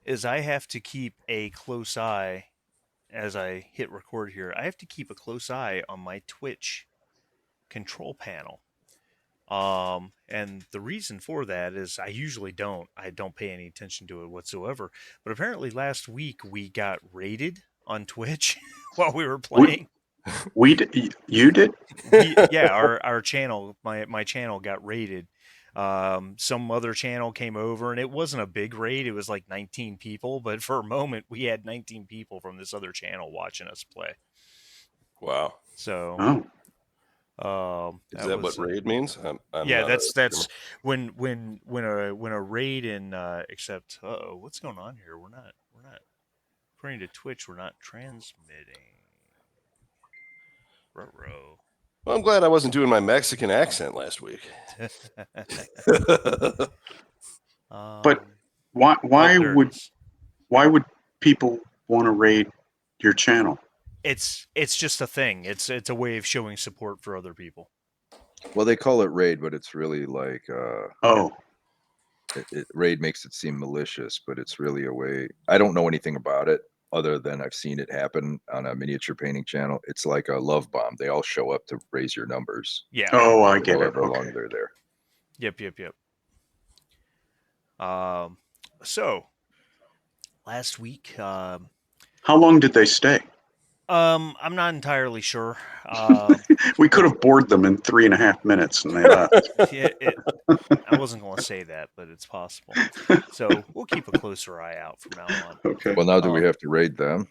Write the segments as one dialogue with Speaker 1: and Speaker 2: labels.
Speaker 1: is I have to keep a close eye as I hit record here. I have to keep a close eye on my Twitch control panel. And the reason for that is I usually don't. I don't pay any attention to it whatsoever. But apparently last week we got raided on Twitch while we were
Speaker 2: We,
Speaker 1: playing.
Speaker 2: you did?
Speaker 1: Our channel, my channel got raided. Some other channel came over, and it wasn't a big raid. It was like 19 people, but for a moment we had 19 people from this other channel watching us play.
Speaker 3: Wow.
Speaker 1: So
Speaker 2: Oh,
Speaker 3: Is that what raid means? I'm
Speaker 1: yeah,
Speaker 3: not
Speaker 1: that's when a raid in except what's going on here? We're not according to Twitch, we're not transmitting. Ruh-roh.
Speaker 3: Well, I'm glad I wasn't doing my Mexican accent last week.
Speaker 2: but why would people want to raid your channel?
Speaker 1: It's just a thing. It's a way of showing support for other people.
Speaker 4: Well, they call it raid, but it's really like raid makes it seem malicious, but it's really a way. I don't know anything about it other than I've seen it happen on a miniature painting channel. It's like a love bomb. They all show up to raise your numbers.
Speaker 1: Yeah.
Speaker 2: Oh, I get it.
Speaker 4: However
Speaker 2: Okay.
Speaker 4: long they're there.
Speaker 1: Yep. So last week,
Speaker 2: How long did they stay?
Speaker 1: I'm not entirely sure.
Speaker 2: We could have bored them in 3.5 minutes, and they left.
Speaker 1: I wasn't going to say that, but it's possible. So we'll keep a closer eye out from now on.
Speaker 2: Okay.
Speaker 4: Well, now do we have to raid them?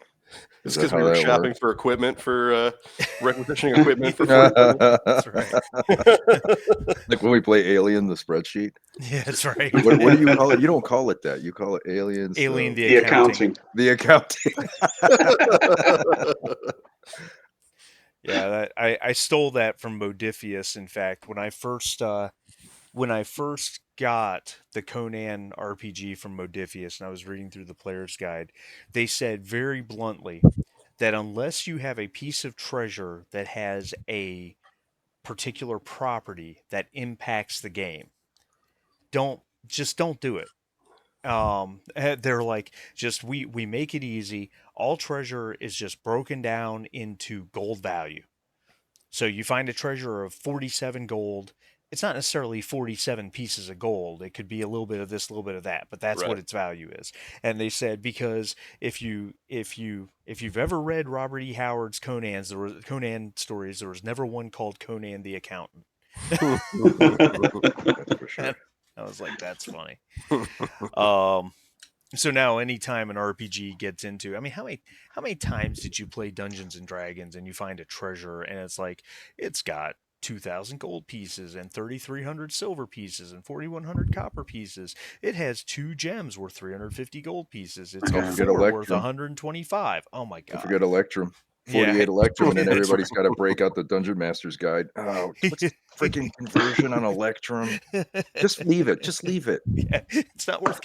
Speaker 3: It's because we were shopping
Speaker 4: works?
Speaker 3: for equipment for requisitioning equipment for.
Speaker 1: That's right.
Speaker 4: Like when we play Alien, the spreadsheet.
Speaker 1: Yeah, that's right.
Speaker 4: What do you call it? You don't call it that. You call it Aliens.
Speaker 1: Alien
Speaker 2: The accounting.
Speaker 4: The accounting.
Speaker 1: Yeah, I stole that from Modifius. In fact, when I first got the Conan RPG from Modifius and I was reading through the player's guide, they said very bluntly that unless you have a piece of treasure that has a particular property that impacts the game, don't do it. They're like, just we make it easy. All treasure is just broken down into gold value. So you find a treasure of 47 gold. It's not necessarily 47 pieces of gold. It could be a little bit of this, a little bit of that, but that's what its value is. And they said because if you've ever read Robert E. Howard's Conan stories, there was never one called Conan the Accountant.
Speaker 4: That's for sure.
Speaker 1: I was like, that's funny. So now anytime an RPG gets into, I mean, how many times did you play Dungeons and Dragons and you find a treasure and it's like, it's got 2,000 gold pieces and 3,300 silver pieces and 4,100 copper pieces. It has 2 gems worth 350 gold pieces. It's got 4 worth 125. Oh my god.
Speaker 4: Don't forget Electrum. 48 Electrum, and then everybody's got to break out the Dungeon Master's Guide. Oh, what's freaking conversion on Electrum? Just leave it. Just leave it.
Speaker 1: Yeah, it's not worth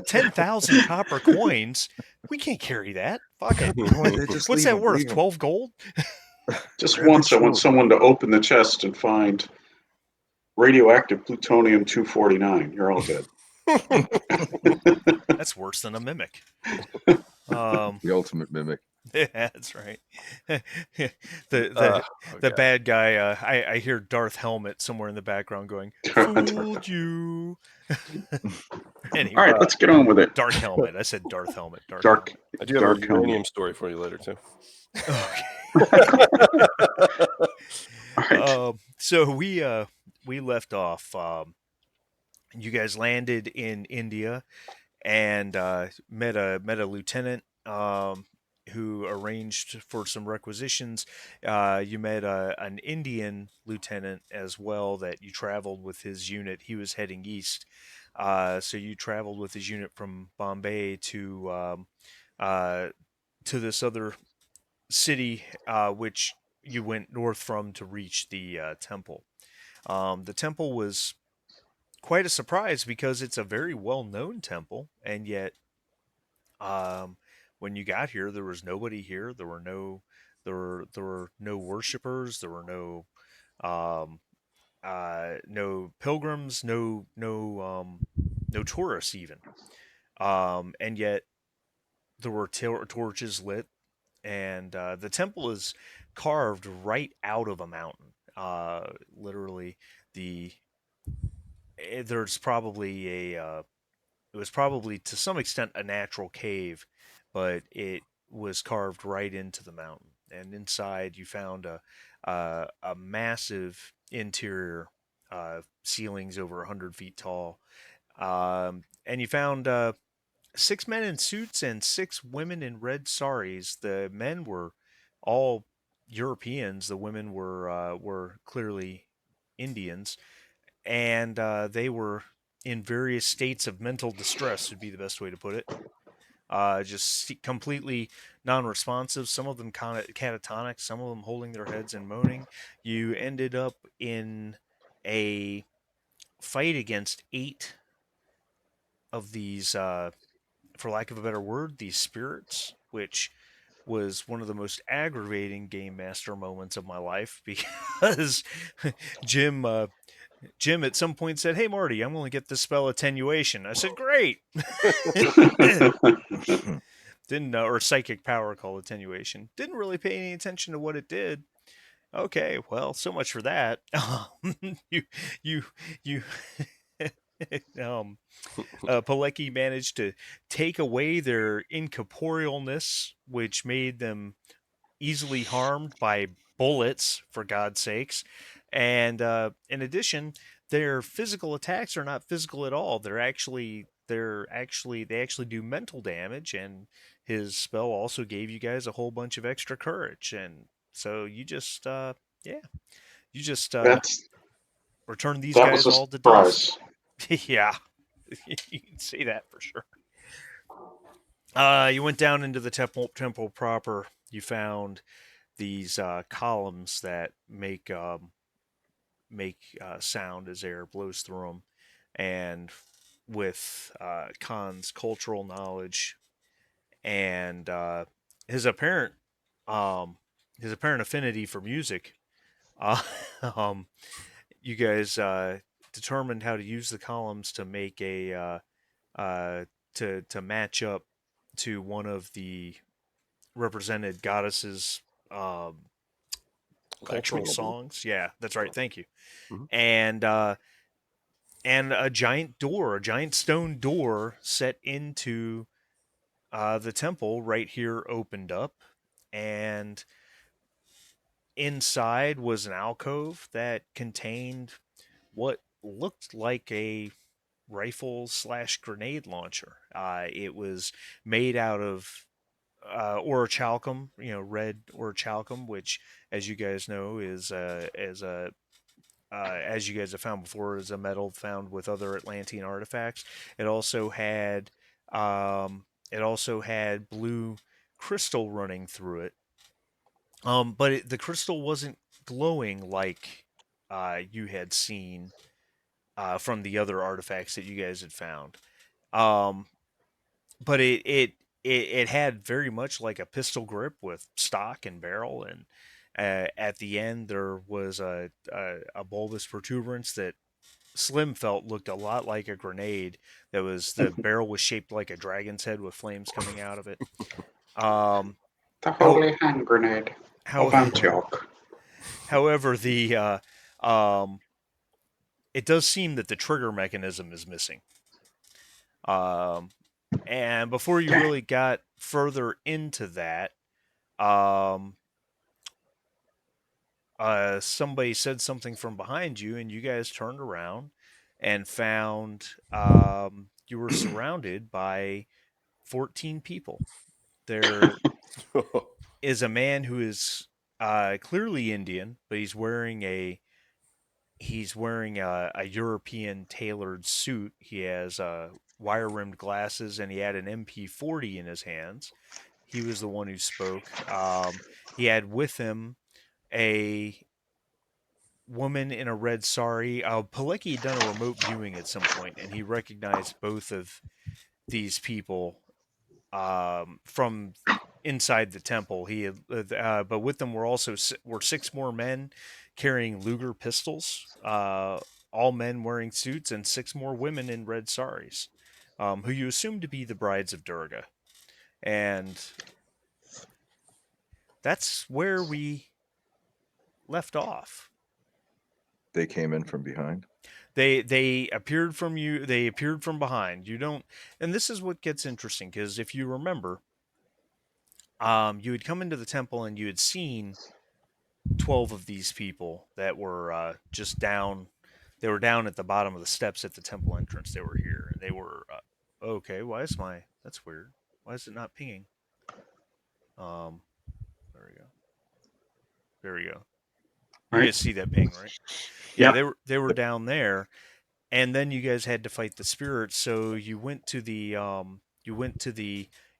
Speaker 1: 10,000 copper coins. We can't carry that. Fuck it. What's that worth? 12 gold?
Speaker 2: Just once I want someone to open the chest and find radioactive plutonium-249. You're all dead.
Speaker 1: That's worse than a mimic.
Speaker 4: The ultimate mimic.
Speaker 1: Yeah, that's right. the bad guy. I hear Darth Helmet somewhere in the background going, "Fooled you." Anyway,
Speaker 2: all right, let's get on with it.
Speaker 1: Dark Helmet. I said Darth Helmet.
Speaker 2: Dark.
Speaker 3: I do have a uranium story for you later too.
Speaker 1: Okay.
Speaker 2: All right.
Speaker 1: So we left off. You guys landed in India and met a lieutenant who arranged for some requisitions. You met an Indian lieutenant as well that you traveled with his unit. He was heading east. So you traveled with his unit from Bombay to this other city, which you went north from to reach the temple. The temple was quite a surprise because it's a very well-known temple, and yet when you got here, there was nobody here. There were no worshipers. There were no pilgrims, no tourists even. and yet there were torches lit, and the temple is carved right out of a mountain. Literally, the there's probably it was probably to some extent a natural cave, but it was carved right into the mountain. And inside, you found a massive interior, ceilings over 100 feet tall, and you found 6 men in suits and 6 women in red saris. The men were all Europeans. The women were clearly Indians, and they were in various states of mental distress. Would be the best way to put it. Just completely non-responsive. Some of them catatonic. Some of them holding their heads and moaning. You ended up in a fight against 8 of these, for lack of a better word, these spirits, which was one of the most aggravating game master moments of my life because Jim Jim at some point said, "Hey Marty, I'm going to get this spell attenuation." I said, "Great." Didn't or psychic power called attenuation. Didn't really pay any attention to what it did. Okay, well, so much for that. You you you Pilecki managed to take away their incorporealness, which made them easily harmed by bullets, for God's sakes. And in addition, their physical attacks are not physical at all. They actually do mental damage. And his spell also gave you guys a whole bunch of extra courage. And so you just yeah, you just
Speaker 2: That's
Speaker 1: return these
Speaker 2: that was
Speaker 1: guys
Speaker 2: a
Speaker 1: all to dust.
Speaker 2: surprise.
Speaker 1: Yeah, you can say that for sure. You went down into the temple proper. You found these columns that make sound as air blows through them, and with Khan's cultural knowledge and um, his apparent affinity for music, uh, um, you guys determined how to use the columns to make a to match up to one of the represented goddesses' cultural
Speaker 3: Actually,
Speaker 1: songs. Yeah, that's right. Thank you.
Speaker 3: Mhm.
Speaker 1: And a giant door, a giant stone door set into the temple right here opened up, and inside was an alcove that contained what looked like a rifle slash grenade launcher. It was made out of orichalcum, red orichalcum, which, as you guys know, as you guys have found before, is a metal found with other Atlantean artifacts. It also had blue crystal running through it. But the crystal wasn't glowing like you had seen from the other artifacts that you guys had found. Um, but it had very much like a pistol grip with stock and barrel, and at the end there was a bulbous protuberance that Slim felt looked a lot like a grenade. That was the barrel was shaped like a dragon's head with flames coming out of it. Um,
Speaker 2: The
Speaker 1: how
Speaker 2: holy hand grenade
Speaker 1: how
Speaker 2: of Antioch.
Speaker 1: however the um, it does seem that the trigger mechanism is missing. Um, and before you really got further into that, um, somebody said something from behind you, and you guys turned around and found you were surrounded by 14 people. There is a man who is clearly Indian, but he's wearing a European tailored suit. He has wire rimmed glasses, and he had an MP40 in his hands. He was the one who spoke. He had with him a woman in a red sari. Pilecki had done a remote viewing at some point, and he recognized both of these people from inside the temple. He had, but with them were 6 more men carrying Luger pistols. All men wearing suits, and 6 more women in red saris. who you assume to be the brides of Durga. And that's where we left off.
Speaker 4: They came in from behind.
Speaker 1: They appeared from you. They appeared from behind. You don't, and this is what gets interesting because if you remember, you had come into the temple and you had seen 12 of these people that were just down. They were down at the bottom of the steps at the temple entrance. They were here, and they were okay. Why is my? That's weird. Why is it not pinging? There we go. There we go. You guys see that ping, right? Yeah, they were down there, and then you guys had to fight the spirits. So you went to the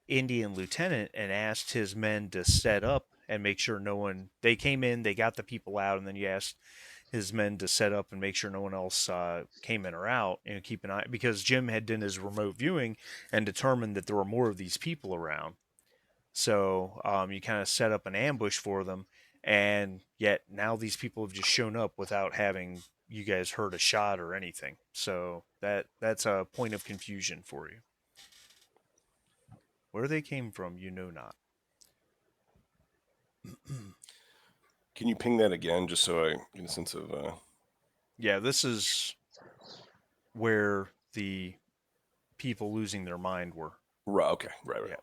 Speaker 1: Indian lieutenant and asked his men to set up and make sure no one. They came in, they got the people out, and then you asked his men to set up and make sure no one else came in or out. And keep an eye because Jim had done his remote viewing and determined that there were more of these people around. So you kind of set up an ambush for them, and yet now these people have just shown up without having you guys heard a shot or anything. So that's a point of confusion for you. Where they came from, you know not.
Speaker 3: Can you ping that again, just so I get a sense of?
Speaker 1: Yeah, this is where the people losing their mind were.
Speaker 3: Right. Okay. Right.
Speaker 1: Yeah.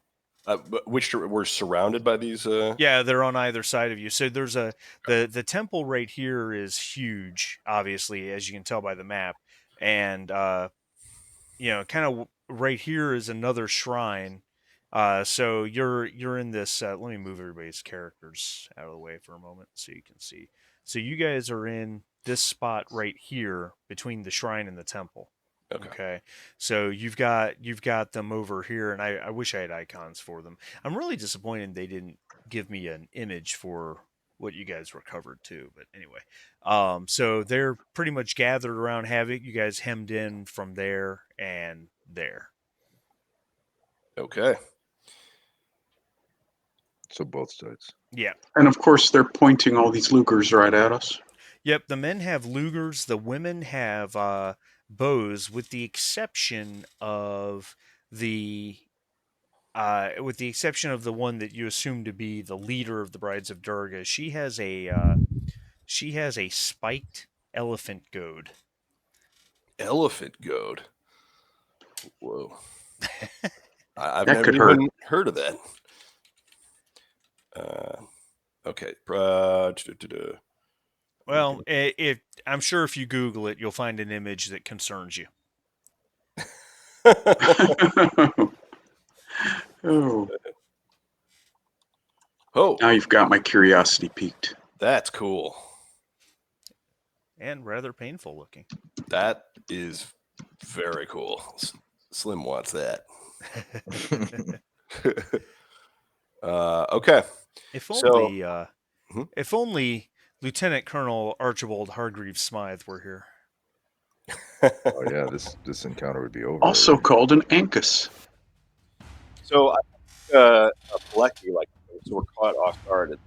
Speaker 3: But which we're surrounded by these?
Speaker 1: Yeah, they're on either side of you. So there's the temple right here is huge, obviously, as you can tell by the map, and kind of right here is another shrine. So you're in this. Let me move everybody's characters out of the way for a moment so you can see. So you guys are in this spot right here between the shrine and the temple. Okay. So you've got them over here, and I wish I had icons for them. I'm really disappointed they didn't give me an image for what you guys recovered too. But anyway, so they're pretty much gathered around Havoc. You guys hemmed in from there and there.
Speaker 3: Okay.
Speaker 4: So both sides.
Speaker 1: Yeah.
Speaker 2: And of course, they're pointing all these Lugers right at us.
Speaker 1: Yep. The men have Lugers. The women have bows, with the exception of the one that you assume to be the leader of the Brides of Durga. She has a spiked elephant goad.
Speaker 3: Elephant goad. Whoa. I've
Speaker 2: That
Speaker 3: never
Speaker 2: could
Speaker 3: even
Speaker 2: hurt.
Speaker 3: heard of that. Okay.
Speaker 1: Well, I'm sure if you Google it, you'll find an image that concerns you.
Speaker 2: Oh.
Speaker 3: Oh.
Speaker 2: Now you've got my curiosity piqued.
Speaker 3: That's cool.
Speaker 1: And rather painful looking.
Speaker 3: That is very cool. Slim wants that. Okay.
Speaker 1: If only Lieutenant Colonel Archibald Hargreaves Smythe were here.
Speaker 4: Oh yeah, this encounter would be over.
Speaker 2: Also called an Ankus.
Speaker 3: So, Lecky, so we're caught off guard.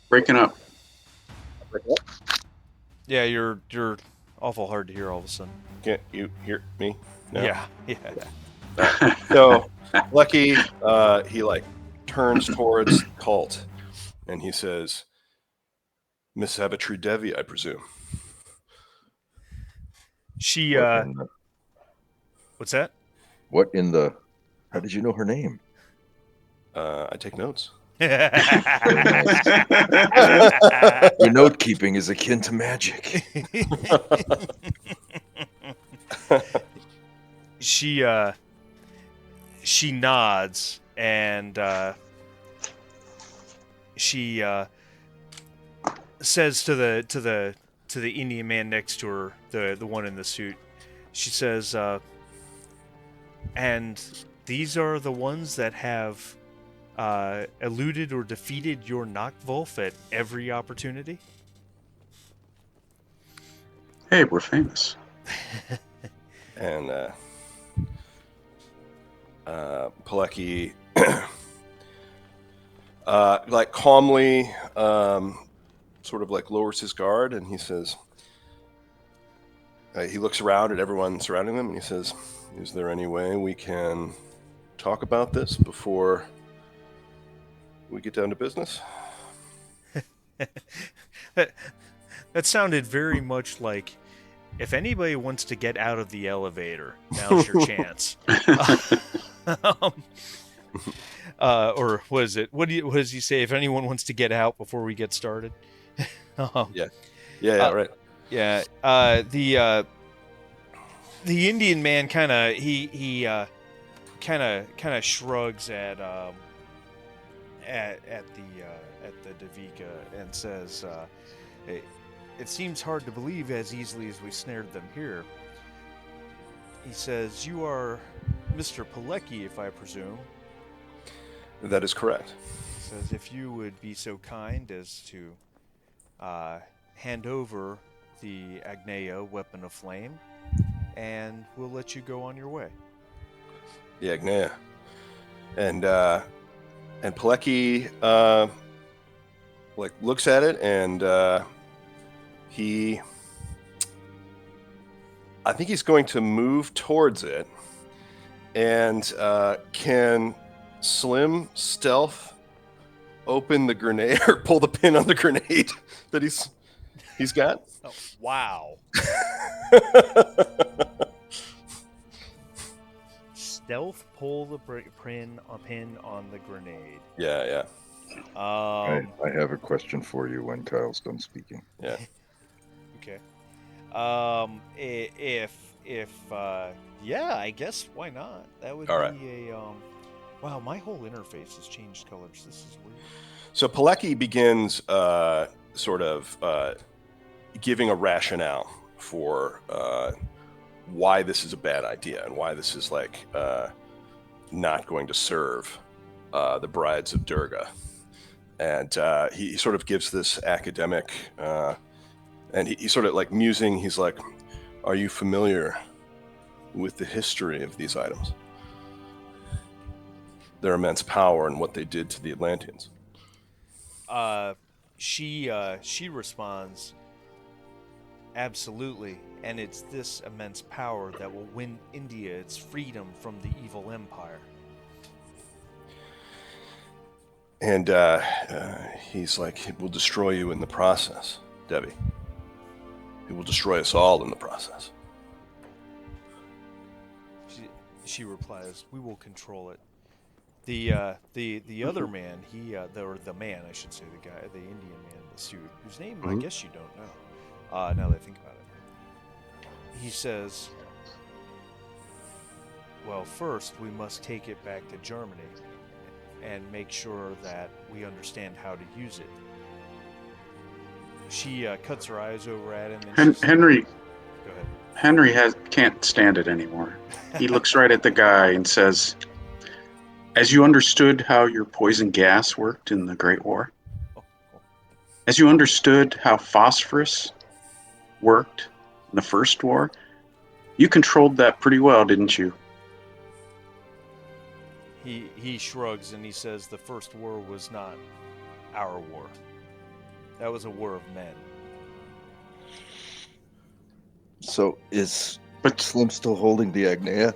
Speaker 2: Breaking up.
Speaker 1: Yeah, you're awful hard to hear all of a sudden.
Speaker 3: Can't you hear me? No?
Speaker 1: Yeah.
Speaker 3: So, Lecky, he turns towards Cult, and he says, "Miss Savitri Devi, I presume."
Speaker 1: She what's that?
Speaker 4: What in the? How did you know her name?
Speaker 3: I take notes.
Speaker 4: Your note keeping is akin to magic.
Speaker 1: She nods and she says to the Indian man next to her, the one in the suit. She says, "And these are the ones that have eluded or defeated your Nachtwolf at every opportunity?"
Speaker 2: Hey, we're famous.
Speaker 3: And Pilecki calmly sort of lowers his guard, and he says, He looks around at everyone surrounding them and he says, "Is there any way we can talk about this before we get down to business?"
Speaker 1: That sounded very much like, if anybody wants to get out of the elevator, now's your chance. Or what is it? What does he say? If anyone wants to get out before we get started.
Speaker 3: Yeah, right.
Speaker 1: Yeah. The Indian man kind of shrugs at the Davika and says, it seems hard to believe as easily as we snared them here. He says, "You are Mr. Pilecki, if I presume."
Speaker 3: That is correct.
Speaker 1: He says, "If you would be so kind as to hand over the Agnea weapon of flame, and we'll let you go on your way."
Speaker 3: The Agnea. And Pilecki looks at it and I think he's going to move towards it. And can Slim stealth open the grenade or pull the pin on the grenade that he's got?
Speaker 1: Oh, wow. Stealth pull the pin on the grenade.
Speaker 3: Yeah.
Speaker 4: I have a question for you when Kyle's done speaking.
Speaker 3: Yeah.
Speaker 1: Okay. Yeah, I guess why not? That would
Speaker 3: All
Speaker 1: be
Speaker 3: right.
Speaker 1: wow, my whole interface has changed colors. This is weird.
Speaker 3: So Pilecki begins sort of giving a rationale for why this is a bad idea and why this is not going to serve the brides of Durga. And he sort of gives this academic, and he's sort of musing. He's like, "Are you familiar with the history of these items? Their immense power and what they did to the Atlanteans?"
Speaker 1: She responds, "Absolutely, and it's this immense power that will win India its freedom from the evil empire."
Speaker 3: And he's like, "It will destroy you in the process, Debbie. It will destroy us all in the process."
Speaker 1: She replies, "We will control it." The other man, or the man, I should say, the guy, the Indian man in the suit, whose name I guess you don't know. Now that I think about it, he says, "Well, first we must take it back to Germany and make sure that we understand how to use it." She cuts her eyes over at him. And
Speaker 2: Henry.
Speaker 1: Go ahead.
Speaker 2: Henry can't stand it anymore. He looks right at the guy and says, "As you understood how your poison gas worked in the Great War, as you understood how phosphorus worked in the First War, you controlled that pretty well, didn't you?"
Speaker 1: He shrugs and he says, "The First War was not our war. That was a war of men."
Speaker 4: So is Slim still holding the Agnea?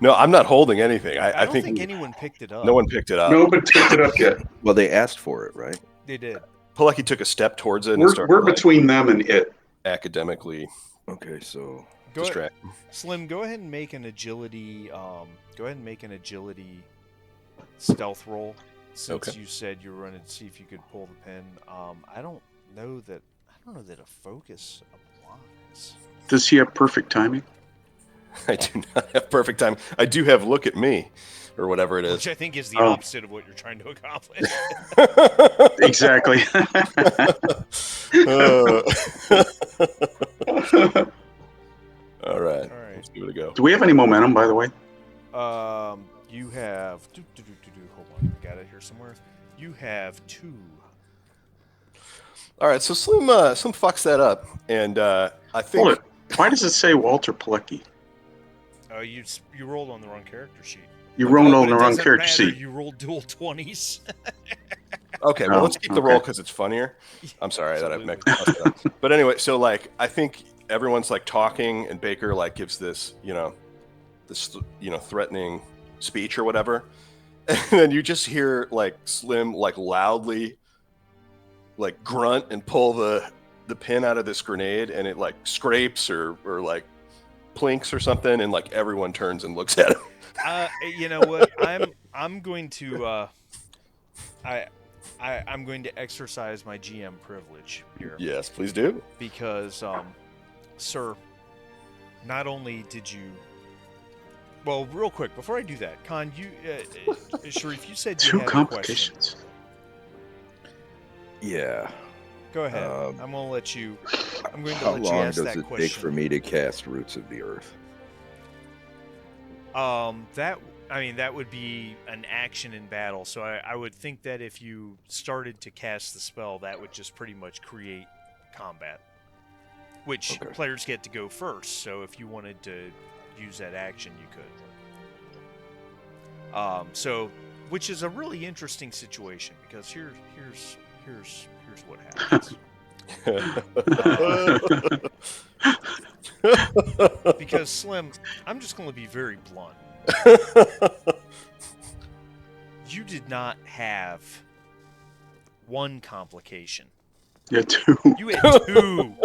Speaker 3: No, I'm not holding anything.
Speaker 1: I don't think anyone picked it up.
Speaker 3: No one picked it up.
Speaker 2: Nobody picked it up yet.
Speaker 4: Well, they asked for it, right?
Speaker 1: They did.
Speaker 3: Pilecki took a step towards it and started
Speaker 2: We're between them and it.
Speaker 3: academically
Speaker 4: Okay, so
Speaker 3: distract.
Speaker 1: Slim, go ahead and make an agility. Stealth roll. Since you said you were running to see if you could pull the pin. I don't know that a focus applies.
Speaker 2: Does he have perfect timing?
Speaker 3: I do not have perfect time. I do have look at me, or whatever it is.
Speaker 1: Which I think is the opposite of what you're trying to accomplish.
Speaker 2: Exactly.
Speaker 3: All right. Let's give it a go.
Speaker 2: Do we have any momentum, by the way?
Speaker 1: You have. Hold on, I got it here somewhere. You have 2.
Speaker 3: All right, so Slim fucks that up, and I think.
Speaker 2: Hold it. Why does it say Walter Pilecki?
Speaker 1: You rolled on the wrong character sheet.
Speaker 2: You rolled on the wrong character sheet.
Speaker 1: You rolled dual 20s.
Speaker 3: Okay, well, let's keep the roll because it's funnier. I'm sorry that I've mixed it up. But anyway, so I think everyone's like talking, and Baker like gives this threatening speech or whatever, and then you just hear like Slim like loudly like grunt and pull the pin out of this grenade, and it like scrapes or like plinks or something, and like everyone turns and looks at him.
Speaker 1: You know what? I'm going to I'm going to exercise my GM privilege here.
Speaker 3: Yes, please do.
Speaker 1: Because, sir, not only did you... Well, real quick, before I do that, Con, you... Sharif, you said you
Speaker 2: Two
Speaker 1: had a question.
Speaker 2: complications.
Speaker 4: Yeah.
Speaker 1: Go ahead. I'm going to let you... I'm going to
Speaker 4: How
Speaker 1: let you
Speaker 4: long
Speaker 1: ask
Speaker 4: does
Speaker 1: that
Speaker 4: it
Speaker 1: question.
Speaker 4: take for me to cast Roots of the Earth?
Speaker 1: That would be an action in battle, so I would think that if you started to cast the spell, that would just pretty much create combat. Which players get to go first, so if you wanted to use that action, you could. Which is a really interesting situation, because here's what happens. Because Slim, I'm just going to be very blunt. You did not have one complication.
Speaker 2: Yeah, two.
Speaker 1: You had two.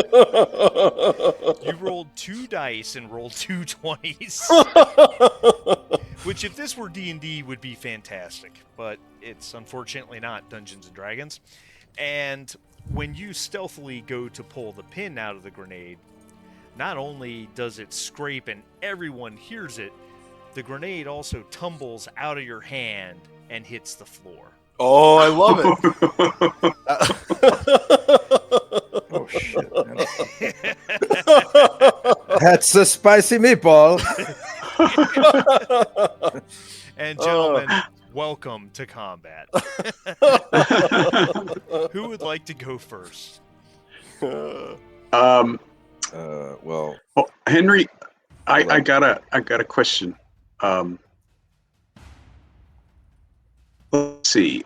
Speaker 1: You rolled 2 dice and rolled 2 20s. Which, if this were D&D, would be fantastic. But it's unfortunately not Dungeons & Dragons. And when you stealthily go to pull the pin out of the grenade, not only does it scrape and everyone hears it, the grenade also tumbles out of your hand and hits the floor.
Speaker 3: Oh, I love it.
Speaker 4: Oh, shit, man. That's a spicy meatball.
Speaker 1: And gentlemen, welcome to combat. Who would like to go first?
Speaker 4: Well,
Speaker 2: Henry, I got a question. Let's see.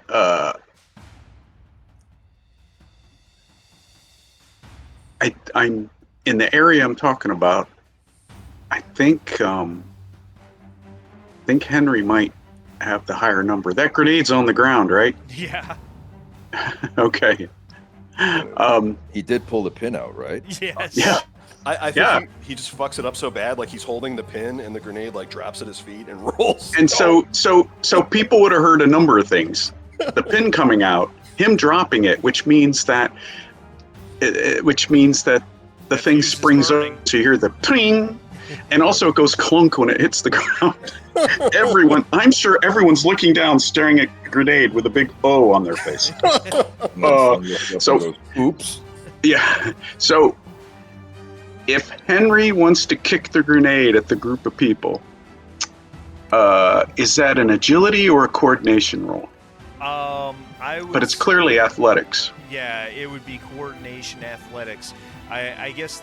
Speaker 2: I'm in the area I'm talking about. I think Henry might have the higher number. That grenade's on the ground, right?
Speaker 1: Yeah.
Speaker 2: Okay.
Speaker 4: he did pull the pin out, right?
Speaker 1: Yes.
Speaker 2: Yeah.
Speaker 3: I think he just fucks it up so bad, like he's holding the pin and the grenade like drops at his feet and rolls.
Speaker 2: And so people would have heard a number of things. The pin coming out, him dropping it, which means that the thing springs up, so you hear the ting, and also it goes clunk when it hits the ground. I'm sure everyone's looking down, staring at the grenade with a big O on their face.
Speaker 4: So, oops.
Speaker 2: Yeah. So, if Henry wants to kick the grenade at the group of people, is that an agility or a coordination roll? But it's clearly athletics.
Speaker 1: Yeah, it would be coordination, athletics. I guess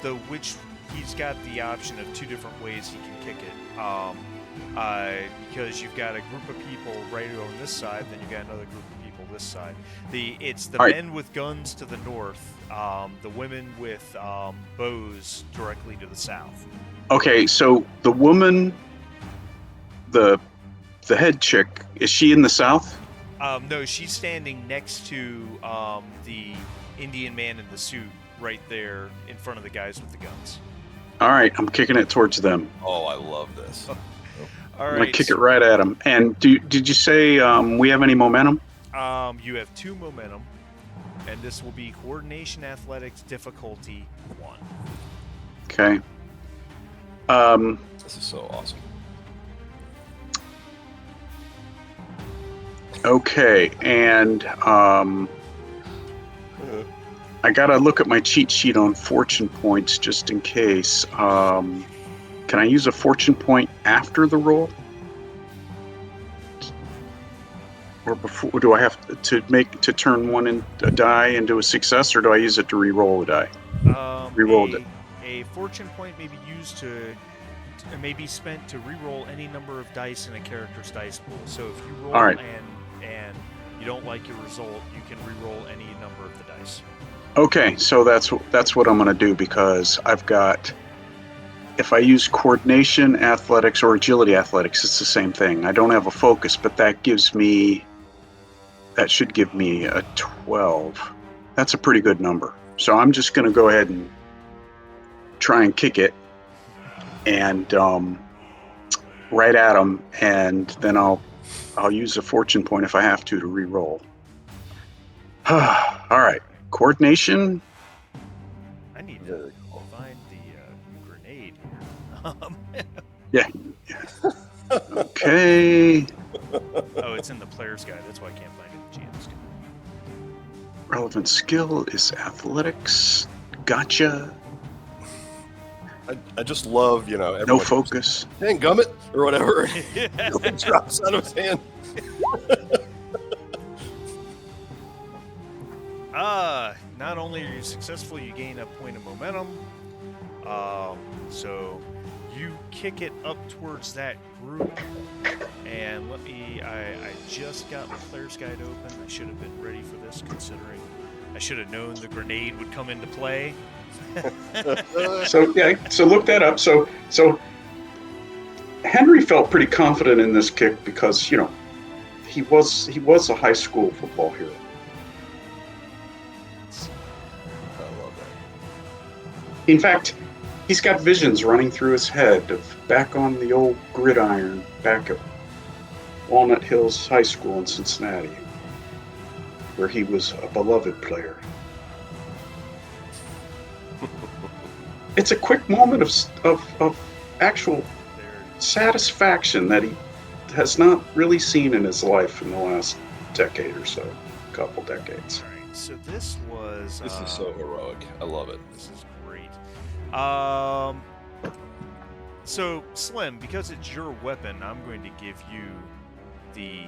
Speaker 1: he's got the option of 2 different ways he can kick it. Because you've got a group of people right on this side, then you've got another group of people this side. It's the men with guns to the north, the women with bows directly to the south.
Speaker 2: Okay, so the woman, the head chick, is she in the south?
Speaker 1: No, she's standing next to the Indian man in the suit right there in front of the guys with the guns.
Speaker 2: All right, I'm kicking it towards them.
Speaker 3: Oh, I love this.
Speaker 1: All
Speaker 2: I'm
Speaker 1: right.
Speaker 2: gonna kick it right at them. And did you say we have any momentum?
Speaker 1: You have 2 momentum, and this will be coordination, athletics, difficulty 1.
Speaker 2: Okay.
Speaker 3: This is so awesome.
Speaker 2: Okay, and I gotta look at my cheat sheet on fortune points just in case. Can I use a fortune point after the roll? Or before? Do I have to turn one in a die into a success, or do I use it to re-roll a die? Re-rolled it.
Speaker 1: A fortune point may be used to may be spent to re-roll any number of dice in a character's dice pool. So if you roll
Speaker 2: All right.
Speaker 1: and you don't like your result, you can re-roll any number of the dice.
Speaker 2: Okay, so that's what I'm going to do, because I've got, if I use coordination athletics or agility athletics, it's the same thing. I don't have a focus, but that should give me a 12. That's a pretty good number. So I'm just going to go ahead and try and kick it, and right at him, and then I'll use a fortune point if I have to re-roll. All right, coordination.
Speaker 1: I need to find the grenade here.
Speaker 2: Yeah. Okay.
Speaker 1: Oh, it's in the player's guide. That's why I can't find it in the GM's guide.
Speaker 2: Relevant skill is athletics. Gotcha.
Speaker 3: I just love, everyone.
Speaker 2: No focus.
Speaker 3: Dang gummit or whatever. It drops out of his hand.
Speaker 1: Not only are you successful, you gain a point of momentum. So you kick it up towards that group. And I just got my player's guide open. I should have been ready for this, considering I should have known the grenade would come into play.
Speaker 2: So look that up. So Henry felt pretty confident in this kick because he was a high school football hero.
Speaker 3: I love that.
Speaker 2: In fact, he's got visions running through his head of back on the old gridiron back at Walnut Hills High School in Cincinnati, where he was a beloved player. It's a quick moment of actual satisfaction that he has not really seen in his life in the last decade or so, couple decades.
Speaker 1: All right, so this
Speaker 3: is so heroic. I love it.
Speaker 1: This is great. So Slim, because it's your weapon, I'm going to give you the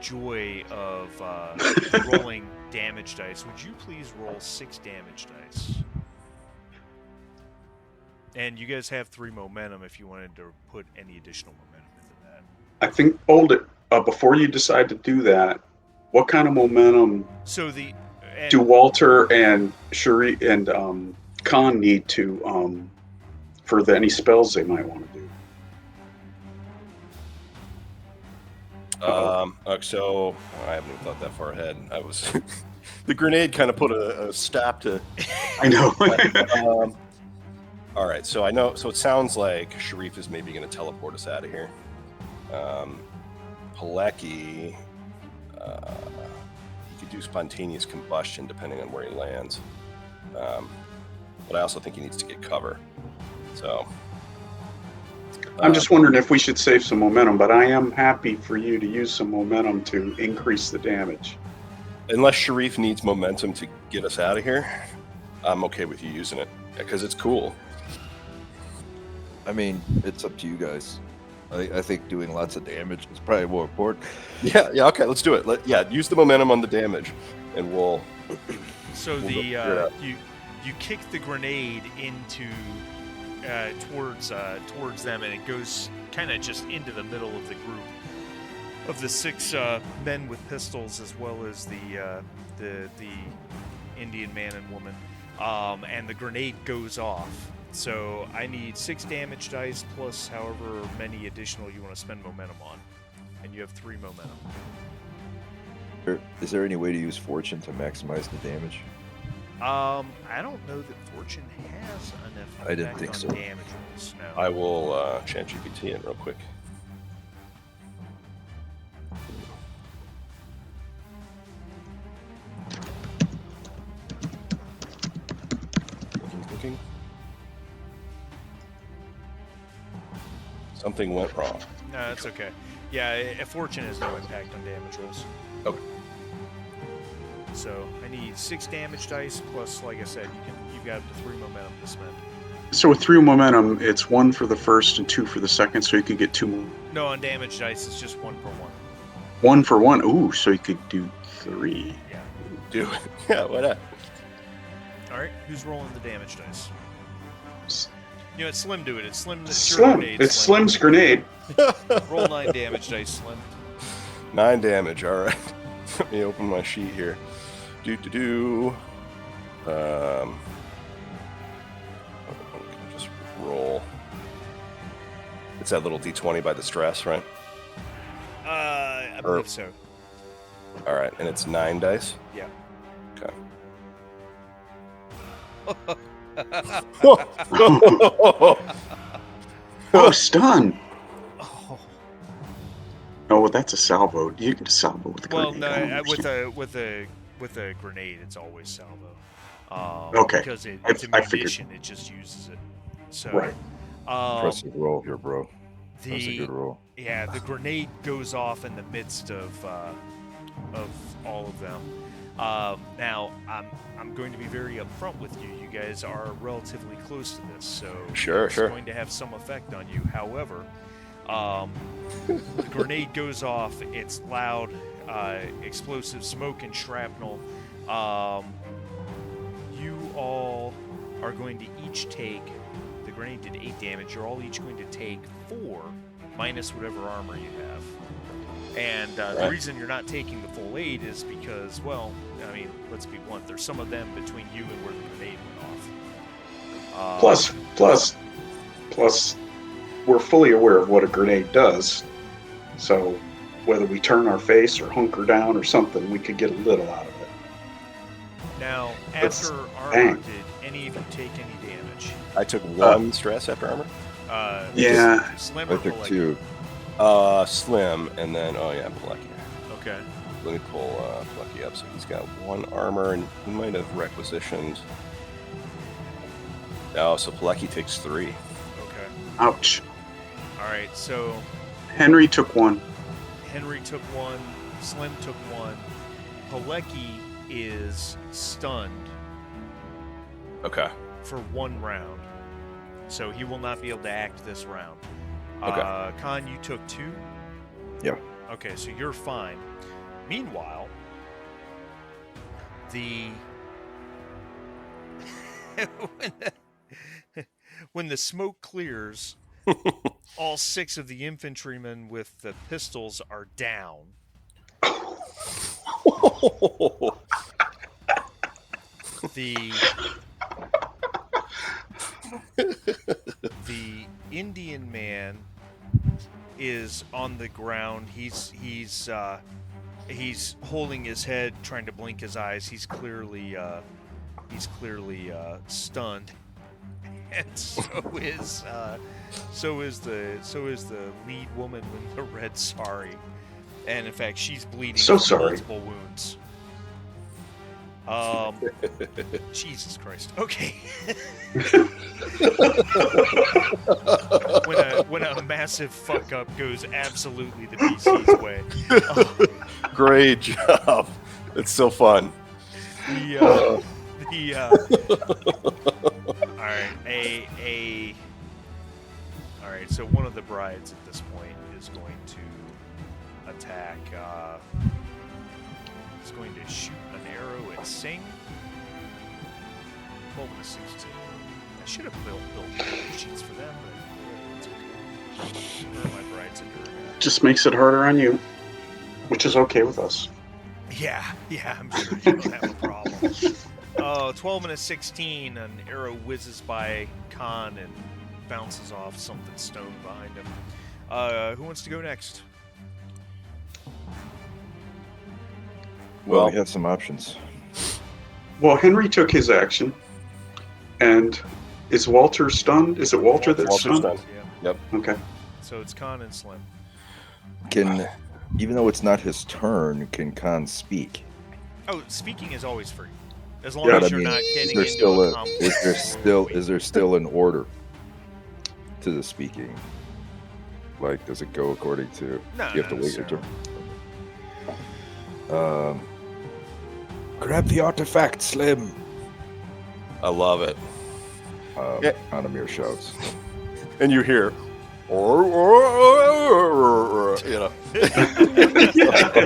Speaker 1: joy of rolling damage dice. Would you please roll 6 damage dice? And you guys have 3 momentum if you wanted to put any additional momentum into that.
Speaker 2: I think, hold it. Before you decide to do that, what kind of momentum do Walter and Shuri and Khan need to for any spells they might want to do?
Speaker 3: So I haven't even thought that far ahead. I was the grenade kind of put a stop to.
Speaker 2: I know.
Speaker 3: All right, so I know. So it sounds like Sharif is maybe going to teleport us out of here. Palecki, he could do spontaneous combustion depending on where he lands. But I also think he needs to get cover. So
Speaker 2: I'm just wondering if we should save some momentum, but I am happy for you to use some momentum to increase the damage.
Speaker 3: Unless Sharif needs momentum to get us out of here, I'm okay with you using it because it's cool.
Speaker 4: I mean, it's up to you guys. I think doing lots of damage is probably more important.
Speaker 3: Yeah, okay, let's do it. Use the momentum on the damage, and we'll.
Speaker 1: So you kick the grenade into towards them, and it goes kind of just into the middle of the group of the 6 men with pistols, as well as the Indian man and woman. And the grenade goes off. So I need 6 damage dice plus however many additional you want to spend momentum on, and you have 3 momentum.
Speaker 4: Is there any way to use fortune to maximize the damage?
Speaker 1: I don't know that fortune has enough
Speaker 4: I didn't think
Speaker 1: on
Speaker 4: so.
Speaker 1: damage rolls. No.
Speaker 3: I will chat GPT in real quick. Looking. Something went wrong.
Speaker 1: No, that's okay. Yeah, a fortune has no impact on damage rolls.
Speaker 3: Okay.
Speaker 1: So I need 6 damage dice plus, like I said, you've got up to 3 momentum to spend.
Speaker 2: So with 3 momentum, it's 1 for the first and 2 for the second, so you could get 2 more.
Speaker 1: No, on damage dice, it's just 1 for 1.
Speaker 2: 1 for 1. Ooh, so you could do 3.
Speaker 1: Yeah.
Speaker 3: Do it. Yeah, why not?
Speaker 1: All right, who's rolling the damage dice? You know, it's Slim do it. It's Slim.
Speaker 2: Slim. It's Slim's grenade.
Speaker 1: Roll 9 damage dice, Slim.
Speaker 3: 9 damage. All right. Let me open my sheet here. Just roll. It's that little d20 by the stress, right?
Speaker 1: I believe so.
Speaker 3: All right, and it's 9 dice.
Speaker 1: Yeah.
Speaker 3: Okay.
Speaker 2: Oh, stun.
Speaker 1: Oh.
Speaker 2: Oh, well, that's a salvo. You get a salvo with a
Speaker 1: Well,
Speaker 2: grenade.
Speaker 1: no,
Speaker 2: I don't understand.
Speaker 1: with a grenade, it's always salvo.
Speaker 2: Okay.
Speaker 1: Because it's
Speaker 2: I figured.
Speaker 1: ammunition, it just uses it. So,
Speaker 2: Right.
Speaker 4: Impressive roll here, bro. That was a
Speaker 1: the
Speaker 4: good roll.
Speaker 1: yeah, the grenade goes off in the midst of all of them. Now, I'm going to be very upfront with you. You guys are relatively close to this, so
Speaker 3: Sure.
Speaker 1: it's going to have some effect on you. However, the grenade goes off. It's loud, explosive smoke and shrapnel. You all are going to each take. The grenade did 8 damage. You're all each going to take 4 minus whatever armor you have. And the reason you're not taking the full 8 is because, well, I mean, let's be blunt. There's some of them between you and where the grenade went off.
Speaker 2: Plus, we're fully aware of what a grenade does. So, whether we turn our face or hunker down or something, we could get a little out of it.
Speaker 1: Now,
Speaker 2: Let's
Speaker 1: after armor,
Speaker 2: bang.
Speaker 1: did any of you take any damage?
Speaker 3: I took 1 stress after armor.
Speaker 2: Yeah.
Speaker 1: Slim
Speaker 4: I
Speaker 1: or
Speaker 4: took
Speaker 1: Pelecky?
Speaker 4: 2.
Speaker 3: Slim, and then Pelecky.
Speaker 1: Okay.
Speaker 3: Let me pull Pelecky up. So he's got 1 armor, and he might have requisitioned. Oh, so Pelecky takes 3.
Speaker 1: Okay.
Speaker 2: Ouch.
Speaker 1: All right. So
Speaker 2: Henry took 1.
Speaker 1: Henry took 1. Slim took 1. Pelecky is stunned
Speaker 3: Okay.
Speaker 1: for 1 round, so he will not be able to act this round.
Speaker 3: Okay.
Speaker 1: Khan, you took 2?
Speaker 4: Yeah.
Speaker 1: Okay, so you're fine. Meanwhile, when the smoke clears, all 6 of the infantrymen with the pistols are down. The Indian man is on the ground. He's holding his head, trying to blink his eyes. He's clearly stunned, and so is the lead woman with the red sari, and in fact she's bleeding
Speaker 2: So
Speaker 1: from
Speaker 2: sorry.
Speaker 1: multiple wounds. Jesus Christ. Okay. when a massive fuck up goes absolutely the BC's way.
Speaker 3: Great job. It's so fun.
Speaker 1: All right, so one of the brides at this point is going to attack. Is going to shoot an arrow at Singh. 12 and a 16. I should have built sheets for them, but it's okay. Where are my brides enduring?
Speaker 2: Just makes it harder on you, which is okay with us.
Speaker 1: Yeah, I'm sure you don't have a problem. 12 and a 16, an arrow whizzes by Khan and bounces off something stone behind him. Who wants to go next?
Speaker 4: Well, we have some options.
Speaker 2: Well, Henry took his action, and is Walter stunned? Is it Walter that's
Speaker 3: Walter's
Speaker 2: stunned?
Speaker 3: stunned.
Speaker 1: Yeah.
Speaker 3: Yep.
Speaker 2: Okay.
Speaker 1: So it's Khan and Slim.
Speaker 4: Even though it's not his turn, can Khan speak?
Speaker 1: Oh, speaking is always free, as long
Speaker 2: Yeah,
Speaker 1: as
Speaker 2: but
Speaker 1: you're not
Speaker 4: is
Speaker 1: getting
Speaker 4: there
Speaker 1: into
Speaker 4: still
Speaker 1: a
Speaker 4: a
Speaker 1: conflict.
Speaker 4: is there still an order to the speaking? Like, does it go according to?
Speaker 1: No,
Speaker 4: You have to
Speaker 1: not
Speaker 4: wait your turn.
Speaker 1: necessarily.
Speaker 4: Grab the artifact, Slim.
Speaker 3: I love it. Yeah.
Speaker 4: Anamir shouts.
Speaker 3: And you hear, you know.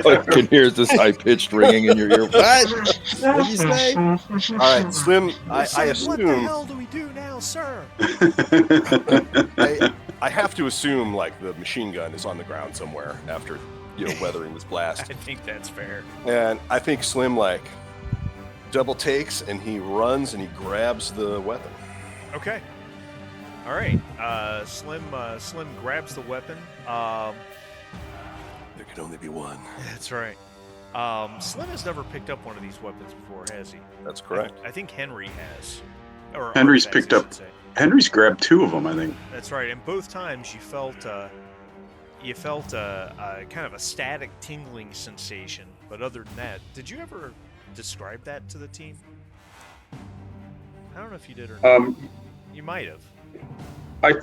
Speaker 4: I can hear this high-pitched ringing in your ear. What? What did you say?
Speaker 3: All right, Slim. I
Speaker 1: What the
Speaker 3: assume
Speaker 1: hell do we do now, sir?
Speaker 3: I have to assume like the machine gun is on the ground somewhere after weathering this blast.
Speaker 1: I think that's fair.
Speaker 3: And I think Slim like double takes, and he runs and he grabs the weapon.
Speaker 1: Okay. All right. Slim grabs the weapon.
Speaker 3: There can only be one.
Speaker 1: That's right. Slim has never picked up one of these weapons before, has he?
Speaker 3: That's correct.
Speaker 1: I think Henry has. Or
Speaker 2: Henry's
Speaker 1: artifacts,
Speaker 2: picked
Speaker 1: I
Speaker 2: up.
Speaker 1: should say.
Speaker 2: Henry's grabbed 2 of them, I think.
Speaker 1: That's right. And both times you felt a kind of a static tingling sensation. But other than that, did you ever describe that to the team? I don't know if you did or not. You might have.
Speaker 2: I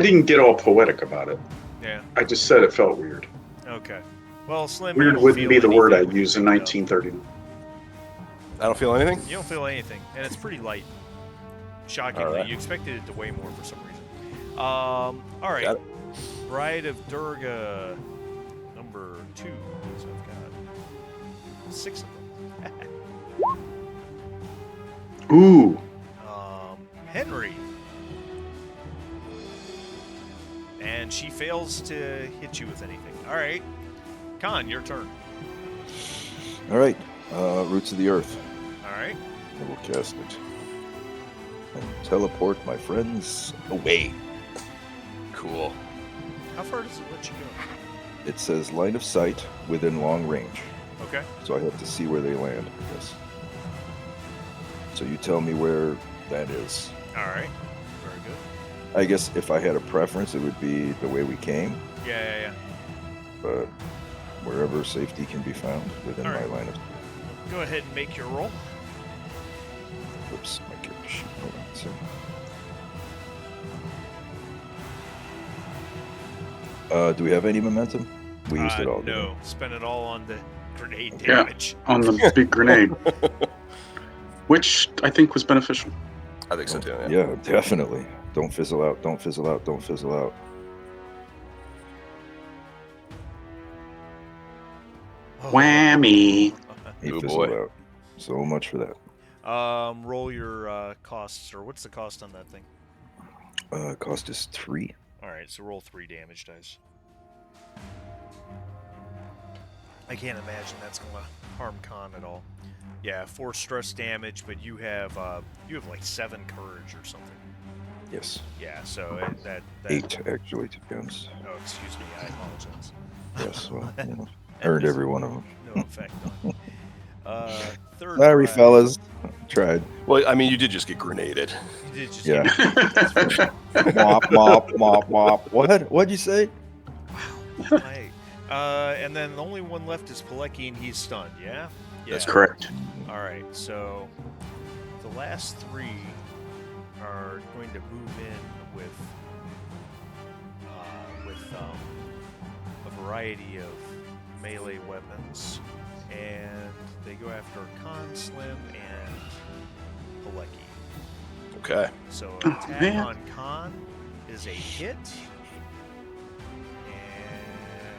Speaker 2: didn't get all poetic about it.
Speaker 1: Yeah.
Speaker 2: I just said it felt weird.
Speaker 1: Okay. Well, Slim,
Speaker 2: Weird
Speaker 1: you don't
Speaker 2: wouldn't
Speaker 1: feel
Speaker 2: be the word I
Speaker 1: anything when you
Speaker 2: used in
Speaker 1: pick it up.
Speaker 2: 1939.
Speaker 3: I don't feel anything.
Speaker 1: You don't feel anything, and it's pretty light. Shockingly,
Speaker 3: All right.
Speaker 1: you expected it to weigh more for some reason. All right.
Speaker 3: Got it.
Speaker 1: Bride of Durga, number 2. So I've got 6 of them.
Speaker 2: Ooh.
Speaker 1: Henry. And she fails to hit you with anything. All right. Khan, your turn.
Speaker 4: All right. Roots of the Earth.
Speaker 1: All right.
Speaker 4: I will cast it. And teleport my friends away.
Speaker 3: Cool.
Speaker 1: How far does it let you go?
Speaker 4: It says line of sight within long range.
Speaker 1: Okay.
Speaker 4: So I have to see where they land, I guess. So you tell me where that is.
Speaker 1: All right. Very good.
Speaker 4: I guess if I had a preference, it would be the way we came,
Speaker 1: Yeah.
Speaker 4: but wherever safety can be found within
Speaker 1: All
Speaker 4: my
Speaker 1: right.
Speaker 4: line of
Speaker 1: Go ahead and make your roll.
Speaker 4: Oops, my character sheet. Hold on a second. Do we have any momentum? We used it all. didn't
Speaker 1: No. Spend it all on the grenade
Speaker 2: Yeah.
Speaker 1: damage.
Speaker 2: On the big grenade. Which I think was beneficial.
Speaker 3: I think so too.
Speaker 4: we? Yeah, definitely. Don't fizzle out. Don't fizzle out. Don't fizzle out.
Speaker 1: Oh.
Speaker 2: Whammy.
Speaker 4: He
Speaker 3: Oh,
Speaker 4: fizzled
Speaker 3: boy.
Speaker 4: out. So much for that.
Speaker 1: Roll your costs, or what's the cost on that thing?
Speaker 4: Cost is 3.
Speaker 1: All right, so roll 3 damage dice. I can't imagine that's gonna harm Khan at all. Yeah, 4 stress damage, but you have like 7 courage or something.
Speaker 4: Yes.
Speaker 1: Yeah, so that
Speaker 4: 8 actually, to be honest.
Speaker 1: Oh, excuse me, I apologize.
Speaker 4: Yes. Well, earned every one of them.
Speaker 1: No effect on. Third.
Speaker 4: Sorry,
Speaker 1: try.
Speaker 4: fellas. Tried.
Speaker 3: Well, I mean, you did just get grenaded.
Speaker 1: You did just
Speaker 4: Yeah.
Speaker 1: get
Speaker 4: Mop, mop, mop, mop. What'd you say?
Speaker 1: Right. And then the only one left is Pilecki, and he's stunned. Yeah. Yeah.
Speaker 2: That's correct.
Speaker 1: All right. So the last 3 are going to move in with a variety of melee weapons, and they go after Khan, Slim, and Pilecki.
Speaker 3: Okay.
Speaker 1: So
Speaker 2: Oh,
Speaker 1: attack
Speaker 2: man.
Speaker 1: on Khan is a hit.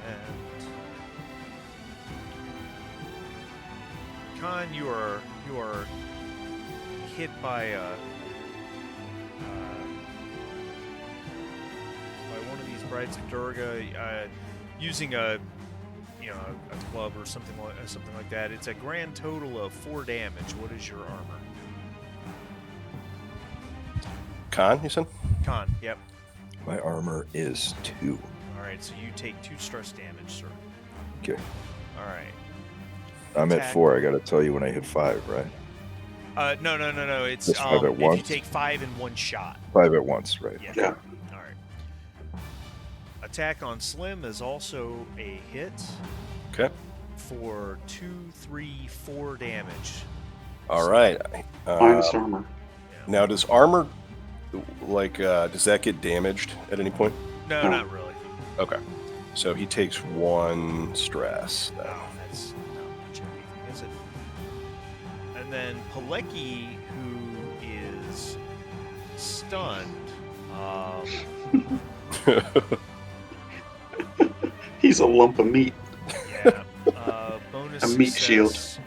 Speaker 1: And Khan, you are hit by one of these Brides of Durga using a club or something like that. It's a grand total of 4 damage. What is your armor?
Speaker 3: Khan, you said?
Speaker 1: Khan, yep.
Speaker 4: My armor is 2.
Speaker 1: All right, so you take 2 stress damage, sir.
Speaker 4: Okay.
Speaker 1: All right.
Speaker 4: I'm at
Speaker 1: Attack.
Speaker 4: 4. I gotta tell you when I hit 5, right?
Speaker 1: No. It's
Speaker 4: Just 5 at
Speaker 1: if you
Speaker 4: once?
Speaker 1: take 5 in one shot.
Speaker 4: 5 at once, right?
Speaker 1: Yeah.
Speaker 2: Yeah.
Speaker 1: All right. Attack on Slim is also a hit
Speaker 3: Okay.
Speaker 1: for 2, 3, 4 damage.
Speaker 3: All right.
Speaker 2: Minus armor.
Speaker 3: Now, does armor, does that get damaged at any point?
Speaker 1: No,
Speaker 2: No.
Speaker 1: not really.
Speaker 3: Okay. So he takes 1 stress
Speaker 1: No,
Speaker 3: now.
Speaker 1: that's not much anything, is it? And then Pilecki, who is stunned.
Speaker 2: He's a lump of meat.
Speaker 1: Yeah. Bonus
Speaker 2: A meat shield.
Speaker 1: success.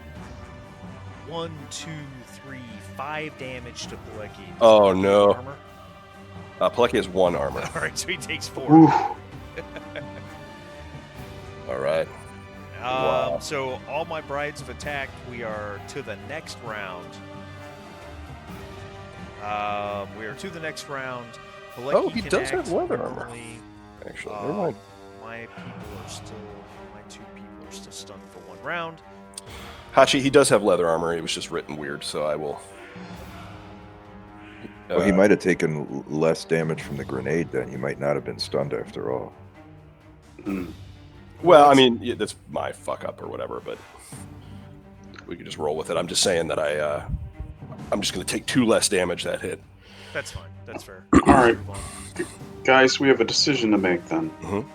Speaker 1: 1, 2, 3, 5 damage to Pilecki. Does
Speaker 3: Oh,
Speaker 1: he have any
Speaker 3: no.
Speaker 1: armor?
Speaker 3: Pilecki has 1 armor.
Speaker 1: All right, so he takes 4.
Speaker 2: Ooh.
Speaker 3: All right. Wow.
Speaker 1: So all my brides have attacked. We are to the next round. We are to the next round. Pilecki
Speaker 3: Oh, he
Speaker 1: can
Speaker 3: does have
Speaker 1: act
Speaker 3: leather armor.
Speaker 1: normally.
Speaker 3: Actually, never mind.
Speaker 1: My two people are still stunned for one round.
Speaker 3: Hachi, he does have leather armor. It was just written weird, so I will.
Speaker 4: Well, he might have taken less damage from the grenade then. He might not have been stunned after all.
Speaker 3: Well, I mean, yeah, that's my fuck up or whatever, but we could just roll with it. I'm just saying that I'm just going to take 2 less damage that hit.
Speaker 1: That's fine. That's fair.
Speaker 2: All right, guys, we have a decision to make then.
Speaker 3: Mhm.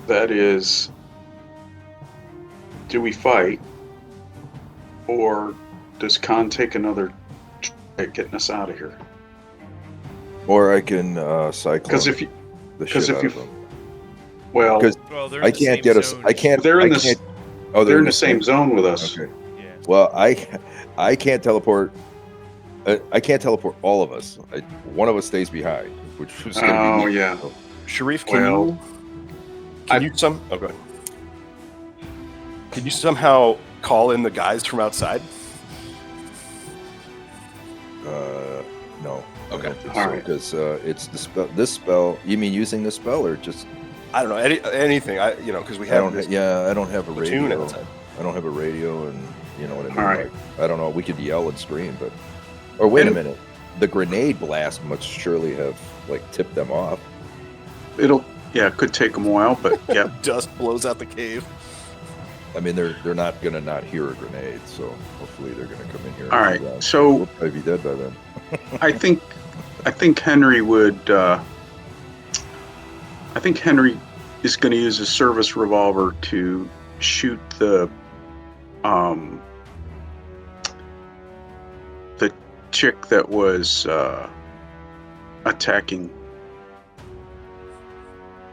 Speaker 2: That is, do we fight, or does Khan take another try at getting us out of here?
Speaker 4: Or I can cyclone
Speaker 2: Because if you,
Speaker 4: the shit out of them.
Speaker 2: well,
Speaker 4: Because
Speaker 1: Well,
Speaker 4: I can't get us. I can't.
Speaker 2: They're in
Speaker 4: I
Speaker 2: the
Speaker 4: can't, oh,
Speaker 2: they're in the same zone with us.
Speaker 4: Okay.
Speaker 1: Yeah.
Speaker 4: Well, I can't teleport. I can't teleport all of us. One of us stays behind, which was going to be.
Speaker 2: Oh, yeah.
Speaker 3: Sharif,
Speaker 2: Well,
Speaker 3: can you go ahead. Can you somehow call in the guys from outside?
Speaker 4: No.
Speaker 3: Okay.
Speaker 2: All right.
Speaker 4: Because it's the spell. This spell. You mean using the spell or just?
Speaker 3: I don't know anything. Because we
Speaker 4: I
Speaker 3: have
Speaker 4: don't.
Speaker 3: this
Speaker 4: Yeah, I don't have a
Speaker 3: platoon
Speaker 4: radio.
Speaker 3: outside.
Speaker 4: I don't have a radio, and you know what I mean.
Speaker 2: All right.
Speaker 4: Like, I don't know. We could yell and scream, but. Or wait a
Speaker 2: And-
Speaker 4: minute. The grenade blast must surely have tipped them off.
Speaker 2: it could take them a while, but yeah.
Speaker 3: Dust blows out the cave.
Speaker 4: I mean, they're not gonna not hear a grenade, so hopefully they're gonna come in here.
Speaker 2: All
Speaker 4: and
Speaker 2: right,
Speaker 4: do
Speaker 2: so-
Speaker 4: we'll probably be dead by then.
Speaker 2: I think Henry would. I think Henry is going to use a service revolver to shoot the chick that was attacking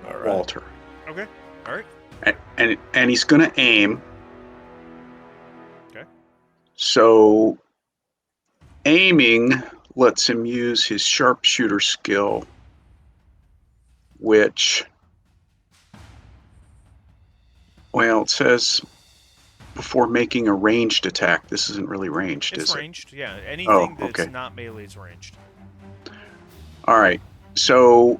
Speaker 3: All right.
Speaker 2: Walter,
Speaker 1: Okay. All right.
Speaker 2: and he's going to aim.
Speaker 1: Okay.
Speaker 2: So aiming lets him use his sharpshooter skill, which, well, it says before making a ranged attack. This isn't really ranged,
Speaker 1: It's
Speaker 2: is
Speaker 1: ranged. Yeah. Anything that's
Speaker 2: okay.
Speaker 1: not melee is ranged.
Speaker 2: it? All right. So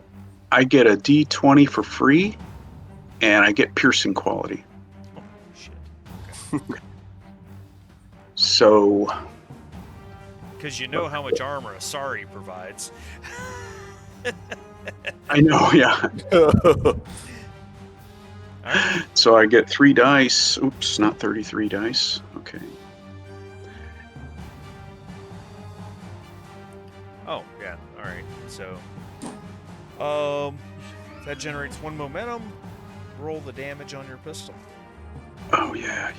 Speaker 2: I get a D20 for free, and I get piercing quality.
Speaker 1: Oh shit.
Speaker 2: So
Speaker 1: Because you know how much armor Asari provides.
Speaker 2: I know, yeah.
Speaker 1: All right.
Speaker 2: So I get 3 dice. Oops, not 33 dice. Okay.
Speaker 1: Oh yeah. All right. So, that generates 1 momentum. Roll the damage on your pistol.
Speaker 2: Oh yeah.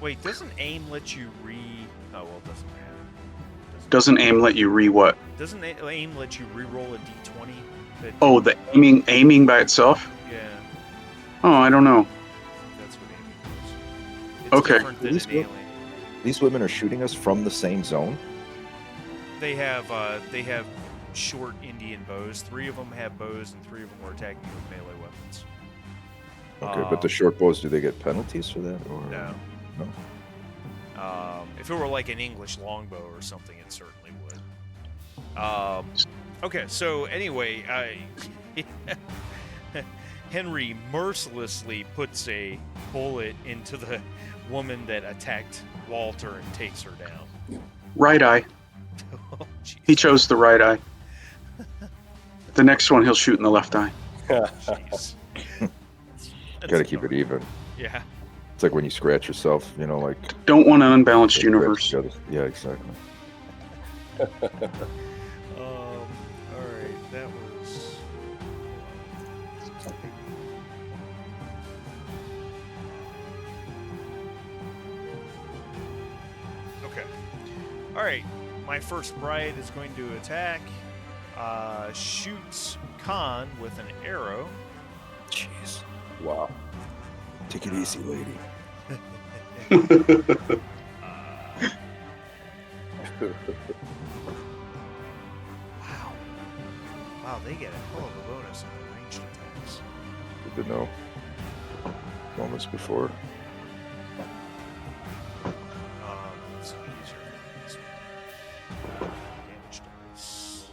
Speaker 1: Wait, doesn't aim let you Oh well, it doesn't matter.
Speaker 2: Doesn't aim let you what?
Speaker 1: Doesn't aim let you re-roll a d20?
Speaker 2: Oh, the aiming by itself?
Speaker 1: Yeah,
Speaker 2: Oh, I don't know.
Speaker 1: that's what aiming is. It's
Speaker 2: Okay.
Speaker 1: different than
Speaker 4: These
Speaker 1: an alien.
Speaker 4: These women are shooting us from the same zone.
Speaker 1: They have short Indian bows. 3 of them have bows, and 3 of them are attacking you with melee weapons.
Speaker 4: Okay, but the short bows, do they get penalties for that? Or
Speaker 1: No.
Speaker 4: No.
Speaker 1: If it were like an English longbow or something, it certainly would. Okay, so anyway, Henry mercilessly puts a bullet into the woman that attacked Walter and takes her down.
Speaker 2: Right eye.
Speaker 1: Oh, jeez.
Speaker 2: He chose the right eye. The next one he'll shoot in the left eye.
Speaker 1: Jeez.
Speaker 4: Gotta keep it even.
Speaker 1: Yeah.
Speaker 4: It's like when you scratch yourself, like.
Speaker 2: Don't want an unbalanced
Speaker 4: like
Speaker 2: universe.
Speaker 4: Yeah, exactly.
Speaker 1: All right, that was. Okay. All right, my first bride is going to attack. Shoots Khan with an arrow.
Speaker 4: Jeez.
Speaker 3: Wow.
Speaker 4: Take it easy, lady.
Speaker 1: Wow. Wow, they get a hell of a bonus on the ranged attacks.
Speaker 4: Good to know. Moments before.
Speaker 1: So easier. Damage dice.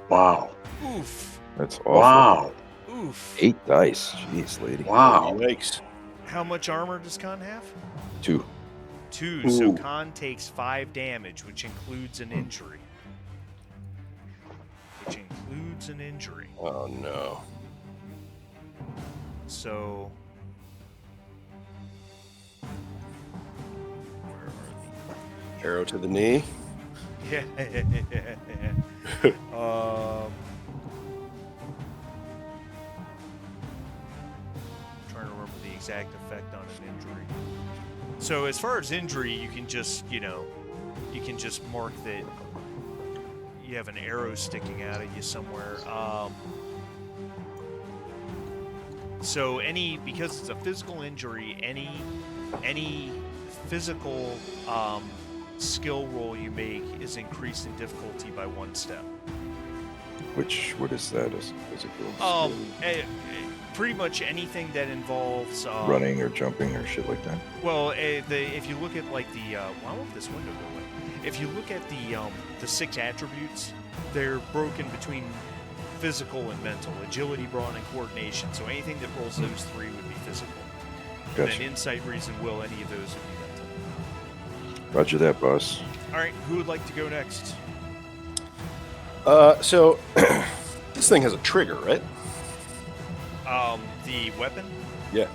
Speaker 2: Wow.
Speaker 1: Oof.
Speaker 4: That's awful.
Speaker 2: Wow.
Speaker 1: Oof.
Speaker 4: 8 dice. Jeez, lady.
Speaker 2: Wow.
Speaker 3: Yikes.
Speaker 1: How much armor does Khan have?
Speaker 4: 2.
Speaker 1: 2. So
Speaker 2: Ooh.
Speaker 1: Khan takes 5 damage, which includes an injury.
Speaker 3: Oh no.
Speaker 1: So
Speaker 3: Arrow to the knee.
Speaker 1: yeah. Trying to remember the exact effect on an injury. So as far as injury, you can just, mark that you have an arrow sticking out of you somewhere. So because it's a physical injury, any physical skill roll you make is increased in difficulty by 1 step.
Speaker 4: What is that as physical?
Speaker 1: Pretty much anything that involves
Speaker 4: Running or jumping or shit like that?
Speaker 1: Well, if you look at like the why won't this window go away? If you look at the 6 attributes, they're broken between physical and mental: agility, brawn, and coordination. So anything that rolls those 3 would be physical.
Speaker 4: Gotcha.
Speaker 1: And then insight, reason, will, any of those would be mental.
Speaker 4: Roger that, boss.
Speaker 1: All right, who would like to go next?
Speaker 3: So this thing has a trigger, right?
Speaker 1: The weapon?
Speaker 3: Yeah.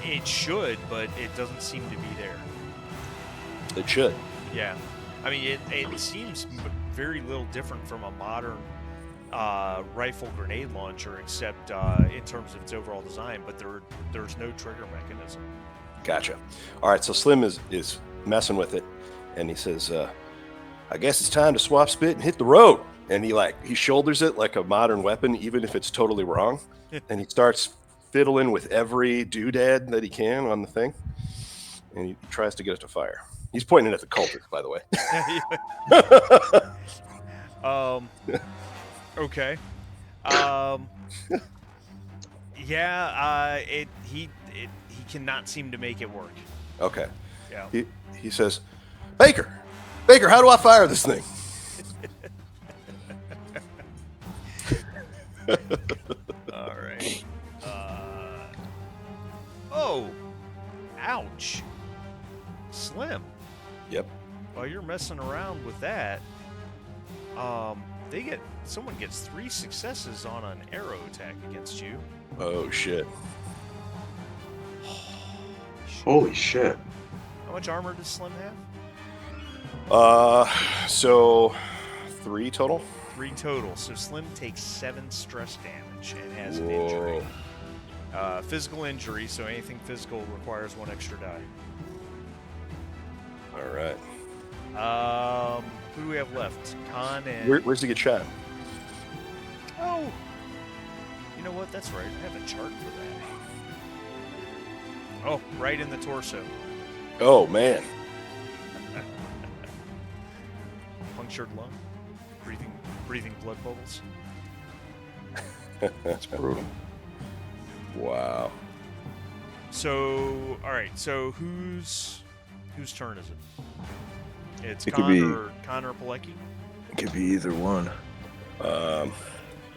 Speaker 1: It should, but it doesn't seem to be there.
Speaker 3: It should.
Speaker 1: Yeah. I mean, it seems very little different from a modern rifle grenade launcher, except in terms of its overall design, but there's no trigger mechanism.
Speaker 3: Gotcha. All right, so Slim is messing with it, and he says, I guess it's time to swap spit and hit the road. And he shoulders it like a modern weapon, even if it's totally wrong. And he starts fiddling with every doodad that he can on the thing, and he tries to get it to fire. He's pointing at the cultist, by the way.
Speaker 1: Okay. He cannot seem to make it work.
Speaker 3: Okay.
Speaker 1: Yeah.
Speaker 3: He says, Baker, how do I fire this thing?
Speaker 1: All right. Oh, ouch. Slim.
Speaker 3: Yep.
Speaker 1: While you're messing around with that, someone gets 3 successes on an arrow attack against you.
Speaker 3: Oh shit.
Speaker 2: Holy shit.
Speaker 1: How much armor does Slim have?
Speaker 3: So 3 total.
Speaker 1: 3 total. So Slim takes 7 stress damage and has an
Speaker 3: Whoa.
Speaker 1: injury. Physical injury, so anything physical requires 1 extra die.
Speaker 3: All right.
Speaker 1: Who do we have left? Khan and...
Speaker 3: Where's he get shot?
Speaker 1: Oh! You know what? That's right. I have a chart for that. Oh, right in the torso.
Speaker 3: Oh, man.
Speaker 1: Punctured lung. Breathing blood bubbles.
Speaker 4: That's brutal.
Speaker 3: Wow.
Speaker 1: So, all right. So whose turn is it? It's
Speaker 4: It could be-
Speaker 1: Connor Pilecki.
Speaker 4: It could be either one.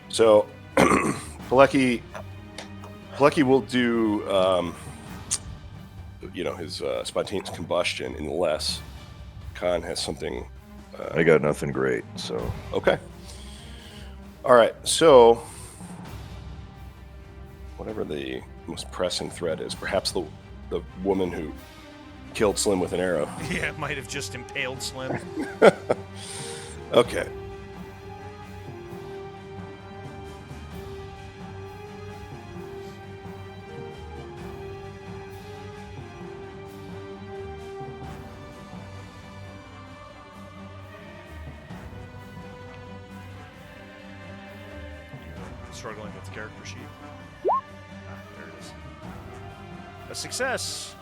Speaker 3: So Pilecki will do his spontaneous combustion unless Khan has something.
Speaker 4: I got nothing great, so
Speaker 3: Okay. All right. So whatever the most pressing threat is, perhaps the woman who killed Slim with an arrow.
Speaker 1: Yeah, it might have just impaled Slim.
Speaker 3: Okay.
Speaker 1: Struggling with the character sheet. There it is. A success.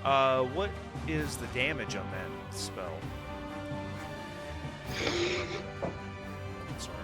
Speaker 1: What is the damage on that spell? Sorry.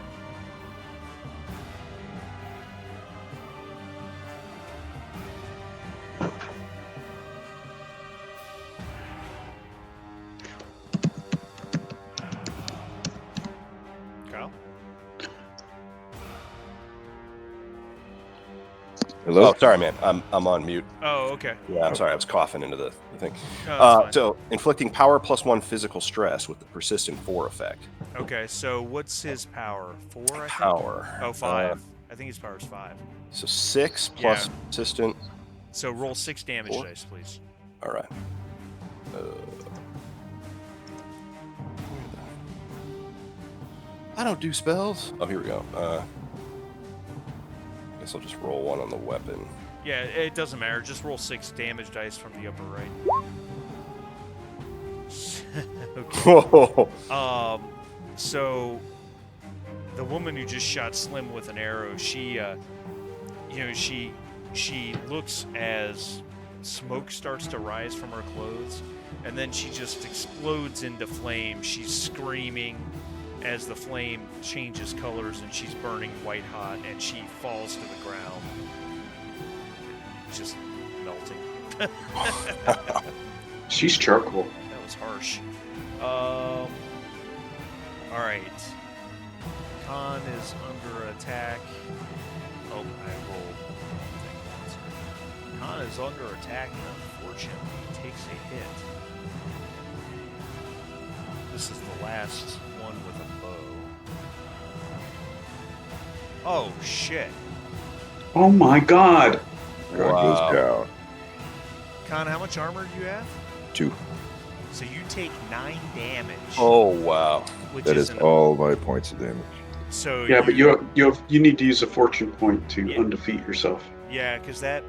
Speaker 4: Hello?
Speaker 3: Oh, sorry, man. I'm on mute.
Speaker 1: Oh, okay.
Speaker 3: Yeah, I'm sorry. I was coughing into the thing.
Speaker 1: No, that's fine.
Speaker 3: So, inflicting power +1 physical stress with the persistent 4 effect.
Speaker 1: Okay, so what's his power? 4, I think?
Speaker 3: Power.
Speaker 1: Oh, 5. I think his power's 5.
Speaker 3: So 6 plus
Speaker 1: Yeah.
Speaker 3: persistent.
Speaker 1: So roll 6 damage
Speaker 3: 4?
Speaker 1: dice, please.
Speaker 3: All right. I don't do spells. Oh, here we go. Guess I'll just roll 1 on the weapon.
Speaker 1: Yeah, it doesn't matter. Just roll 6 damage dice from the upper right. Okay. So the woman who just shot Slim with an arrow, she looks as smoke starts to rise from her clothes, and then she just explodes into flame. She's screaming as the flame changes colors, and she's burning white hot, and she falls to the ground, just melting.
Speaker 2: She's charcoal.
Speaker 1: That was harsh. All right. Khan is under attack. Oh, I rolled. Khan is under attack, and unfortunately takes a hit. This is the last one with a bow. Oh, shit.
Speaker 2: Oh my god.
Speaker 4: God
Speaker 3: Wow.
Speaker 4: goes down.
Speaker 1: Khan, how much armor do you have?
Speaker 4: 2.
Speaker 1: So you take 9 damage.
Speaker 3: Oh, wow.
Speaker 1: Which
Speaker 4: That is
Speaker 1: an-
Speaker 4: all my points of damage.
Speaker 1: So
Speaker 2: Yeah, but you need to use a fortune point to undefeat yourself.
Speaker 1: Yeah, because that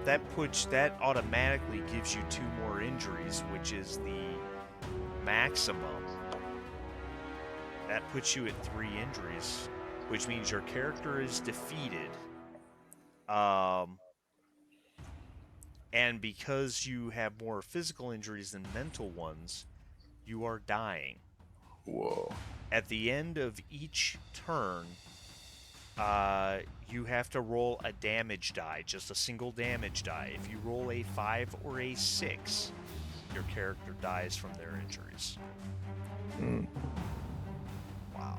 Speaker 1: automatically gives you 2 more injuries, which is the maximum. That puts you at 3 injuries, which means your character is defeated. And because you have more physical injuries than mental ones, you are dying.
Speaker 3: Whoa.
Speaker 1: At the end of each turn, you have to roll a damage die, just a single damage die. If you roll a 5 or a 6, your character dies from their injuries. Wow.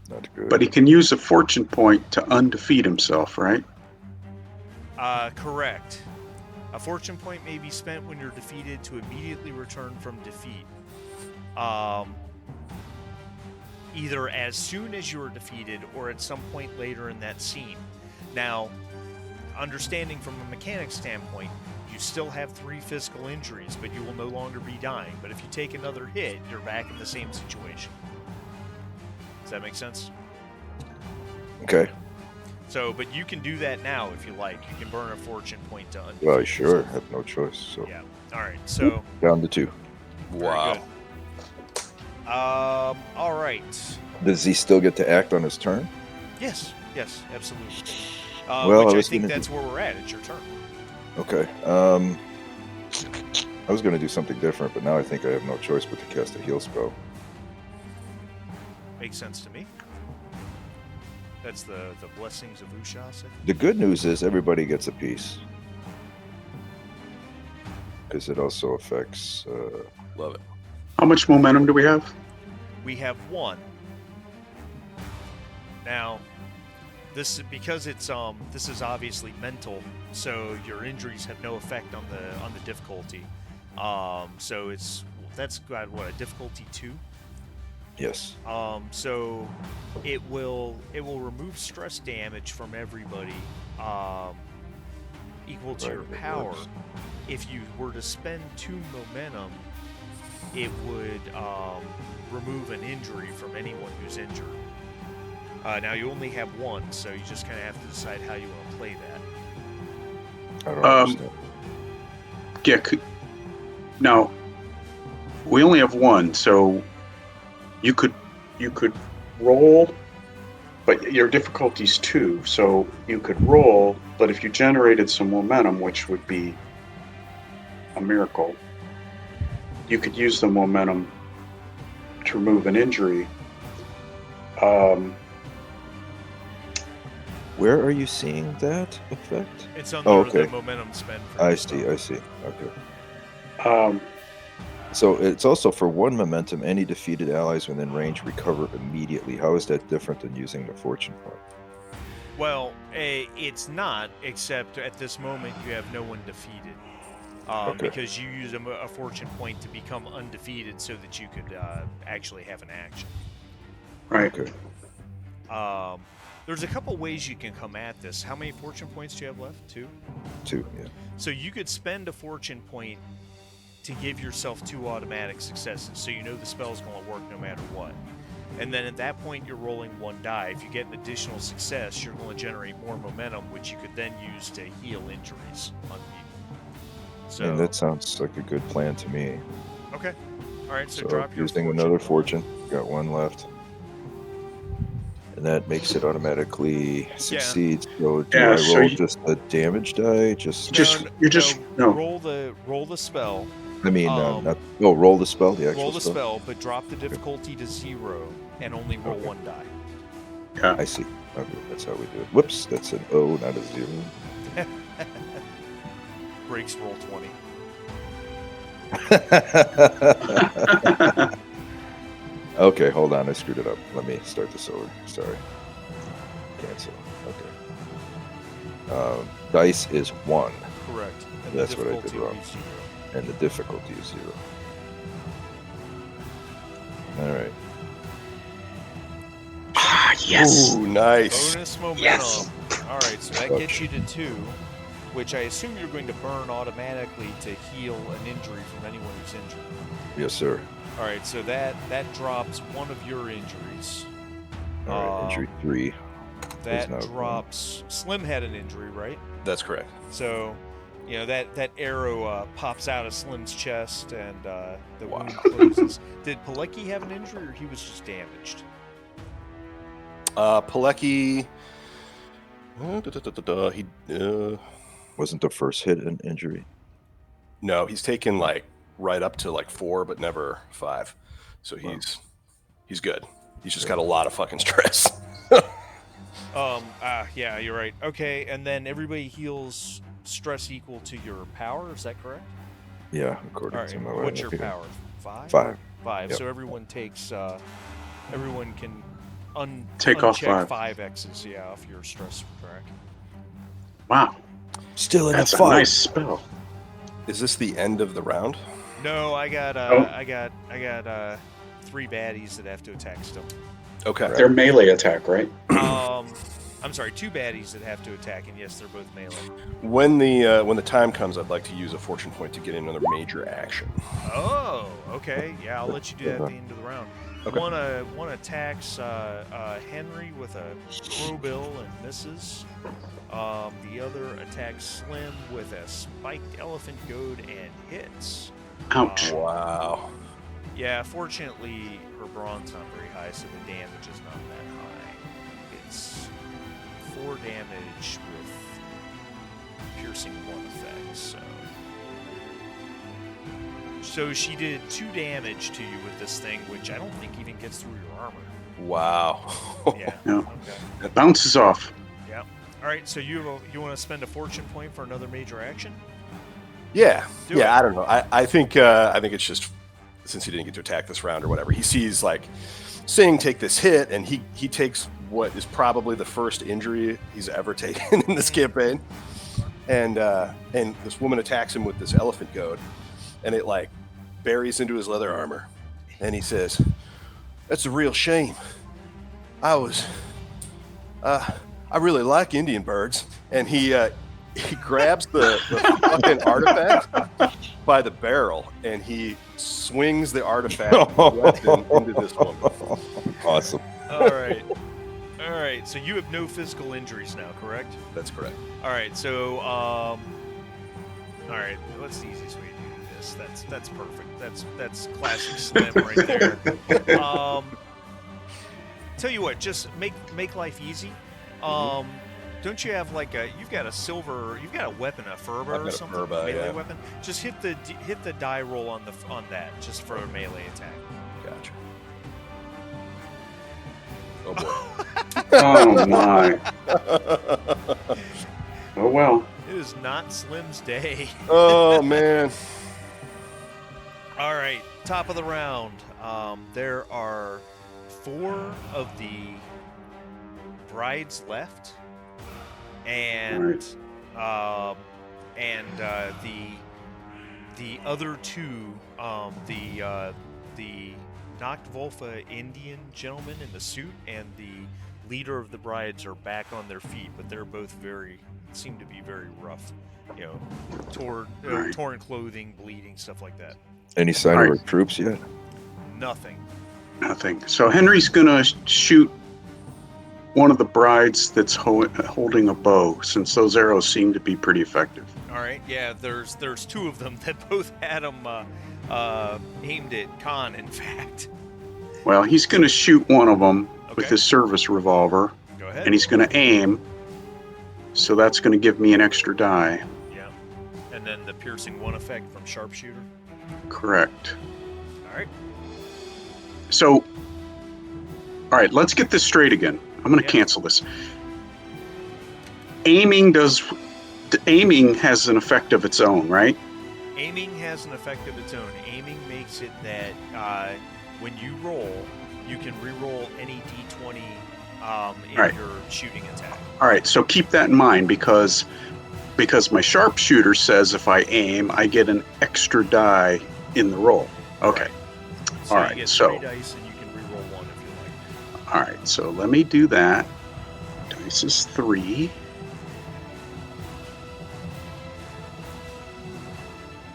Speaker 4: Not good.
Speaker 2: But he can use a fortune point to undefeat himself, right?
Speaker 1: Correct. A fortune point may be spent when you're defeated to immediately return from defeat. Either as soon as you are defeated or at some point later in that scene. Now, understanding from a mechanics standpoint, you still have 3 physical injuries, but you will no longer be dying. But if you take another hit, you're back in the same situation. Does that make sense?
Speaker 4: Okay.
Speaker 1: So, but you can do that now if you like. You can burn a fortune point to undefeat
Speaker 4: Well, sure.
Speaker 1: yourself.
Speaker 4: I have no choice. So
Speaker 1: Yeah. All right. So
Speaker 4: down to 2.
Speaker 3: Wow.
Speaker 1: Very good. All right.
Speaker 4: Does he still get to act on his turn?
Speaker 1: Yes. Yes. Absolutely.
Speaker 4: Well,
Speaker 1: which
Speaker 4: I
Speaker 1: I
Speaker 4: was
Speaker 1: think
Speaker 4: gonna
Speaker 1: that's where we're at. It's your turn.
Speaker 4: Okay. I was going to do something different, but now I think I have no choice but to cast a heal spell.
Speaker 1: Makes sense to me. That's the blessings of Ushas.
Speaker 4: The good news is everybody gets a piece. Because it also affects...
Speaker 3: Love it.
Speaker 2: How much momentum do we have?
Speaker 1: We have 1. Now, this because it's this is obviously mental, so your injuries have no effect on the difficulty. So that's got what, a difficulty 2.
Speaker 4: yes.
Speaker 1: So it will remove stress damage from everybody, equal to your
Speaker 4: Right, it
Speaker 1: power.
Speaker 4: works.
Speaker 1: If you were to spend 2 momentum, it would remove an injury from anyone who's injured. Now you only have 1, so you just kind of have to decide how you want to play that.
Speaker 4: I don't understand.
Speaker 2: Yeah. Now, we only have 1, so you could roll, but your difficulty's 2, so you could roll, but if you generated some momentum, which would be a miracle, you could use the momentum to remove an injury.
Speaker 4: Where are you seeing that effect?
Speaker 1: It's under
Speaker 4: okay.
Speaker 1: the momentum spend. For
Speaker 4: I
Speaker 1: your
Speaker 4: see.
Speaker 1: spell.
Speaker 4: I see. Okay. So it's also for 1 momentum, any defeated allies within range recover immediately. How is that different than using the fortune point?
Speaker 1: Well, it's not, except at this moment you have no one defeated.
Speaker 4: Okay.
Speaker 1: Because you use a fortune point to become undefeated so that you could actually have an action.
Speaker 2: Right.
Speaker 4: Okay.
Speaker 1: There's a couple ways you can come at this. How many fortune points do you have left? 2?
Speaker 4: 2, yeah.
Speaker 1: So you could spend a fortune point to give yourself 2 automatic successes, so you know the spell's going to work no matter what. And then at that point, you're rolling 1 die. If you get an additional success, you're going to generate more momentum, which you could then use to heal injuries on people. So
Speaker 4: And that sounds like a good plan to me.
Speaker 1: okay, all right. So
Speaker 4: So
Speaker 1: drop your
Speaker 4: using
Speaker 1: fortune.
Speaker 4: another fortune, got 1 left. And that makes it automatically succeed. So do
Speaker 2: Yeah,
Speaker 4: I
Speaker 2: so
Speaker 4: roll
Speaker 2: you-
Speaker 4: just a damage die? Just
Speaker 2: No.
Speaker 1: roll the spell.
Speaker 4: I mean,
Speaker 1: Um,
Speaker 4: roll the spell. The actual
Speaker 1: Roll the spell, but drop the difficulty to 0 and only roll
Speaker 4: Okay.
Speaker 1: 1 die.
Speaker 2: Yeah.
Speaker 4: I see. Okay, that's how we do it. Whoops, that's an O, not a 0.
Speaker 1: Breaks roll 20.
Speaker 4: Okay, hold on. I screwed it up. Let me start this over. Sorry. Cancel. Okay. Dice is 1,
Speaker 1: Correct. And
Speaker 4: That's
Speaker 1: the
Speaker 4: what I did
Speaker 1: difficulty will
Speaker 4: wrong.
Speaker 1: be 0.
Speaker 4: and the difficulty is 0. All right.
Speaker 2: Yes.
Speaker 3: Ooh, nice.
Speaker 1: Bonus momentum.
Speaker 2: Yes.
Speaker 1: All right, so that gets you to 2, which I assume you're going to burn automatically to heal an injury from anyone who's injured.
Speaker 4: Yes, sir.
Speaker 1: All right, so that drops 1 of your injuries.
Speaker 4: All right. Injury 3.
Speaker 1: That
Speaker 4: now
Speaker 1: drops. Slim had an injury, right?
Speaker 3: That's correct.
Speaker 1: So, that arrow pops out of Slim's chest and the
Speaker 3: Wow.
Speaker 1: wound closes. Did Pilecki have an injury, or he was just damaged?
Speaker 3: Pilecki. He
Speaker 4: Wasn't the first hit an injury?
Speaker 3: no, he's taken like right up to like 4, but never 5. So he's good. He's just got a lot of fucking stress.
Speaker 1: Yeah, you're right. Okay, and then everybody heals stress equal to your power. Is that correct?
Speaker 4: Yeah,
Speaker 1: All
Speaker 4: according
Speaker 1: right.
Speaker 4: to my
Speaker 1: What's your
Speaker 4: here.
Speaker 1: power? 5.
Speaker 4: 5.
Speaker 1: 5.
Speaker 4: Yep.
Speaker 1: So everyone takes. Everyone can
Speaker 2: Take off
Speaker 1: uncheck
Speaker 2: 5.
Speaker 1: X's. Yeah, off your stress track.
Speaker 2: Wow.
Speaker 4: Still in
Speaker 2: That's
Speaker 4: a
Speaker 2: a
Speaker 4: fight.
Speaker 2: nice spell.
Speaker 3: Is this the end of the round?
Speaker 1: No, I got.
Speaker 2: Oh.
Speaker 1: I got 3 baddies that have to attack still.
Speaker 3: Okay.
Speaker 2: Their melee attack, right?
Speaker 1: I'm sorry, 2 baddies that have to attack, and yes, they're both melee.
Speaker 3: When the time comes, I'd like to use a fortune point to get another major action.
Speaker 1: Oh, okay. Yeah, I'll let you do that at the end of the round.
Speaker 3: Okay.
Speaker 1: One attacks Henry with a crowbill and misses. The other attacks Slim with a spiked elephant goad and hits.
Speaker 2: Ouch.
Speaker 3: Wow.
Speaker 1: Yeah, fortunately, her brawn's not very high, so the damage is not that high. It's 4 damage with piercing 1 effect, so she did 2 damage to you with this thing, which I don't think even gets through your armor.
Speaker 3: Wow.
Speaker 1: Yeah.
Speaker 2: Yeah.
Speaker 1: Okay.
Speaker 2: It bounces off.
Speaker 1: Yeah. All right. So you want to spend a fortune point for another major action?
Speaker 3: Yeah.
Speaker 1: Do
Speaker 3: yeah.
Speaker 1: it.
Speaker 3: I don't know. I think it's just since he didn't get to attack this round or whatever. He sees like Singh take this hit, and he takes what is probably the first injury he's ever taken in this campaign, and this woman attacks him with this elephant goad, and it like buries into his leather armor, and he says, "That's a real shame. I really like Indian birds," and he grabs the fucking artifact by the barrel, and he swings the artifact weapon into this woman.
Speaker 4: Awesome.
Speaker 1: All right. All right. So you have no physical injuries now, correct?
Speaker 3: That's correct.
Speaker 1: All right. So all right. What's the easiest way to do this? That's perfect. That's classic Slim right there. Tell you what, just make life easy. Don't you have you've got a weapon, a furba
Speaker 3: I've
Speaker 1: or
Speaker 3: got a
Speaker 1: something,
Speaker 3: furba,
Speaker 1: melee
Speaker 3: yeah.
Speaker 1: weapon? Just hit the die roll on that just for a melee attack.
Speaker 3: Gotcha. Oh boy.
Speaker 2: Oh my. Oh well.
Speaker 1: It is not Slim's day.
Speaker 3: Oh man.
Speaker 1: All right, top of the round. There are 4 of the brides left. and the other two, the Nachtwolfe Indian gentleman in the suit and the leader of the brides are back on their feet, but they're both seem to be very rough. You know, torn clothing, bleeding, stuff like that.
Speaker 4: Any sign
Speaker 2: All
Speaker 4: of
Speaker 2: right.
Speaker 4: our troops yet?
Speaker 1: Nothing.
Speaker 2: Nothing. So Henry's gonna shoot one of the brides that's holding a bow, since those arrows seem to be pretty effective.
Speaker 1: All right. Yeah. There's two of them that both had them aimed at Khan. In fact.
Speaker 2: Well, he's gonna shoot one of them with
Speaker 1: Okay.
Speaker 2: his service revolver,
Speaker 1: Go ahead.
Speaker 2: and he's gonna aim. So that's gonna give me an extra die.
Speaker 1: Yeah. And then the piercing one effect from sharpshooter.
Speaker 2: Correct.
Speaker 1: All right.
Speaker 2: So, all right, let's get this straight again. I'm going to cancel this. Aiming has an effect of its own, right?
Speaker 1: Aiming has an effect of its own. Aiming makes it that when you roll, you can re-roll any d20 in your shooting attack.
Speaker 2: All right, so keep that in mind because my sharpshooter says if I aim, I get an extra die in the roll. Okay.
Speaker 1: Right. So
Speaker 2: All
Speaker 1: you
Speaker 2: right,
Speaker 1: get
Speaker 2: so
Speaker 1: 3 dice and you can re-roll 1 if you like.
Speaker 2: all right, so let me do that. Dice is 3.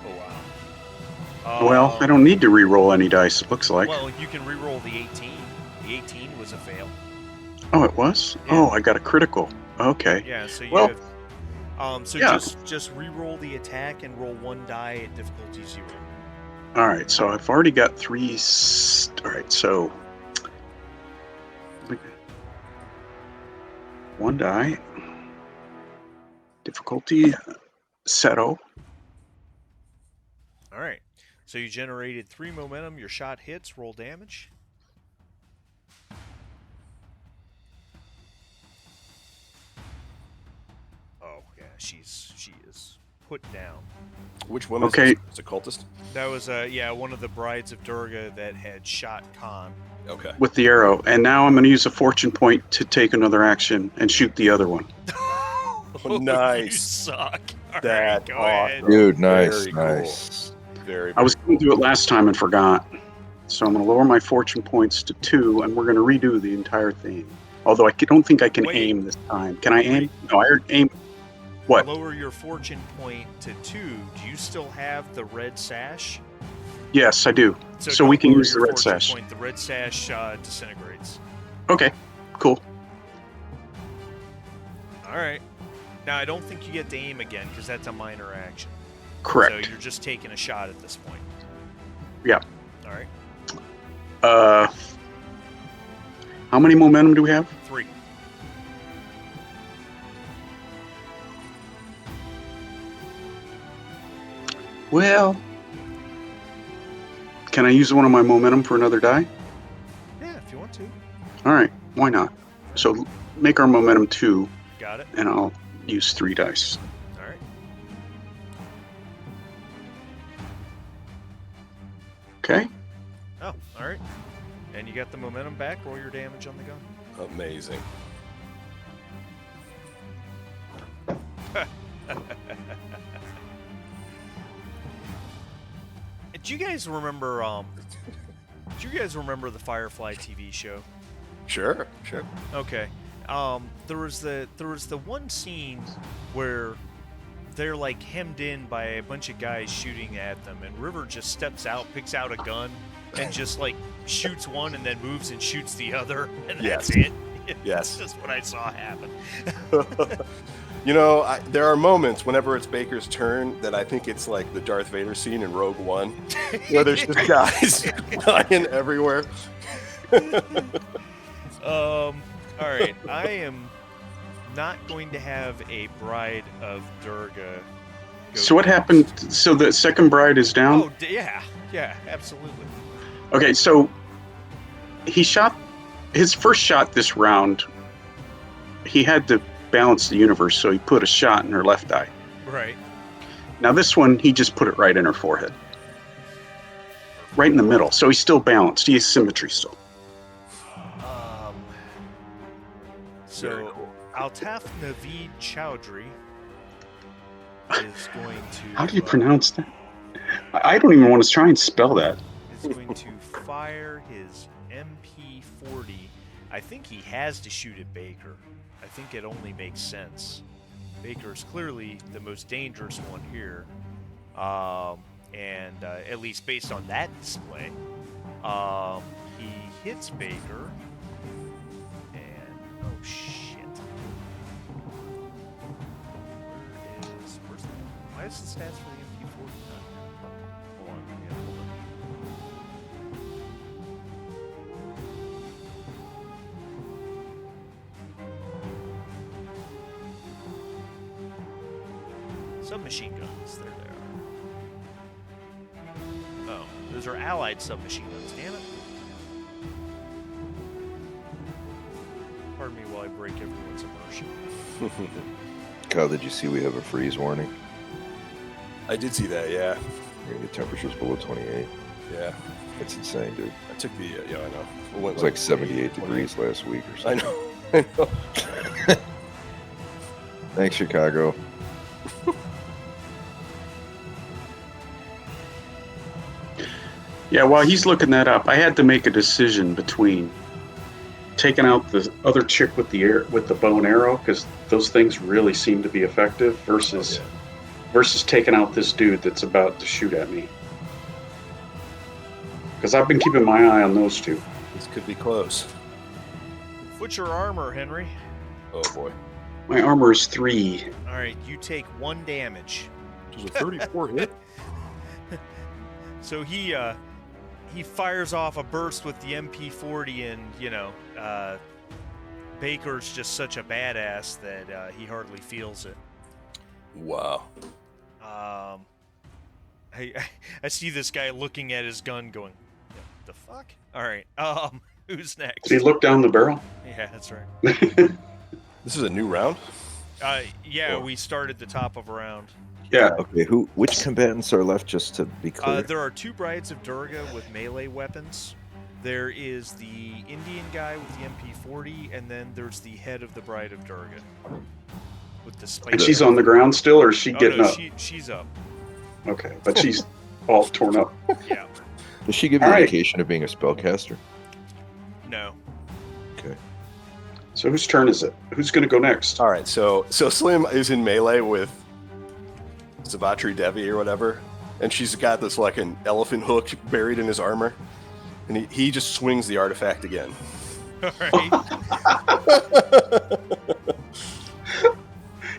Speaker 1: Oh wow.
Speaker 2: Well, I don't need to re-roll any dice. It looks like.
Speaker 1: Well, you can re-roll the 18. The 18 was a fail.
Speaker 2: Oh, it was.
Speaker 1: Yeah.
Speaker 2: Oh, I got a critical. Okay.
Speaker 1: Yeah. So you
Speaker 2: Well,
Speaker 1: have. So
Speaker 2: yeah.
Speaker 1: just re-roll the attack and roll 1 die at difficulty 0.
Speaker 2: All right, so I've already got 3. All right, so 1 die. Difficulty Seto.
Speaker 1: All right. So you generated 3 momentum. Your shot hits. Roll damage. Oh yeah, she is put down.
Speaker 3: Which woman
Speaker 2: Okay.
Speaker 3: is a cultist?
Speaker 1: That was one of the brides of Durga that had shot Khan.
Speaker 3: Okay.
Speaker 2: With the arrow, and now I'm going to use a fortune point to take another action and shoot the other one.
Speaker 3: Oh, nice.
Speaker 1: You suck. All
Speaker 3: That
Speaker 1: right, go ahead.
Speaker 3: awesome.
Speaker 4: Dude, nice,
Speaker 3: Very cool.
Speaker 4: nice.
Speaker 3: Very.
Speaker 2: I was going to do it last time and forgot, so I'm going to lower my fortune points to 2, and we're going to redo the entire thing. Although don't think I can
Speaker 1: Wait.
Speaker 2: aim this time. Can I aim? No, I aim. What?
Speaker 1: Lower your fortune point to 2. Do you still have the red sash?
Speaker 2: Yes, I do. So
Speaker 1: don't
Speaker 2: we can
Speaker 1: lower
Speaker 2: use the
Speaker 1: your
Speaker 2: red
Speaker 1: fortune
Speaker 2: sash.
Speaker 1: Point. The red sash disintegrates.
Speaker 2: Okay, cool.
Speaker 1: All right. Now I don't think you get to aim again because that's a minor action.
Speaker 2: Correct.
Speaker 1: So you're just taking a shot at this point.
Speaker 2: Yeah.
Speaker 1: All right.
Speaker 2: How many momentum do we have?
Speaker 1: 3.
Speaker 2: Well, can I use one of my momentum for another die?
Speaker 1: Yeah, if you want to.
Speaker 2: All right, why not? So make our momentum 2,
Speaker 1: Got it.
Speaker 2: and I'll use 3 dice.
Speaker 1: All right.
Speaker 2: Okay.
Speaker 1: Oh, all right. And you got the momentum back. Roll your damage on the gun.
Speaker 3: Amazing.
Speaker 1: Do you guys remember? Do you guys remember the Firefly TV show?
Speaker 3: Sure.
Speaker 1: Okay. There was the one scene where they're like hemmed in by a bunch of guys shooting at them, and River just steps out, picks out a gun, and just like shoots one, and then moves and shoots the other, and that's
Speaker 3: Yes.
Speaker 1: it.
Speaker 3: Yes.
Speaker 1: That's just what I saw happen.
Speaker 3: You know, there are moments whenever it's Baker's turn that I think it's like the Darth Vader scene in Rogue One, where there's just guys flying everywhere.
Speaker 1: All right. I am not going to have a Bride of Durga.
Speaker 2: So what happened? So the second bride is down?
Speaker 1: Oh, yeah, absolutely.
Speaker 2: Okay, so he shot his first shot this round. He had to balance the universe, so he put a shot in her left eye.
Speaker 1: Right.
Speaker 2: Now this one, he just put it right in her forehead. Right in the middle. So he's still balanced. He has symmetry still.
Speaker 3: Very
Speaker 1: So
Speaker 3: cool.
Speaker 1: Altaf Naveed Chowdhury is going to.
Speaker 2: How do you pronounce that? I don't even want to try and spell that.
Speaker 1: Is going to fire his MP40. I think he has to shoot at Baker. I think it only makes sense. Baker is clearly the most dangerous one here, and at least based on that display, he hits Baker. And oh shit! Why is the stats for the MP40 not here? Hold on, let me pull it. Submachine guns, there they are. Oh, those are allied submachine guns, damn it. Pardon me while I break everyone's immersion.
Speaker 4: Kyle, did you see we have a freeze warning?
Speaker 3: I did see that, yeah.
Speaker 4: The temperature's below 28.
Speaker 3: Yeah.
Speaker 4: It's insane, dude.
Speaker 3: I took the, yeah, I know.
Speaker 4: It was like 78 degrees last week or
Speaker 3: I
Speaker 4: something.
Speaker 3: know. I know.
Speaker 4: Thanks, Chicago.
Speaker 2: Yeah, while he's looking that up, I had to make a decision between taking out the other chick with the bow and arrow, because those things really seem to be effective, versus taking out this dude that's about to shoot at me. Because I've been keeping my eye on those two.
Speaker 3: This could be close.
Speaker 1: What's your armor, Henry?
Speaker 3: Oh, boy.
Speaker 2: My armor is 3.
Speaker 1: All right, you take 1 damage.
Speaker 3: There's a 34 hit?
Speaker 1: So he fires off a burst with the MP40, and Baker's just such a badass that he hardly feels it.
Speaker 3: Wow.
Speaker 1: I see this guy looking at his gun, going, "The fuck?" All right. Who's next?
Speaker 2: Did he look down the barrel?
Speaker 1: Yeah, that's right.
Speaker 3: This is a new round?
Speaker 1: Yeah, we started the top of a round.
Speaker 2: Yeah.
Speaker 4: Okay, which combatants are left, just to be clear?
Speaker 1: There are 2 Brides of Durga with melee weapons. There is the Indian guy with the MP40, and then there's the head of the Bride of Durga with the spike.
Speaker 2: And she's on the ground still, or is she getting
Speaker 1: no,
Speaker 2: up?
Speaker 1: She's up.
Speaker 2: Okay, but she's all torn up.
Speaker 1: Yeah.
Speaker 4: Does she give you
Speaker 2: All
Speaker 4: an
Speaker 2: right.
Speaker 4: indication of being a spellcaster?
Speaker 1: No.
Speaker 4: Okay.
Speaker 2: So whose turn is it? Who's going to go next?
Speaker 3: All right, so Slim is in melee with Savatri Devi or whatever, and she's got this like an elephant hook buried in his armor, and he just swings the artifact again.
Speaker 1: All right.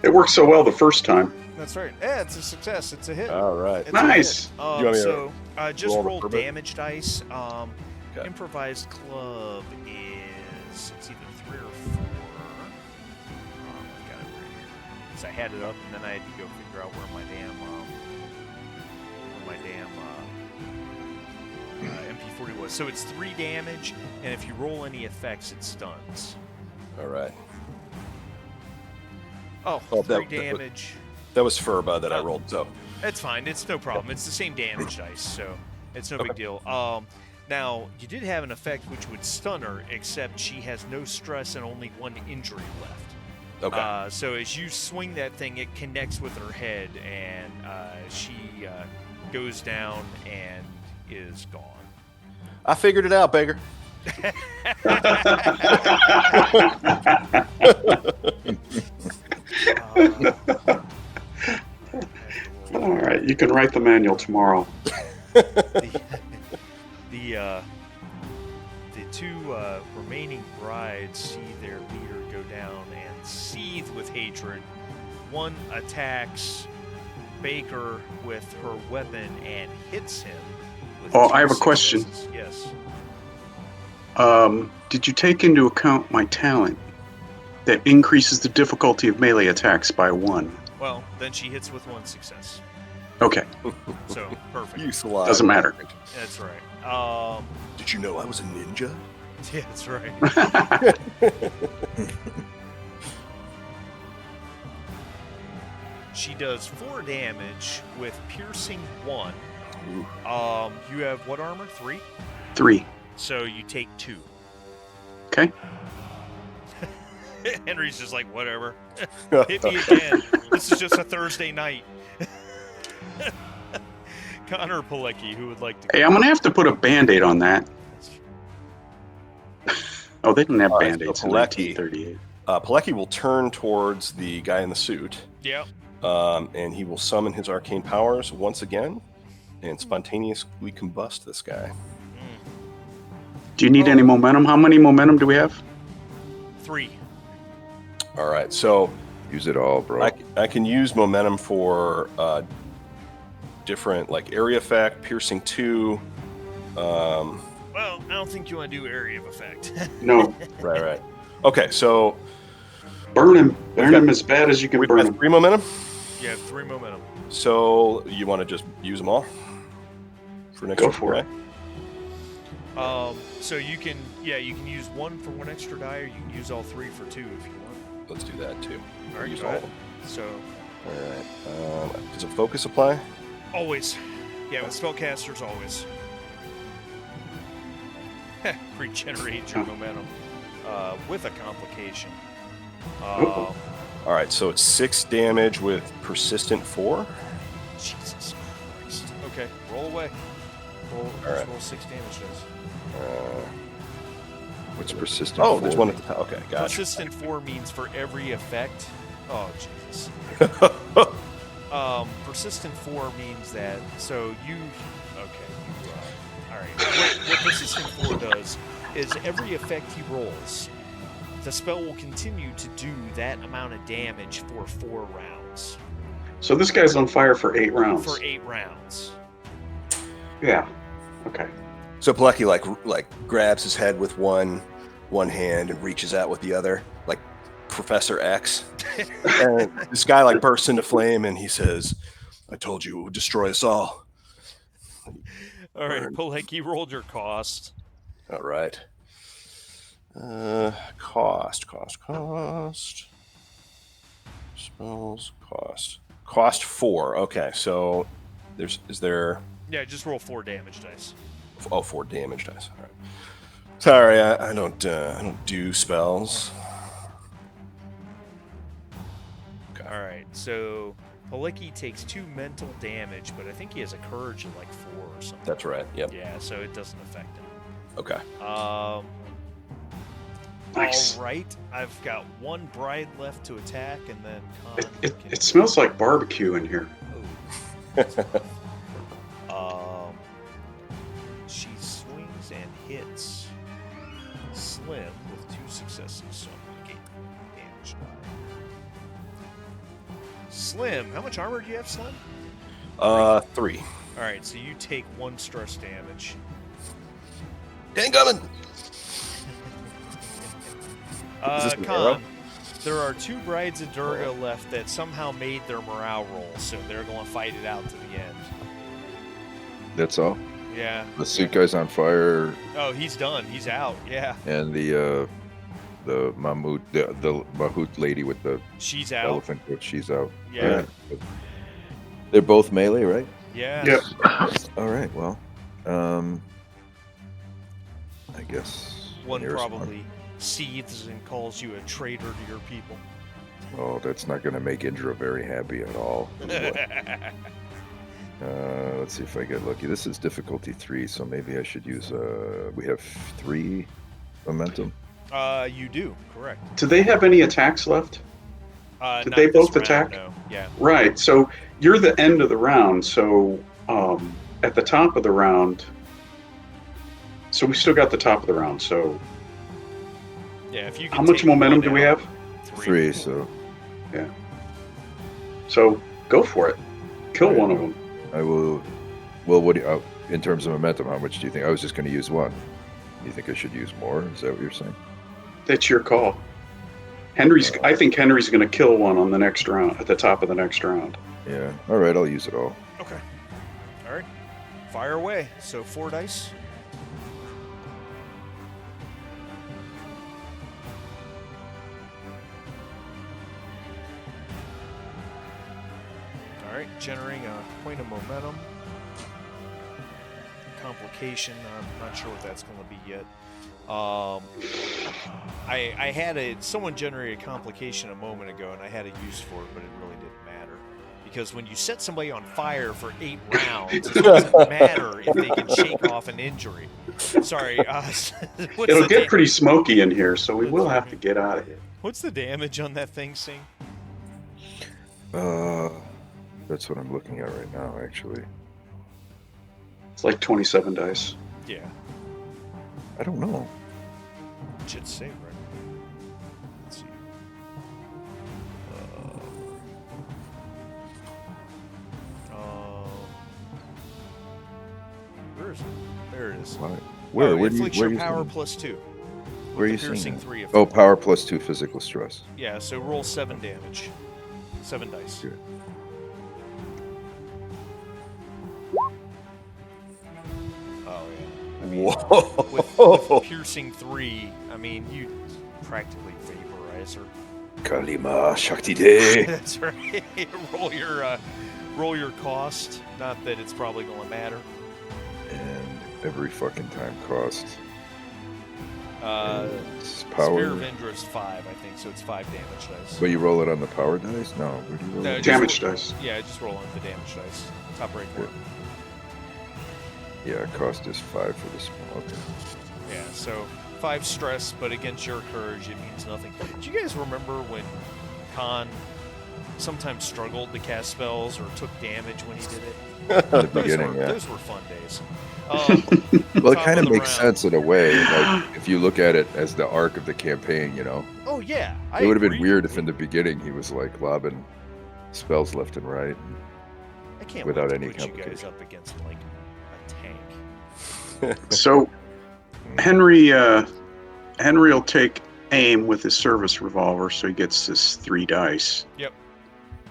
Speaker 2: It worked so well the first time.
Speaker 1: That's right. Yeah, it's a success. It's a hit.
Speaker 3: All right.
Speaker 1: It's
Speaker 2: Nice.
Speaker 1: a hit.
Speaker 3: You want me to
Speaker 1: So just
Speaker 3: roll the
Speaker 1: roll
Speaker 3: permit?
Speaker 1: damage dice.
Speaker 3: Okay.
Speaker 1: Improvised club is it's either 3 or 4. I've got it right here. Because I had it up and then I had to go figure out where my damn MP40 was. So it's 3 damage, and if you roll any effects, it stuns.
Speaker 3: All right.
Speaker 1: Oh,
Speaker 3: Oh,
Speaker 1: 3 damage.
Speaker 3: That was Furba that I rolled, so.
Speaker 1: It's fine. It's no problem. It's the same damage dice, so it's no big deal. Now, you did have an effect which would stun her, except she has no stress and only 1 injury left.
Speaker 3: Okay.
Speaker 1: So as you swing that thing, it connects with her head, and she goes down and is gone.
Speaker 3: I figured it out, Baker.
Speaker 2: All right, you can write the manual tomorrow.
Speaker 1: The 2 remaining brides see their leader go down and seethe with hatred. One attacks Baker with her weapon and hits him. With
Speaker 2: Oh,
Speaker 1: 2
Speaker 2: I have a question.
Speaker 1: successes. Yes.
Speaker 2: Did you take into account my talent that increases the difficulty of melee attacks by 1?
Speaker 1: Well, then she hits with 1 success.
Speaker 2: Okay,
Speaker 1: So perfect.
Speaker 3: You slide.
Speaker 2: doesn't matter.
Speaker 1: That's right.
Speaker 3: Did you know I was a ninja?
Speaker 1: Yeah, that's right. She does 4 damage with piercing 1.
Speaker 3: Ooh.
Speaker 1: You have what armor? 3?
Speaker 2: 3.
Speaker 1: So you take 2.
Speaker 2: Okay.
Speaker 1: Henry's just like, whatever. Hit me again. This is just a Thursday night. Connor Pilecki, who would like to...
Speaker 2: Hey, I'm going to have to put a Band-Aid on that. Oh, they didn't have
Speaker 3: All right,
Speaker 2: Band-Aids
Speaker 3: so
Speaker 2: in
Speaker 3: Pilecki.
Speaker 2: 1938.
Speaker 3: Pilecki will turn towards the guy in the suit.
Speaker 1: Yeah.
Speaker 3: And he will summon his arcane powers once again and spontaneously combust this guy.
Speaker 2: Do you need any momentum? How many momentum do we have?
Speaker 1: 3.
Speaker 3: All right, so
Speaker 4: Use it all, bro.
Speaker 3: I can use momentum for different, like, area effect, piercing 2.
Speaker 1: Well, I don't think you want to do area of effect.
Speaker 2: No.
Speaker 3: Right. Okay, so
Speaker 2: Burn him. Burn him as bad as you can
Speaker 3: we've
Speaker 2: burn
Speaker 3: got
Speaker 2: him.
Speaker 3: 3 momentum.
Speaker 1: You have 3 momentum.
Speaker 3: So you want to just use them all for next
Speaker 2: Go for it.
Speaker 1: So you can use 1 for 1 extra die, or you can use all 3 for 2 if you want.
Speaker 3: Let's do that too.
Speaker 1: All right,
Speaker 3: Use
Speaker 1: go
Speaker 3: all of
Speaker 1: ahead.
Speaker 3: them.
Speaker 1: So
Speaker 3: All right. Does a focus apply?
Speaker 1: always, yeah, with spellcasters always. Regenerate your momentum with a complication.
Speaker 3: All right, so it's 6 damage with persistent 4.
Speaker 1: Jesus Christ. Okay, roll away. Roll 6 damage dice.
Speaker 4: What's persistent?
Speaker 3: Oh, there's
Speaker 4: for?
Speaker 3: one at the top. Okay, gotcha.
Speaker 1: Persistent 4 means for every effect. Oh, Jesus. Persistent 4 means that, so you, all right. What persistent 4 does is every effect he rolls, the spell will continue to do that amount of damage for 4 rounds.
Speaker 2: So this guy's on fire for 8 rounds.
Speaker 1: For 8 rounds.
Speaker 2: Yeah. Okay.
Speaker 3: So Pilecki like grabs his head with one hand and reaches out with the other, like Professor X. And this guy like bursts into flame and he says, "I told you it would destroy us all."
Speaker 1: All right, Pilecki, rolled your cost.
Speaker 3: All right. Cost. Spells cost. Cost 4. Okay, so is there?
Speaker 1: Yeah, just roll 4 damage dice.
Speaker 3: Oh, 4 damage dice. All right. Sorry, I don't do spells. Okay.
Speaker 1: All right, so Pilecki takes 2 mental damage, but I think he has a courage of like 4 or something.
Speaker 3: That's right. Yep.
Speaker 1: Yeah, so it doesn't affect him.
Speaker 3: Okay.
Speaker 2: Nice.
Speaker 1: All right, I've got 1 bride left to attack, and then Con
Speaker 2: It smells like barbecue in here.
Speaker 1: She swings and hits Slim with 2 successes, so I'm gonna get damage die. Slim, how much armor do you have, Slim?
Speaker 3: 3.
Speaker 1: All right, so you take 1 stress damage.
Speaker 3: Dang coming. Is this an arrow?
Speaker 1: Con, there are 2 brides of Durga left that somehow made their morale roll, so they're going to fight it out to the end.
Speaker 4: That's all.
Speaker 1: Yeah.
Speaker 4: The suit guy's on fire,
Speaker 1: Oh, he's done. He's out. Yeah.
Speaker 4: and the Mahmoud, the Mahout lady with the
Speaker 1: She's out.
Speaker 4: elephant coat, she's out.
Speaker 1: Yeah.
Speaker 4: Alright. They're both melee, right?
Speaker 1: Yeah.
Speaker 2: Yep.
Speaker 4: All right. Well, I guess
Speaker 1: One
Speaker 4: here's
Speaker 1: probably seethes and calls you a traitor to your people.
Speaker 4: Oh, that's not going to make Indra very happy at all. Let's see if I get lucky. This is difficulty 3, so maybe I should use. We have 3 momentum.
Speaker 1: You do, correct.
Speaker 2: Do they have any attacks left? Did
Speaker 1: Not
Speaker 2: they
Speaker 1: this
Speaker 2: both
Speaker 1: round,
Speaker 2: attack?
Speaker 1: No. Yeah.
Speaker 2: Right. So you're the end of the round. So at the top of the round. So we still got the top of the round. So
Speaker 1: Yeah. If you can
Speaker 2: how much
Speaker 1: take
Speaker 2: momentum
Speaker 1: 1
Speaker 2: do we
Speaker 1: out,
Speaker 2: have?
Speaker 4: 3. So
Speaker 2: So go for it. Kill one of them.
Speaker 4: I will. Well, what do you, in terms of momentum? How much do you think? I was just going to use 1. Do you think I should use more? Is that what you're saying?
Speaker 2: That's your call. I think Henry's going to kill one on the next round, at the top of the next round.
Speaker 4: Yeah. All right. I'll use it all.
Speaker 1: Okay. All right. Fire away. So 4 dice. All right. Generating a point of momentum. complication. I'm not sure what that's going to be yet. I had someone generate a complication a moment ago, and I had a use for it, but it really didn't matter. Because when you set somebody on fire for 8 rounds, it doesn't matter if they can shake off an injury. Sorry.
Speaker 2: It'll get pretty smoky in here, so we will have to get out of here.
Speaker 1: What's the damage on that thing, Sing?
Speaker 4: That's what I'm looking at right now, actually.
Speaker 2: It's like 27 dice.
Speaker 1: Yeah.
Speaker 4: I don't know.
Speaker 1: It should say right. Let's see. Where is it? There it is.
Speaker 4: Where do
Speaker 1: inflicts your
Speaker 4: you
Speaker 1: power
Speaker 4: seeing?
Speaker 1: +2.
Speaker 4: Where are you
Speaker 1: piercing
Speaker 4: seeing
Speaker 1: 3
Speaker 4: that?
Speaker 1: of
Speaker 4: Oh, power +2 physical stress.
Speaker 1: Yeah, so roll 7 damage. 7 dice.
Speaker 4: Good.
Speaker 1: Oh yeah. I mean,
Speaker 3: Whoa.
Speaker 1: with piercing 3, I mean you practically vaporize her.
Speaker 4: Kalima Shakti De.
Speaker 1: That's right. roll your cost. Not that it's probably going to matter.
Speaker 4: And every fucking time cost. It's
Speaker 1: Spear
Speaker 4: power.
Speaker 1: of Indra is 5, I think, so it's 5 damage dice.
Speaker 4: But you roll it on the power dice? No. Where do you roll
Speaker 1: No,
Speaker 4: it?
Speaker 2: Damage dice.
Speaker 1: Yeah, just roll on the damage dice. Top right corner.
Speaker 4: Yeah, cost is 5 for the small. Okay.
Speaker 1: Yeah, so 5 stress, but against your courage, it means nothing. Do you guys remember when Khan sometimes struggled to cast spells or took damage when he did it?
Speaker 4: In the beginning, yeah.
Speaker 1: Those were fun days.
Speaker 4: Well, it
Speaker 1: top
Speaker 4: kind
Speaker 1: of
Speaker 4: of
Speaker 1: the
Speaker 4: makes
Speaker 1: round.
Speaker 4: sense in a way. Like, if you look at it as the arc of the campaign, you know?
Speaker 1: Oh, yeah.
Speaker 4: It would have been weird if in the beginning he was like lobbing spells left and right.
Speaker 1: I can't
Speaker 4: without
Speaker 1: wait to
Speaker 4: any
Speaker 1: put you guys
Speaker 4: complication.
Speaker 1: up against, like, a tank.
Speaker 2: So Henry will take aim with his service revolver, so he gets this 3 dice.
Speaker 1: Yep.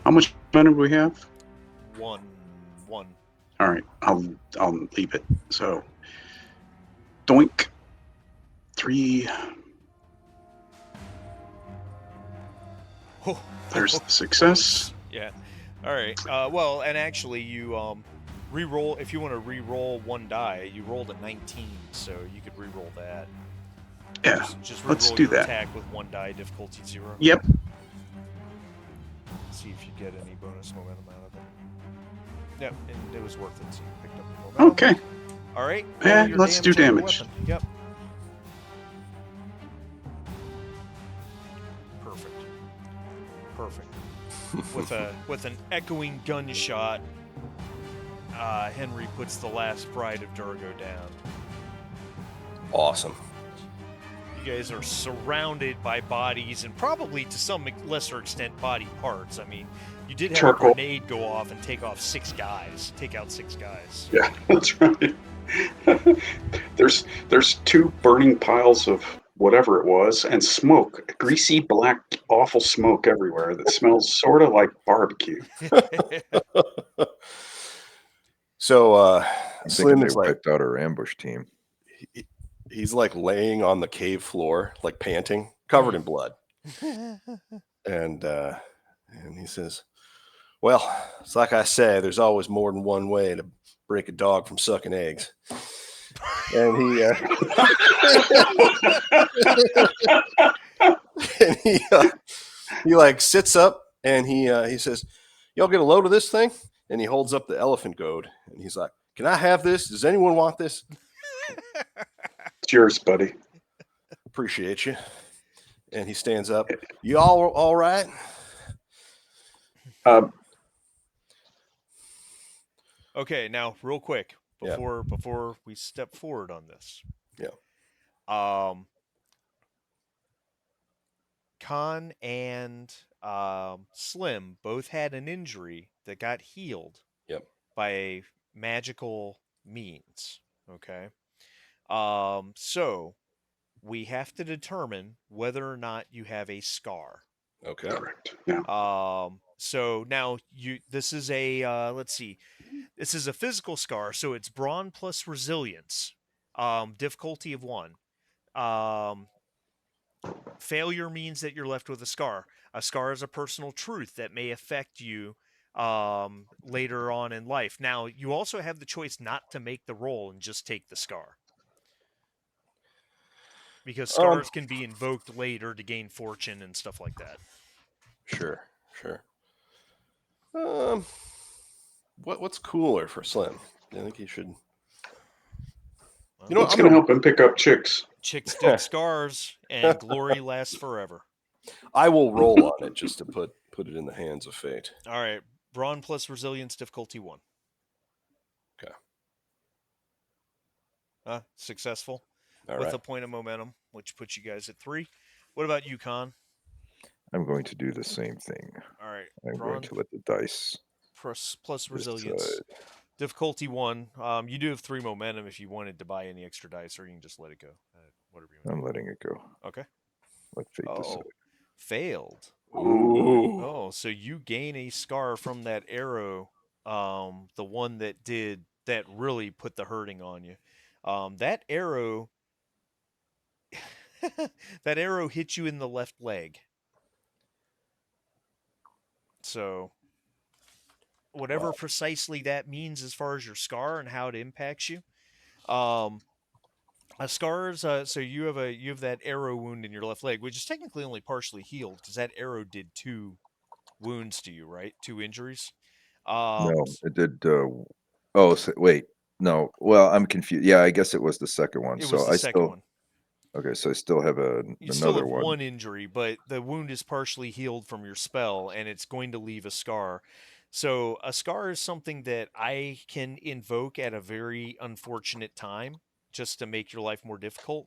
Speaker 2: How much money do we have?
Speaker 1: 1.
Speaker 2: All right, I'll leave it. So, doink. 3.
Speaker 1: Oh,
Speaker 2: There's the success.
Speaker 1: Yeah. All right. Well, and actually, you re-roll. If you want to re-roll 1 die, you rolled a 19, so you could re-roll that.
Speaker 2: Yeah,
Speaker 1: Just
Speaker 2: let's
Speaker 1: re-roll
Speaker 2: do
Speaker 1: your
Speaker 2: that.
Speaker 1: attack with 1 die, difficulty 0.
Speaker 2: Yep.
Speaker 1: See if you get any bonus momentum out of it. Yep, and it was worth it. So you picked up the momentum.
Speaker 2: Okay.
Speaker 1: All right.
Speaker 2: Yeah,
Speaker 1: roll your
Speaker 2: let's do
Speaker 1: on your
Speaker 2: damage.
Speaker 1: weapon. Yep. Perfect. with an echoing gunshot, Henry puts the last bride of Durgo down.
Speaker 3: Awesome.
Speaker 1: You guys are surrounded by bodies and probably to some lesser extent body parts. I mean, you did have
Speaker 2: Charcoal.
Speaker 1: a grenade go off and take out 6 guys.
Speaker 2: Yeah, that's right. There's 2 burning piles of whatever it was, and smoke, greasy black, awful smoke everywhere that smells sort of like barbecue.
Speaker 3: So
Speaker 4: I'm
Speaker 3: Slim
Speaker 4: thinking they
Speaker 3: is like
Speaker 4: wiped out our ambush team.
Speaker 3: he's like laying on the cave floor, like panting, covered in blood, and he says, "Well, it's like I say, there's always more than one way to break a dog from sucking eggs." And he like sits up and he says, "Y'all get a load of this thing?" And he holds up the elephant goad and he's like, "Can I have this? Does anyone want this?"
Speaker 2: It's yours, buddy.
Speaker 3: Appreciate you. And he stands up. "You all right?"
Speaker 1: Okay, now real quick
Speaker 3: Yeah.
Speaker 1: before we step forward on this.
Speaker 3: Yeah.
Speaker 1: Khan and Slim both had an injury that got healed
Speaker 3: Yep.
Speaker 1: by magical means. Okay. So we have to determine whether or not you have a scar.
Speaker 3: Okay.
Speaker 2: Correct. Yeah.
Speaker 1: So now this is a let's see. This is a physical scar, so it's brawn plus resilience. Difficulty of 1. Failure means that you're left with a scar. A scar is a personal truth that may affect you later on in life. Now, you also have the choice not to make the roll and just take the scar, because
Speaker 3: Um,
Speaker 1: scars can be invoked later to gain fortune and stuff like that.
Speaker 3: sure, sure. Um, what's cooler for Slim? I think he should.
Speaker 1: Well,
Speaker 3: You know what?
Speaker 2: What's
Speaker 3: I'm
Speaker 2: going to
Speaker 3: gonna.
Speaker 2: help him pick up chicks?
Speaker 1: chicks dig scars, and glory lasts forever.
Speaker 3: I will roll on it just to put it in the hands of fate.
Speaker 1: All right, brawn plus resilience, difficulty 1.
Speaker 3: Okay.
Speaker 1: Successful
Speaker 3: All
Speaker 1: with
Speaker 3: right.
Speaker 1: a point of momentum, which puts you guys at 3. What about you, Con?
Speaker 4: I'm going to do the same thing.
Speaker 1: All right,
Speaker 4: I'm going
Speaker 1: brawn
Speaker 4: to let the dice
Speaker 1: plus resilience,
Speaker 4: decide.
Speaker 1: difficulty 1. You do have 3 momentum if you wanted to buy any extra dice, or you can just let it go. Whatever you want
Speaker 4: I'm
Speaker 1: to
Speaker 4: letting it go.
Speaker 1: do. Okay.
Speaker 4: Let fate decide.
Speaker 1: Oh, failed.
Speaker 3: Ooh.
Speaker 1: Oh, so you gain a scar from that arrow, the one that really put the hurting on you. That arrow, that arrow hit you in the left leg. So whatever
Speaker 3: Wow.
Speaker 1: precisely that means as far as your scar and how it impacts you. Um, a scars. So you have that arrow wound in your left leg, which is technically only partially healed because that arrow did 2 wounds to you, right? 2 injuries.
Speaker 4: No, it did. Oh, so, wait. No. Well, I'm confused. Yeah, I guess it was the second one.
Speaker 1: It was
Speaker 4: So
Speaker 1: the
Speaker 4: I
Speaker 1: second
Speaker 4: still.
Speaker 1: one.
Speaker 4: Okay, so I still have
Speaker 1: You still
Speaker 4: another
Speaker 1: have
Speaker 4: one.
Speaker 1: 1 injury, but the wound is partially healed from your spell, and it's going to leave a scar. So a scar is something that I can invoke at a very unfortunate time, just to make your life more difficult.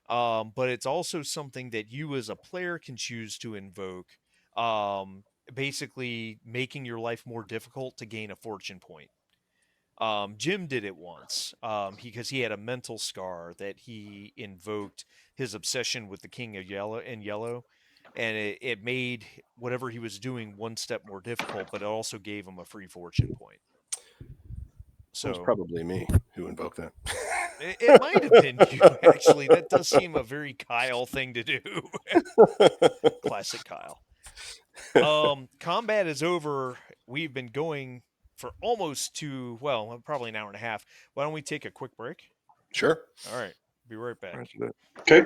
Speaker 1: But it's also something that you as a player can choose to invoke, um, basically making your life more difficult to gain a fortune point. Jim did it once, because he had a mental scar that he invoked his obsession with the King of Yellow and Yellow, and it made whatever he was doing 1 step more difficult, but it also gave him a free fortune point.
Speaker 3: It was
Speaker 1: So
Speaker 3: probably me who invoked that.
Speaker 1: it might have been you, actually. That does seem a very Kyle thing to do. Classic Kyle. Combat is over. We've been going for almost probably an hour and a half. Why don't we take a quick break?
Speaker 3: Sure.
Speaker 1: All right, be right back.
Speaker 4: Roger that.
Speaker 2: Okay.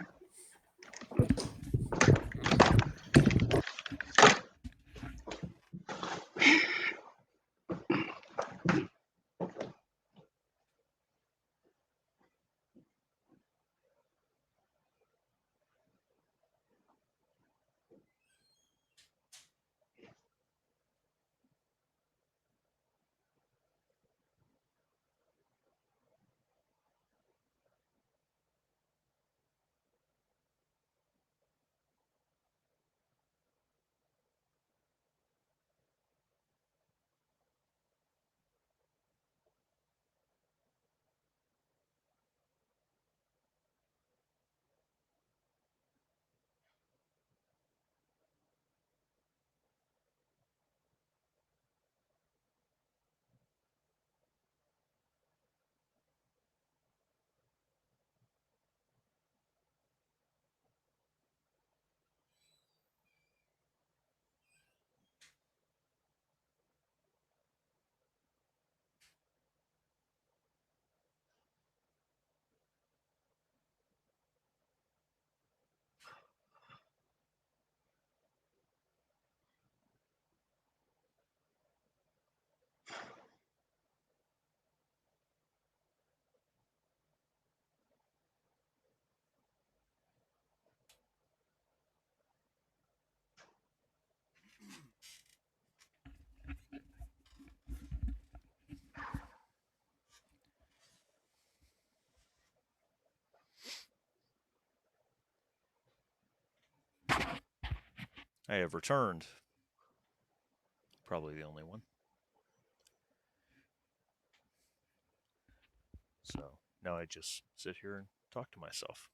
Speaker 1: I have returned. Probably the only one. So now I just sit here and talk to myself.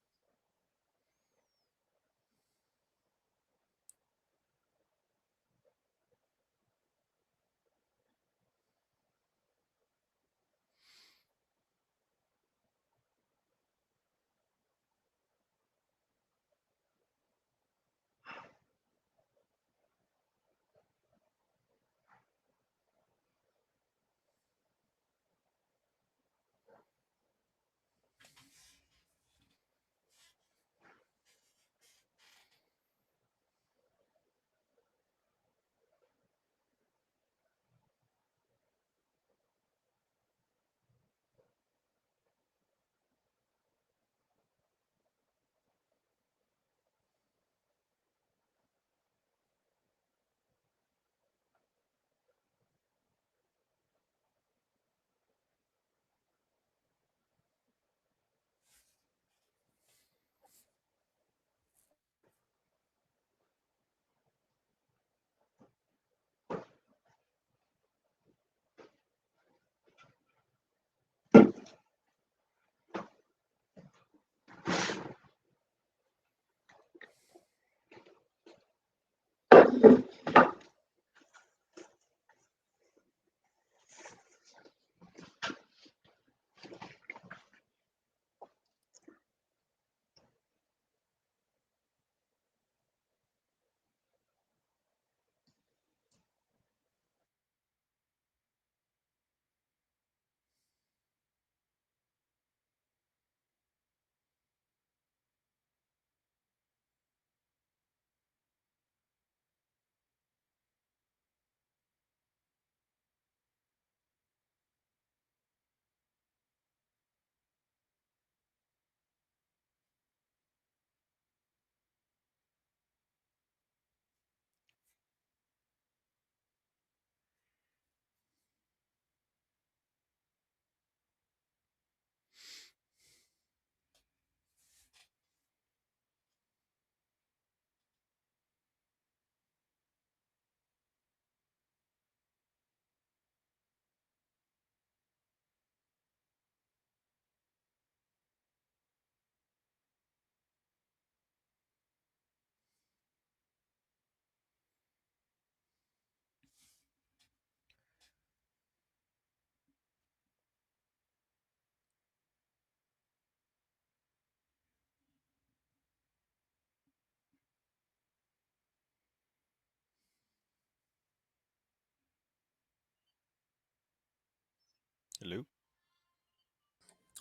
Speaker 1: Hello.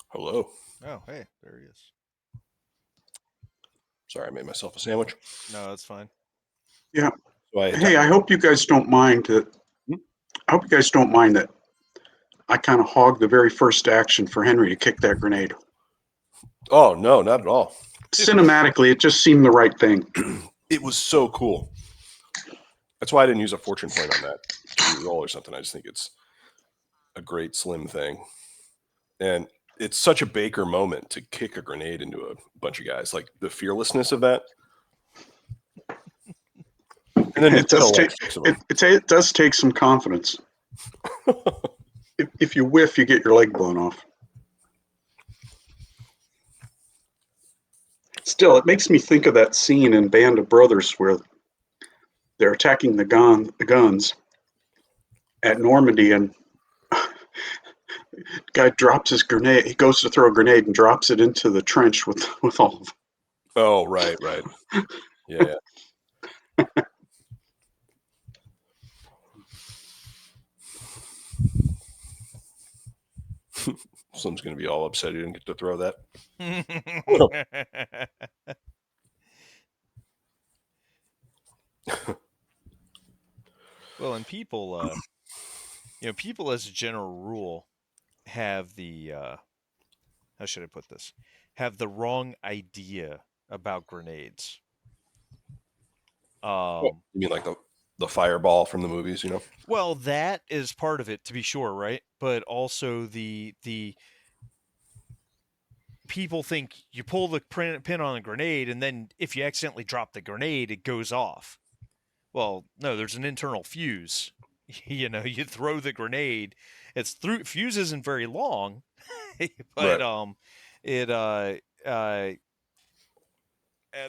Speaker 3: Hello.
Speaker 1: Oh, hey, there he is.
Speaker 3: Sorry, I made myself a sandwich.
Speaker 1: No, that's fine.
Speaker 2: Yeah.
Speaker 3: So I had
Speaker 2: Hey, I hope you guys don't mind that. I hope you guys don't mind that I kind of hogged the very first action for Henry to kick that grenade.
Speaker 3: Oh, no, not at all.
Speaker 2: Cinematically, it just seemed the right thing.
Speaker 3: It was so cool. That's why I didn't use a fortune point on that to re-roll or something. I just think it's a great slim thing. And it's such a Baker moment to kick a grenade into a bunch of guys. Like the fearlessness of that. And then
Speaker 2: It
Speaker 3: to kill
Speaker 2: does
Speaker 3: like
Speaker 2: take
Speaker 3: 6 of them.
Speaker 2: it does take some confidence. If you whiff, you get your leg blown off. Still, it makes me think of that scene in Band of Brothers where they're attacking the guns at Normandy, and guy drops his grenade. He goes to throw a grenade and drops it into the trench with all of them.
Speaker 3: Oh, right. Yeah. Slim's going to be all upset he didn't get to throw that.
Speaker 1: Well, and people, people as a general rule have the how should I put this? Have the wrong idea about grenades.
Speaker 3: You mean like the fireball from the movies, you know?
Speaker 1: Well, that is part of it, to be sure, right? But also the people think you pull the pin on a grenade, and then if you accidentally drop the grenade, it goes off. Well, no, there's an internal fuse. You throw the grenade. Fuse isn't very long, but
Speaker 3: Right.
Speaker 1: it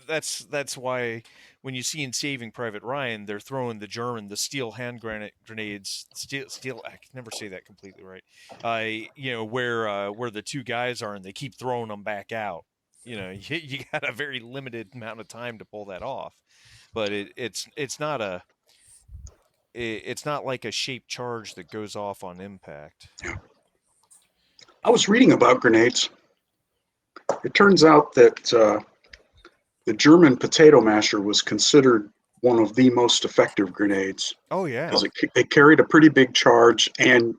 Speaker 1: that's why when you see in Saving Private Ryan, they're throwing the steel hand grenades. Steel. I can never say that completely right. Where the two guys are, and they keep throwing them back out. You got a very limited amount of time to pull that off, but it's not like a shaped charge that goes off on impact.
Speaker 2: I was reading about grenades. It turns out that the German potato masher was considered one of the most effective grenades
Speaker 1: Oh yeah,
Speaker 2: because it carried a pretty big charge, and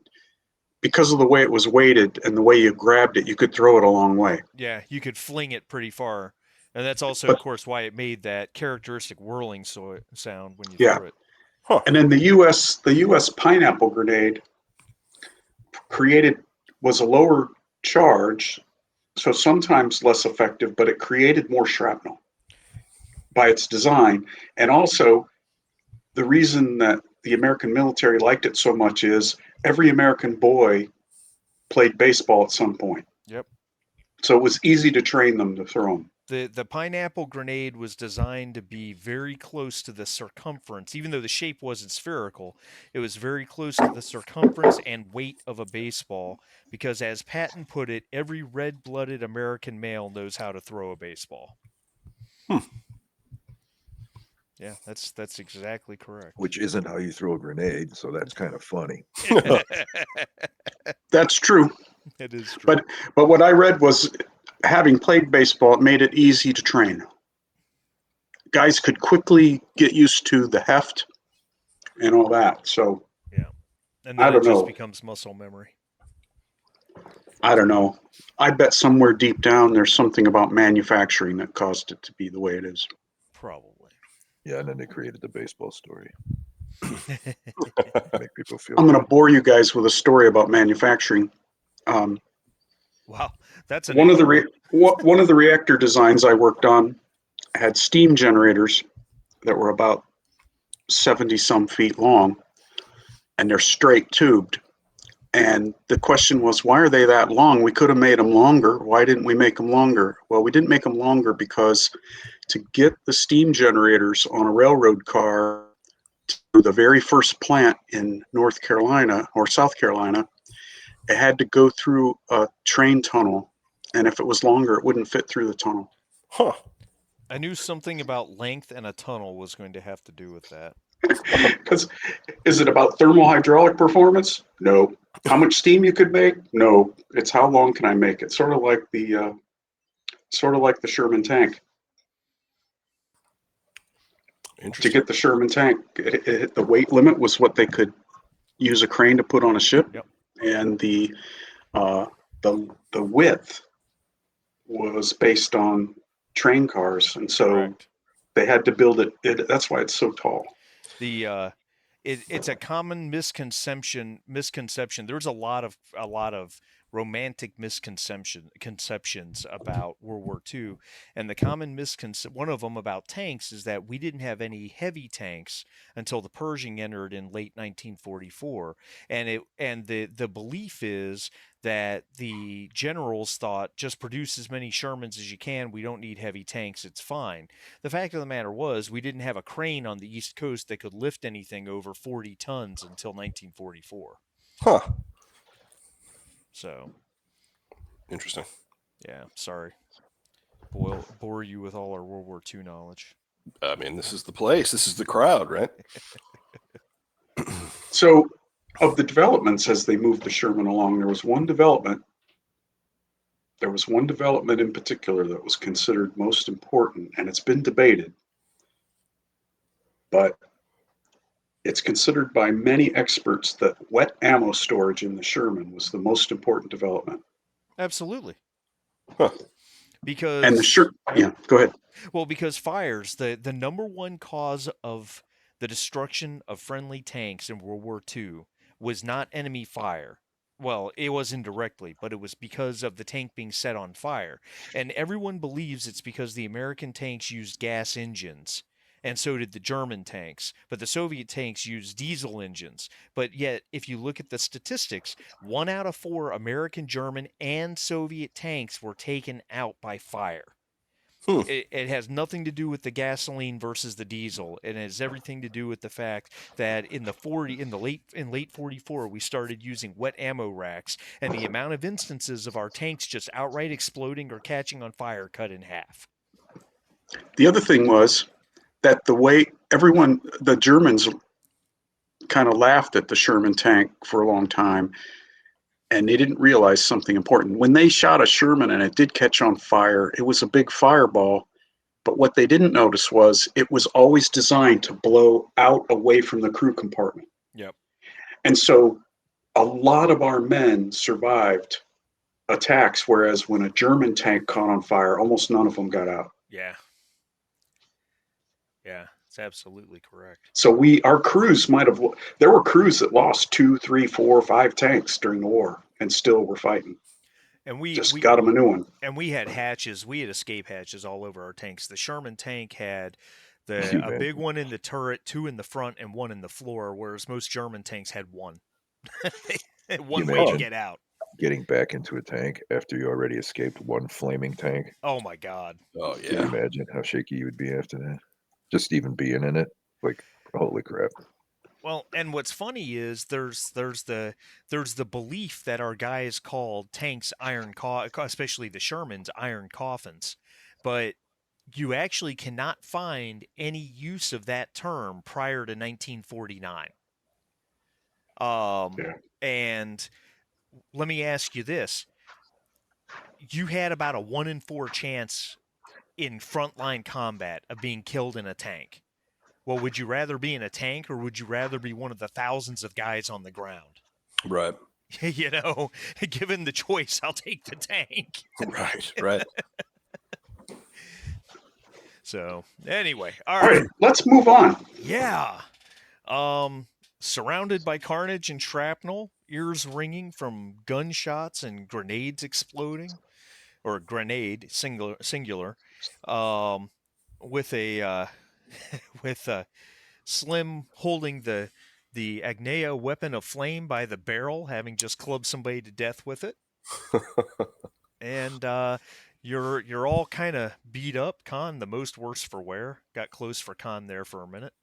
Speaker 2: because of the way it was weighted and the way you grabbed it, you could throw it a long way.
Speaker 1: yeah, you could fling it pretty far, and that's also, of
Speaker 2: But
Speaker 1: course, why it made that characteristic whirling sound when you
Speaker 2: yeah,
Speaker 1: threw it.
Speaker 3: Huh.
Speaker 2: and then the U.S. pineapple grenade created was a lower charge, so sometimes less effective, but it created more shrapnel by its design. And also, the reason that the American military liked it so much is every American boy played baseball at some point.
Speaker 1: Yep.
Speaker 2: So it was easy to train them to throw them.
Speaker 1: The pineapple grenade was designed to be very close to the circumference, even though the shape wasn't spherical. It was very close to the circumference and weight of a baseball because, as Patton put it, every red-blooded American male knows how to throw a baseball.
Speaker 3: Hmm.
Speaker 1: Yeah, that's exactly correct.
Speaker 4: Which isn't how you throw a grenade, so that's kind of funny.
Speaker 2: That's true.
Speaker 1: It is true.
Speaker 2: But what I read was, having played baseball, it made it easy to train. Guys could quickly get used to the heft and all that. So
Speaker 1: yeah, and
Speaker 2: I
Speaker 1: then it
Speaker 2: don't
Speaker 1: just
Speaker 2: know.
Speaker 1: becomes muscle memory.
Speaker 2: I don't know. I bet somewhere deep down there's something about manufacturing that caused it to be the way it is.
Speaker 1: Probably.
Speaker 4: Yeah, and then they created the baseball story. Make people feel
Speaker 2: I'm going to
Speaker 4: good.
Speaker 2: bore you guys with a story about manufacturing.
Speaker 1: Wow, that's an
Speaker 2: One of the
Speaker 1: intro.
Speaker 2: one of the reactor designs I worked on had steam generators that were about 70 some feet long, and they're straight tubed. And the question was, why are they that long? We could have made them longer. Why didn't we make them longer? Well, we didn't make them longer because to get the steam generators on a railroad car to the very first plant in North Carolina or South Carolina, it had to go through a train tunnel. And if it was longer, it wouldn't fit through the tunnel.
Speaker 3: Huh.
Speaker 1: I knew something about length and a tunnel was going to have to do with that.
Speaker 2: Because is it about thermal-hydraulic performance? No. How much steam you could make? No. It's how long can I make it? Sort of like the Sherman tank. To
Speaker 3: Interesting.
Speaker 2: get the Sherman tank, the weight limit was what they could use a crane to put on a ship,
Speaker 1: Yep.
Speaker 2: and the width was based on train cars, and so
Speaker 1: Correct.
Speaker 2: they had to build it. That's why it's so tall.
Speaker 1: It's a common misconception. There's a lot of romantic conceptions about World War II, and the common one of them about tanks is that we didn't have any heavy tanks until the Pershing entered in late 1944, and the belief is that the generals thought just produce as many Shermans as you can. We don't need heavy tanks. It's fine. The fact of the matter was, we didn't have a crane on the East Coast that could lift anything over 40 tons until 1944.
Speaker 3: Huh.
Speaker 1: So,
Speaker 3: Interesting.
Speaker 1: yeah, sorry. Bore you with all our World War II knowledge.
Speaker 3: I mean, this is the place. This is the crowd, right?
Speaker 2: So, of the developments as they moved the Sherman along, there was one development in particular that was considered most important, and it's been debated, but it's considered by many experts that wet ammo storage in the Sherman was the most important development.
Speaker 1: Absolutely.
Speaker 3: Huh.
Speaker 1: Because
Speaker 2: And go ahead.
Speaker 1: Well, because fires, the number one cause of the destruction of friendly tanks in World War II was not enemy fire. Well, it was indirectly, but it was because of the tank being set on fire. And everyone believes it's because the American tanks used gas engines, and so did the German tanks. But the Soviet tanks used diesel engines. But yet, if you look at the statistics, 1 out of 4 American, German, and Soviet tanks were taken out by fire. It has nothing to do with the gasoline versus the diesel. It has everything to do with the fact that in late 44 we started using wet ammo racks, and the amount of instances of our tanks just outright exploding or catching on fire cut in half.
Speaker 2: The other thing was that the Germans kind of laughed at the Sherman tank for a long time, and they didn't realize something important. When they shot a Sherman and it did catch on fire, it was a big fireball. But what they didn't notice was it was always designed to blow out away from the crew compartment.
Speaker 1: Yep.
Speaker 2: And so a lot of our men survived attacks, whereas when a German tank caught on fire, almost none of them got out.
Speaker 1: Yeah. Yeah, it's absolutely correct.
Speaker 2: So our crews there were crews that lost 2, 3, 4, 5 tanks during the war and still were fighting.
Speaker 1: And we
Speaker 2: got them a new one.
Speaker 1: And we had hatches. We had escape hatches all over our tanks. The Sherman tank had a big one in the turret, 2 in the front, and 1 in the floor, whereas most German tanks had 1. One way to get out.
Speaker 4: Getting back into a tank after you already escaped one flaming tank.
Speaker 1: Oh my God.
Speaker 3: Oh yeah.
Speaker 4: Can you imagine how shaky you would be after that? Just even being in it, like, holy crap.
Speaker 1: Well, and what's funny is there's the belief that our guys called tanks especially the Shermans, iron coffins, but you actually cannot find any use of that term prior to 1949. And let me ask you this: you had about a 1 in 4 chance in frontline combat of being killed in a tank. Well, would you rather be in a tank, or would you rather be one of the thousands of guys on the ground?
Speaker 3: Right.
Speaker 1: Given the choice, I'll take the tank.
Speaker 3: Right.
Speaker 1: So, anyway, all right.
Speaker 2: Let's move on.
Speaker 1: Yeah. Surrounded by carnage and shrapnel, ears ringing from gunshots and grenades exploding, or grenade singular, with a Slim holding the Agnea weapon of flame by the barrel, having just clubbed somebody to death with it. And you're all kind of beat up. Khan, the most worse for wear. Got close for Khan there for a minute.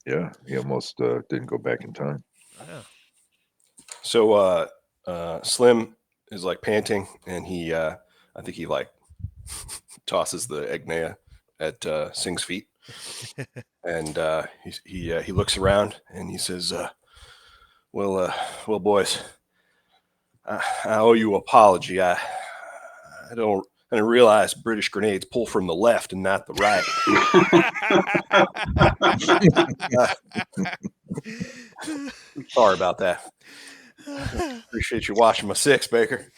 Speaker 4: Yeah, he almost didn't go back in time.
Speaker 1: Yeah.
Speaker 3: So Slim is like panting, and I think he like tosses the Agnea at Sing's feet. And he looks around and he says, well, boys, I owe you an apology. I didn't realize British grenades pull from the left and not the right. Sorry about that. Appreciate you washing my six, Baker.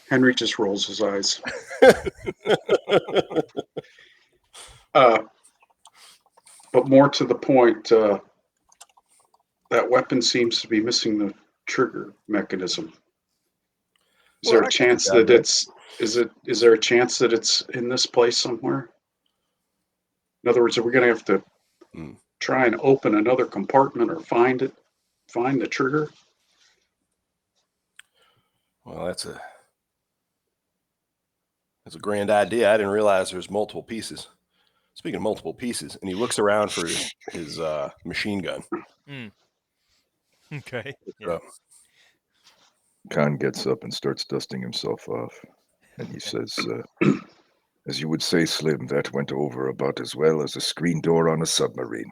Speaker 2: Henry just rolls his eyes. But more to the point, that weapon seems to be missing the trigger mechanism. Is there a chance that is there a chance that it's in this place somewhere? In other words, are we going to have to try and open another compartment or find the trigger?
Speaker 3: Well, that's a grand idea. I didn't realize there was multiple pieces. Speaking of multiple pieces, and he looks around for his machine gun.
Speaker 1: Okay. Yeah.
Speaker 4: Khan gets up and starts dusting himself off, and he says, as you would say, Slim, that went over about as well as a screen door on a submarine.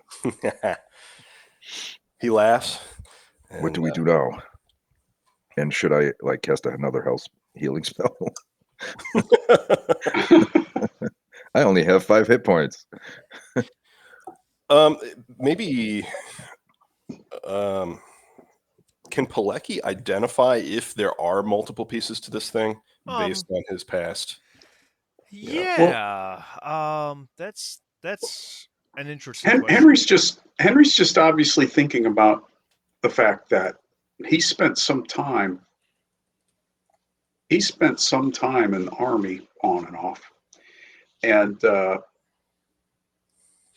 Speaker 3: He laughs.
Speaker 4: What do we do now? And should I cast another health healing spell? I only have 5 hit points.
Speaker 3: Maybe can Pilecki identify if there are multiple pieces to this thing based on his past?
Speaker 1: Yeah. That's an interesting question.
Speaker 2: Henry's just obviously thinking about the fact that he spent some time in the Army on and off, and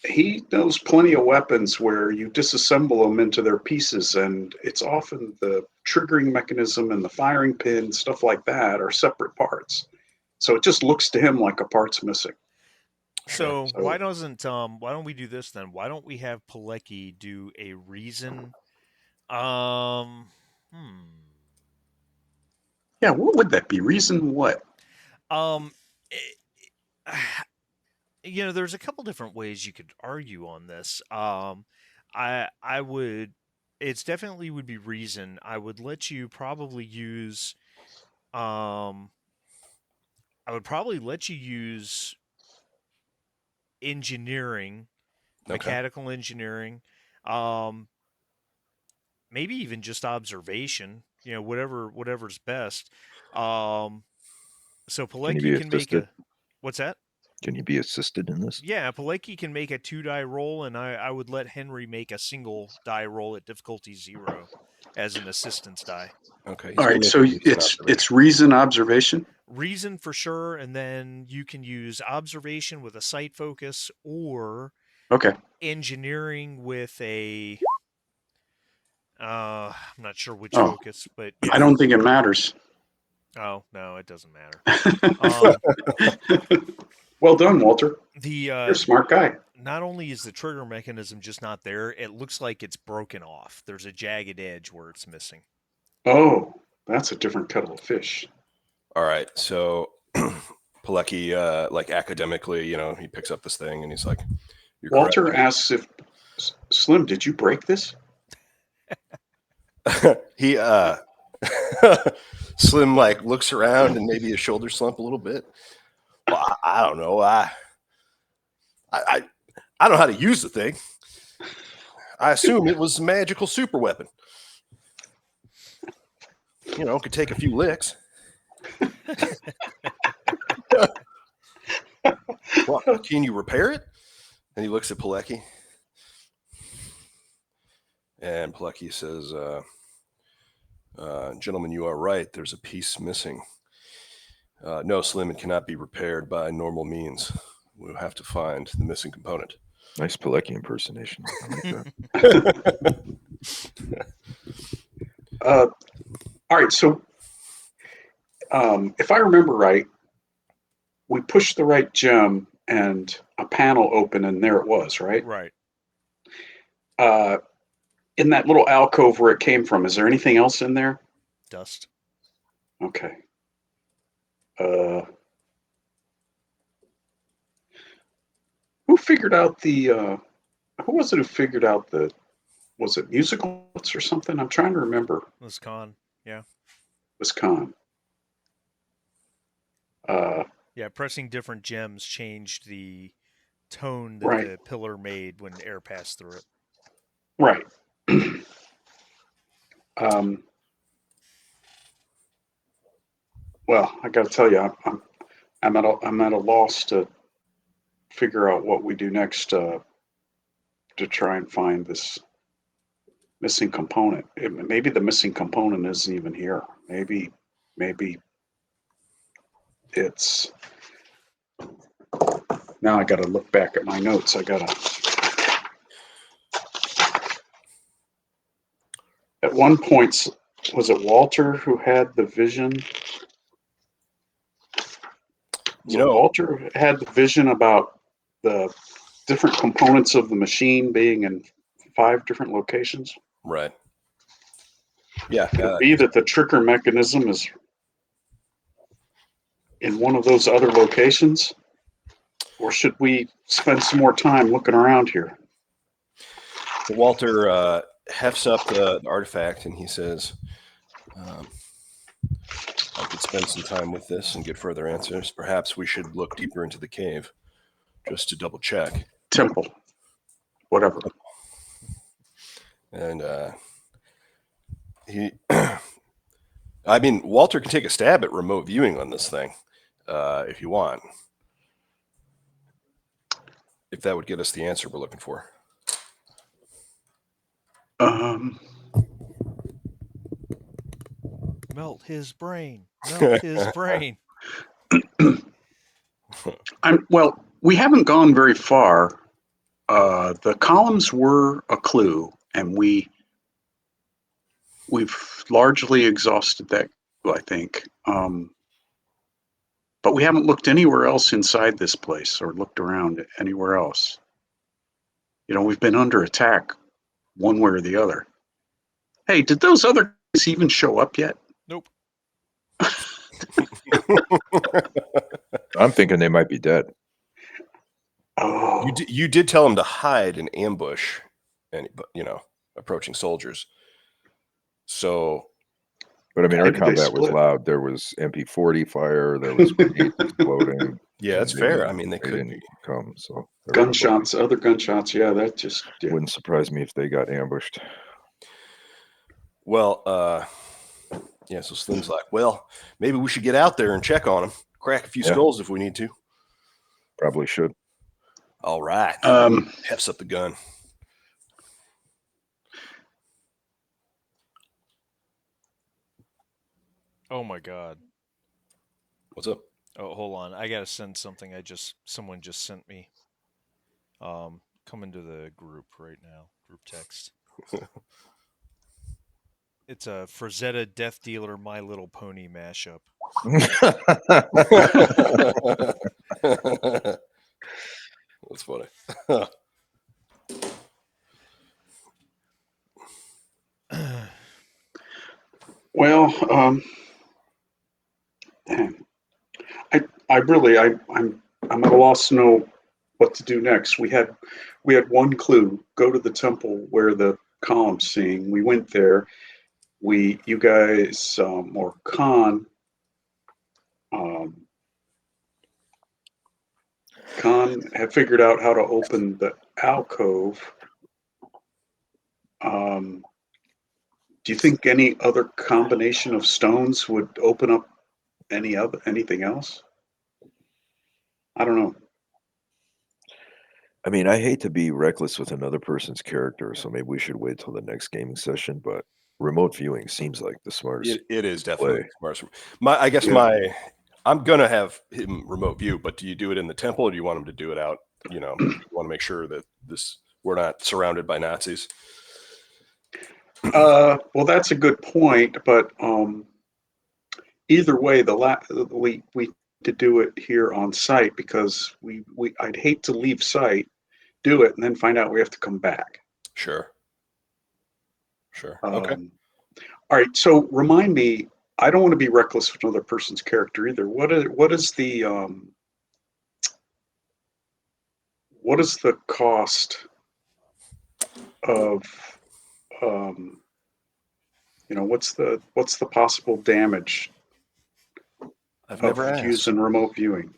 Speaker 2: he knows plenty of weapons where you disassemble them into their pieces, and it's often the triggering mechanism and the firing pin, stuff like that, are separate parts. So it just looks to him like a part's missing.
Speaker 1: So why don't we do this then? Why don't we have Pilecki do a reason?
Speaker 2: Yeah, what would that be? Reason what?
Speaker 1: There's a couple different ways you could argue on this. I would. It's definitely would be reason. I would let you probably use. I would probably let you use engineering, mechanical engineering, maybe even just observation. Whatever's best. So Pilecki can make a. What's that?
Speaker 4: Can you be assisted in this?
Speaker 1: Yeah, Pilecki can make a 2-die roll, and I would let Henry make a single die roll at difficulty 0 as an assistance die.
Speaker 3: Okay.
Speaker 2: All right, so it's reason, observation?
Speaker 1: Reason for sure, and then you can use observation with a sight focus or engineering with a... I'm not sure which focus, but... Yeah.
Speaker 2: I don't think it matters.
Speaker 1: Oh, no, it doesn't matter.
Speaker 2: Well done, Walter. You're a smart guy.
Speaker 1: Not only is the trigger mechanism just not there, it looks like it's broken off. There's a jagged edge where it's missing.
Speaker 2: Oh, that's a different kettle of fish.
Speaker 3: All right, so Pilecki, academically, he picks up this thing and he's like,
Speaker 2: Walter asks if, Slim, did you break this?
Speaker 3: He, Slim, looks around and maybe his shoulders slump a little bit. Well, I don't know. I don't know how to use the thing. I assume it was a magical super weapon. Could take a few licks. Well, can you repair it? And he looks at Pilecki. And Pilecki says, gentlemen, you are right. There's a piece missing. No, Slim, it cannot be repaired by normal means. We'll have to find the missing component.
Speaker 4: Nice Pilecki impersonation. I like
Speaker 2: that. All right, so if I remember right, we pushed the right gem and a panel opened, and there it was, right?
Speaker 1: Right.
Speaker 2: In that little alcove where it came from, is there anything else in there?
Speaker 1: Dust.
Speaker 2: Okay. figured out the? Who was it who figured out the? Was it musical notes or something? I'm trying to remember.
Speaker 1: It was Khan. Yeah.
Speaker 2: It was Khan.
Speaker 1: Yeah, pressing different gems changed the tone that
Speaker 2: Right.
Speaker 1: the pillar made when air passed through it.
Speaker 2: Right. um, well, I got to tell you, I'm at a loss to figure out what we do next to try and find this missing component. Maybe the missing component isn't even here. Maybe it's. Now I got to look back at my notes. At one point, was it Walter who had the vision? Walter who had the vision about the different components of the machine being in 5 different locations?
Speaker 3: Right. Yeah.
Speaker 2: Could it be that the trigger mechanism is in one of those other locations? Or should we spend some more time looking around here?
Speaker 3: Walter hefts up the artifact and he says, I could spend some time with this and get further answers. Perhaps we should look deeper into the cave just to double check.
Speaker 2: Temple. Whatever.
Speaker 3: And I mean, Walter can take a stab at remote viewing on this thing if you want. If that would get us the answer we're looking for.
Speaker 1: Melt his brain. Melt his brain.
Speaker 2: Well, we haven't gone very far. The columns were a clue, and we've largely exhausted that, I think. But we haven't looked anywhere else inside this place or looked around anywhere else. You know, we've been under attack one way or the other. Hey, did those other guys even show up yet?
Speaker 1: Nope.
Speaker 4: I'm thinking they might be dead.
Speaker 2: Oh,
Speaker 3: You did tell them to hide and ambush, and approaching soldiers. So,
Speaker 4: but I mean, our
Speaker 2: maybe they
Speaker 4: combat was
Speaker 2: split.
Speaker 4: loud. There was MP40 fire. There was grenades exploding.
Speaker 3: yeah, it's
Speaker 4: and
Speaker 3: fair. I mean, they could
Speaker 4: didn't
Speaker 3: be.
Speaker 4: come. So
Speaker 2: Gunshots, other gunshots. Yeah, that just
Speaker 4: wouldn't surprise me if they got ambushed.
Speaker 3: Well, yeah. So Slim's like, well, maybe we should get out there and check on them, crack a few skulls if we need to.
Speaker 4: Probably should.
Speaker 3: All right. Hefts up the gun.
Speaker 1: Oh my god.
Speaker 3: What's up?
Speaker 1: Oh, hold on. I gotta send something. Someone just sent me. Come into the group right now. Group text. It's a Frazetta Death Dealer My Little Pony mashup.
Speaker 3: That's funny.
Speaker 2: well. Damn. I'm at a loss to know what to do next. We had one clue: go to the temple where the column's seeing. We went there. You guys or Khan had figured out how to open the alcove. Do you think any other combination of stones would open up anything else? I don't know.
Speaker 4: I mean, I hate to be reckless with another person's character, so maybe we should wait till the next gaming session. But remote viewing seems like the smartest.
Speaker 3: It is definitely
Speaker 4: play.
Speaker 3: smart. I'm gonna have him remote view, but do you do it in the temple, or do you want him to do it out? You want to make sure that we're not surrounded by Nazis.
Speaker 2: Well, that's a good point, but either way, we to do it here on site because I'd hate to leave site, do it, and then find out we have to come back.
Speaker 3: Sure. Okay.
Speaker 2: All right. So remind me, I don't want to be reckless with another person's character either. What is the what is the cost of what's the possible damage
Speaker 3: I've
Speaker 2: of
Speaker 3: never asked.
Speaker 2: using remote viewing?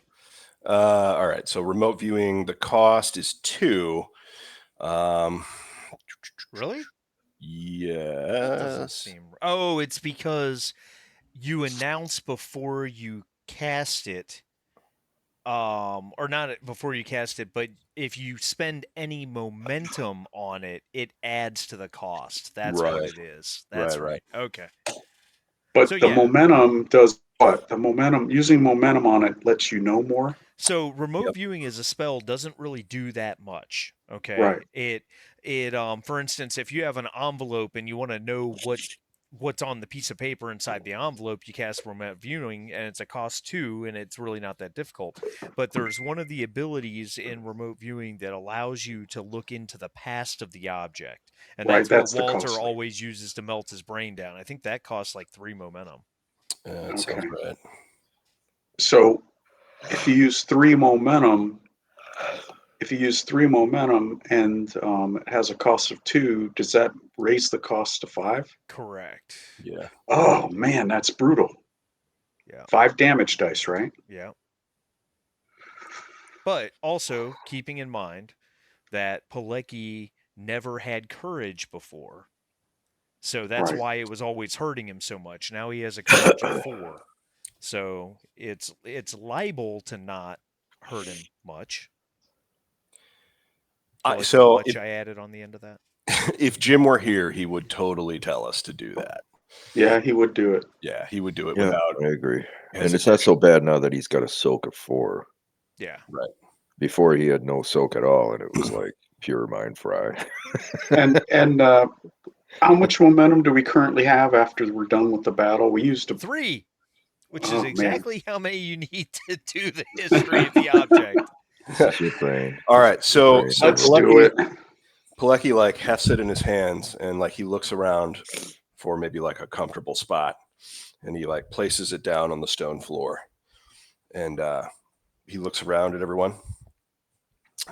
Speaker 3: All right. So remote viewing, the cost is 2. Um,
Speaker 1: Really? That doesn't
Speaker 3: yes.
Speaker 1: seem. Oh, it's because you announce before you cast it, or not before you cast it, but if you spend any momentum on it, it adds to the cost. That's what
Speaker 3: Right.
Speaker 1: it is.
Speaker 3: Right.
Speaker 1: That's
Speaker 3: Right.
Speaker 1: right. Okay. So
Speaker 2: But the
Speaker 1: yeah.
Speaker 2: momentum does what? The momentum, using momentum on it lets you know more.
Speaker 1: So remote
Speaker 3: Yep.
Speaker 1: viewing as a spell doesn't really do that much.
Speaker 2: Right.
Speaker 1: Okay. It for instance, if you have an envelope and you want to know what's on the piece of paper inside the envelope, you cast remote viewing and it's a cost 2 and it's really not that difficult. But there's one of the abilities in remote viewing that allows you to look into the past of the object. And
Speaker 2: Right.
Speaker 1: that's what
Speaker 2: That's the
Speaker 1: Walter
Speaker 2: costly.
Speaker 1: always uses to melt his brain down. I think that costs like 3 momentum.
Speaker 3: That sounds
Speaker 2: Okay.
Speaker 3: right.
Speaker 2: So if you use three momentum, if you use three momentum and it has a cost of 2, does that raise the cost to 5?
Speaker 1: Correct.
Speaker 3: Yeah.
Speaker 2: Oh man, that's brutal.
Speaker 1: Yeah.
Speaker 2: 5 damage dice, right?
Speaker 1: Yeah. But also keeping in mind that Pilecki never had courage before. So that's
Speaker 2: Right.
Speaker 1: why it was always hurting him so much. Now he has a courage of 4. So it's liable to not hurt him much. Do you like the
Speaker 3: So
Speaker 1: much I added on the end of that?
Speaker 3: if Jim were here, he would totally tell us to do that.
Speaker 2: Yeah, he would do it.
Speaker 3: Yeah, he would do it
Speaker 4: Yeah,
Speaker 3: without
Speaker 4: I agree. And it's not
Speaker 3: hesitation.
Speaker 4: so bad now that he's got a soak of 4.
Speaker 1: Yeah.
Speaker 3: Right.
Speaker 4: Before he had no soak at all, and it was like pure mind fry.
Speaker 2: And how much momentum do we currently have after we're done with the battle? We used a
Speaker 1: 3, which is
Speaker 2: oh man.
Speaker 1: exactly how many you need to do the history of the object.
Speaker 4: Shit brain.
Speaker 3: All right. So
Speaker 4: Brain
Speaker 2: Let's
Speaker 4: damage.
Speaker 2: do it.
Speaker 3: Pilecki like hefts it in his hands and like he looks around for maybe like a comfortable spot and he like places it down on the stone floor and he looks around at everyone.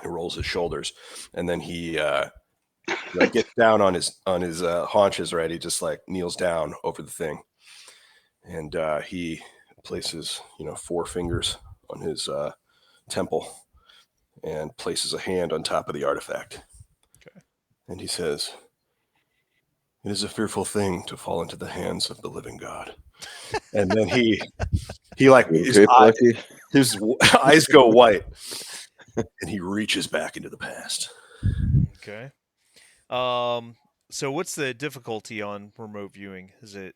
Speaker 3: He rolls his shoulders and then he like gets down on his haunches. Right, he just like kneels down over the thing and he places 4 fingers on his temple and places a hand on top of the artifact.
Speaker 1: Okay.
Speaker 3: And he says, "It is a fearful thing to fall into the hands of the living God." And then he like
Speaker 4: Okay, Plucky?
Speaker 3: his eyes go white, and he reaches back into the past.
Speaker 1: Okay. So what's the difficulty on remote viewing? Is it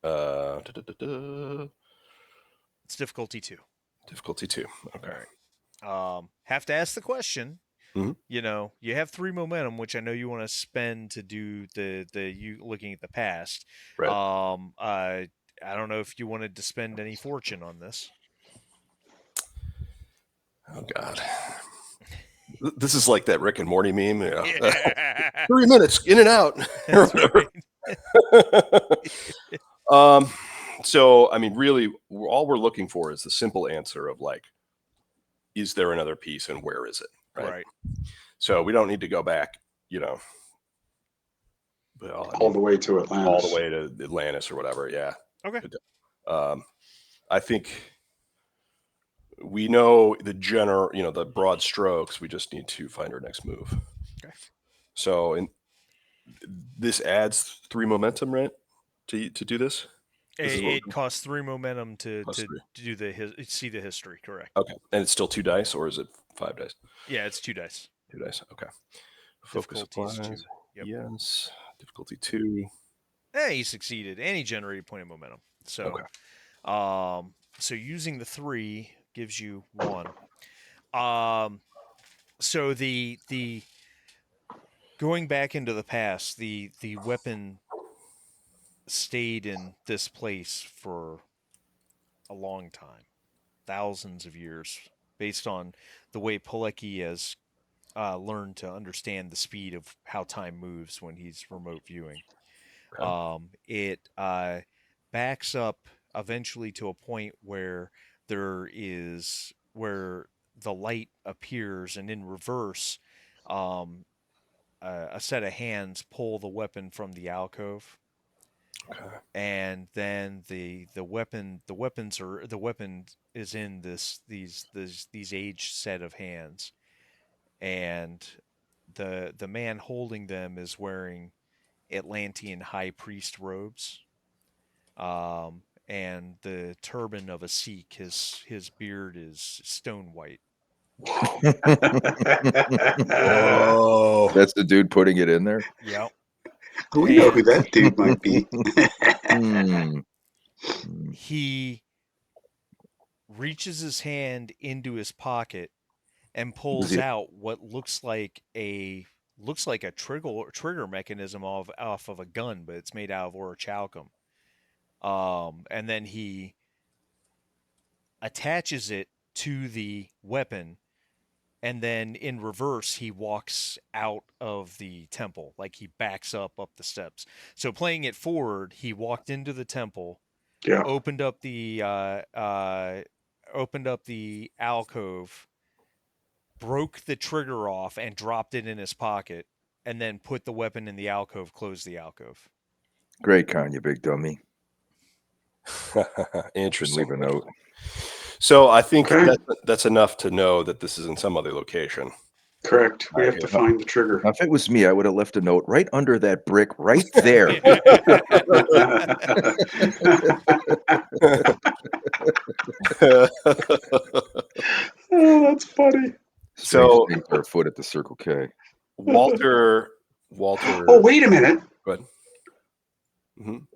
Speaker 3: Da, da, da, da.
Speaker 1: it's difficulty 2.
Speaker 3: Difficulty 2. Okay.
Speaker 1: All right. Have to ask the question.
Speaker 3: Mhm.
Speaker 1: You have 3 momentum, which I know you want to spend to do the you looking at the past.
Speaker 3: Right.
Speaker 1: I don't know if you wanted to spend any fortune on this.
Speaker 3: Oh God. This is like that Rick and Morty meme.
Speaker 1: Yeah.
Speaker 3: 3 minutes in and out. Or
Speaker 1: That's
Speaker 3: whatever.
Speaker 1: right.
Speaker 3: So I mean, really, all we're looking for is the simple answer of like, is there another piece and where is it?
Speaker 1: Right.
Speaker 3: So we don't need to go back, but
Speaker 2: All the way to Atlantis.
Speaker 3: all the way to Atlantis or whatever. Yeah.
Speaker 1: Okay.
Speaker 3: I think we know the the broad strokes. We just need to find our next move.
Speaker 1: Okay.
Speaker 3: So, this adds 3 momentum, right? To do this.
Speaker 1: It costs 3 momentum to
Speaker 3: Plus 3.
Speaker 1: do see the history. Correct.
Speaker 3: Okay, and it's still 2 dice, or is it 5 dice?
Speaker 1: Yeah, it's 2 dice.
Speaker 3: 2 dice. Okay. Focus
Speaker 1: Difficulties
Speaker 3: applies.
Speaker 1: 2. Yep.
Speaker 3: Yes. Difficulty 2.
Speaker 1: He succeeded, and he generated point of momentum. So,
Speaker 3: Okay.
Speaker 1: So using the 3 gives you 1. So the going back into the past, the weapon stayed in this place for a long time, thousands of years, based on the way Pilecki has learned to understand the speed of how time moves when he's remote viewing.
Speaker 3: Okay.
Speaker 1: It backs up eventually to a point where there is where the light appears, and in reverse, um, a set of hands pull the weapon from the alcove,
Speaker 3: Okay.
Speaker 1: and then the weapon is in these aged set of hands, and the man holding them is wearing Atlantean high priest robes, and the turban of a Sikh. His beard is stone white.
Speaker 3: Whoa.
Speaker 4: That's the dude putting it in there.
Speaker 1: Yep.
Speaker 2: We know who
Speaker 1: And
Speaker 2: that dude might be.
Speaker 4: Hmm.
Speaker 1: he reaches his hand into his pocket and
Speaker 4: Was
Speaker 1: pulls
Speaker 4: he?
Speaker 1: out what looks like a trigger mechanism off of a gun, but it's made out of orichalcum. And then he attaches it to the weapon, and then in reverse he walks out of the temple, like he backs up the steps. So playing it forward, he walked into the temple,
Speaker 2: Yeah.
Speaker 1: opened up the alcove, broke the trigger off and dropped it in his pocket, and then put the weapon in the alcove, closed the alcove.
Speaker 4: Great con, you big dummy. And
Speaker 3: Interesting.
Speaker 4: leave a note.
Speaker 3: So I think
Speaker 2: Okay.
Speaker 3: that's enough to know that this is in some other location.
Speaker 2: Correct. We
Speaker 3: Right
Speaker 2: have to
Speaker 3: here.
Speaker 2: find the trigger.
Speaker 4: Now, if it was me, I would have left a note right under that brick right there.
Speaker 2: Oh, that's funny.
Speaker 4: Strange
Speaker 3: So
Speaker 4: things are afoot at the Circle K.
Speaker 3: Walter.
Speaker 2: Oh, wait a minute.
Speaker 3: Go ahead. Mhm.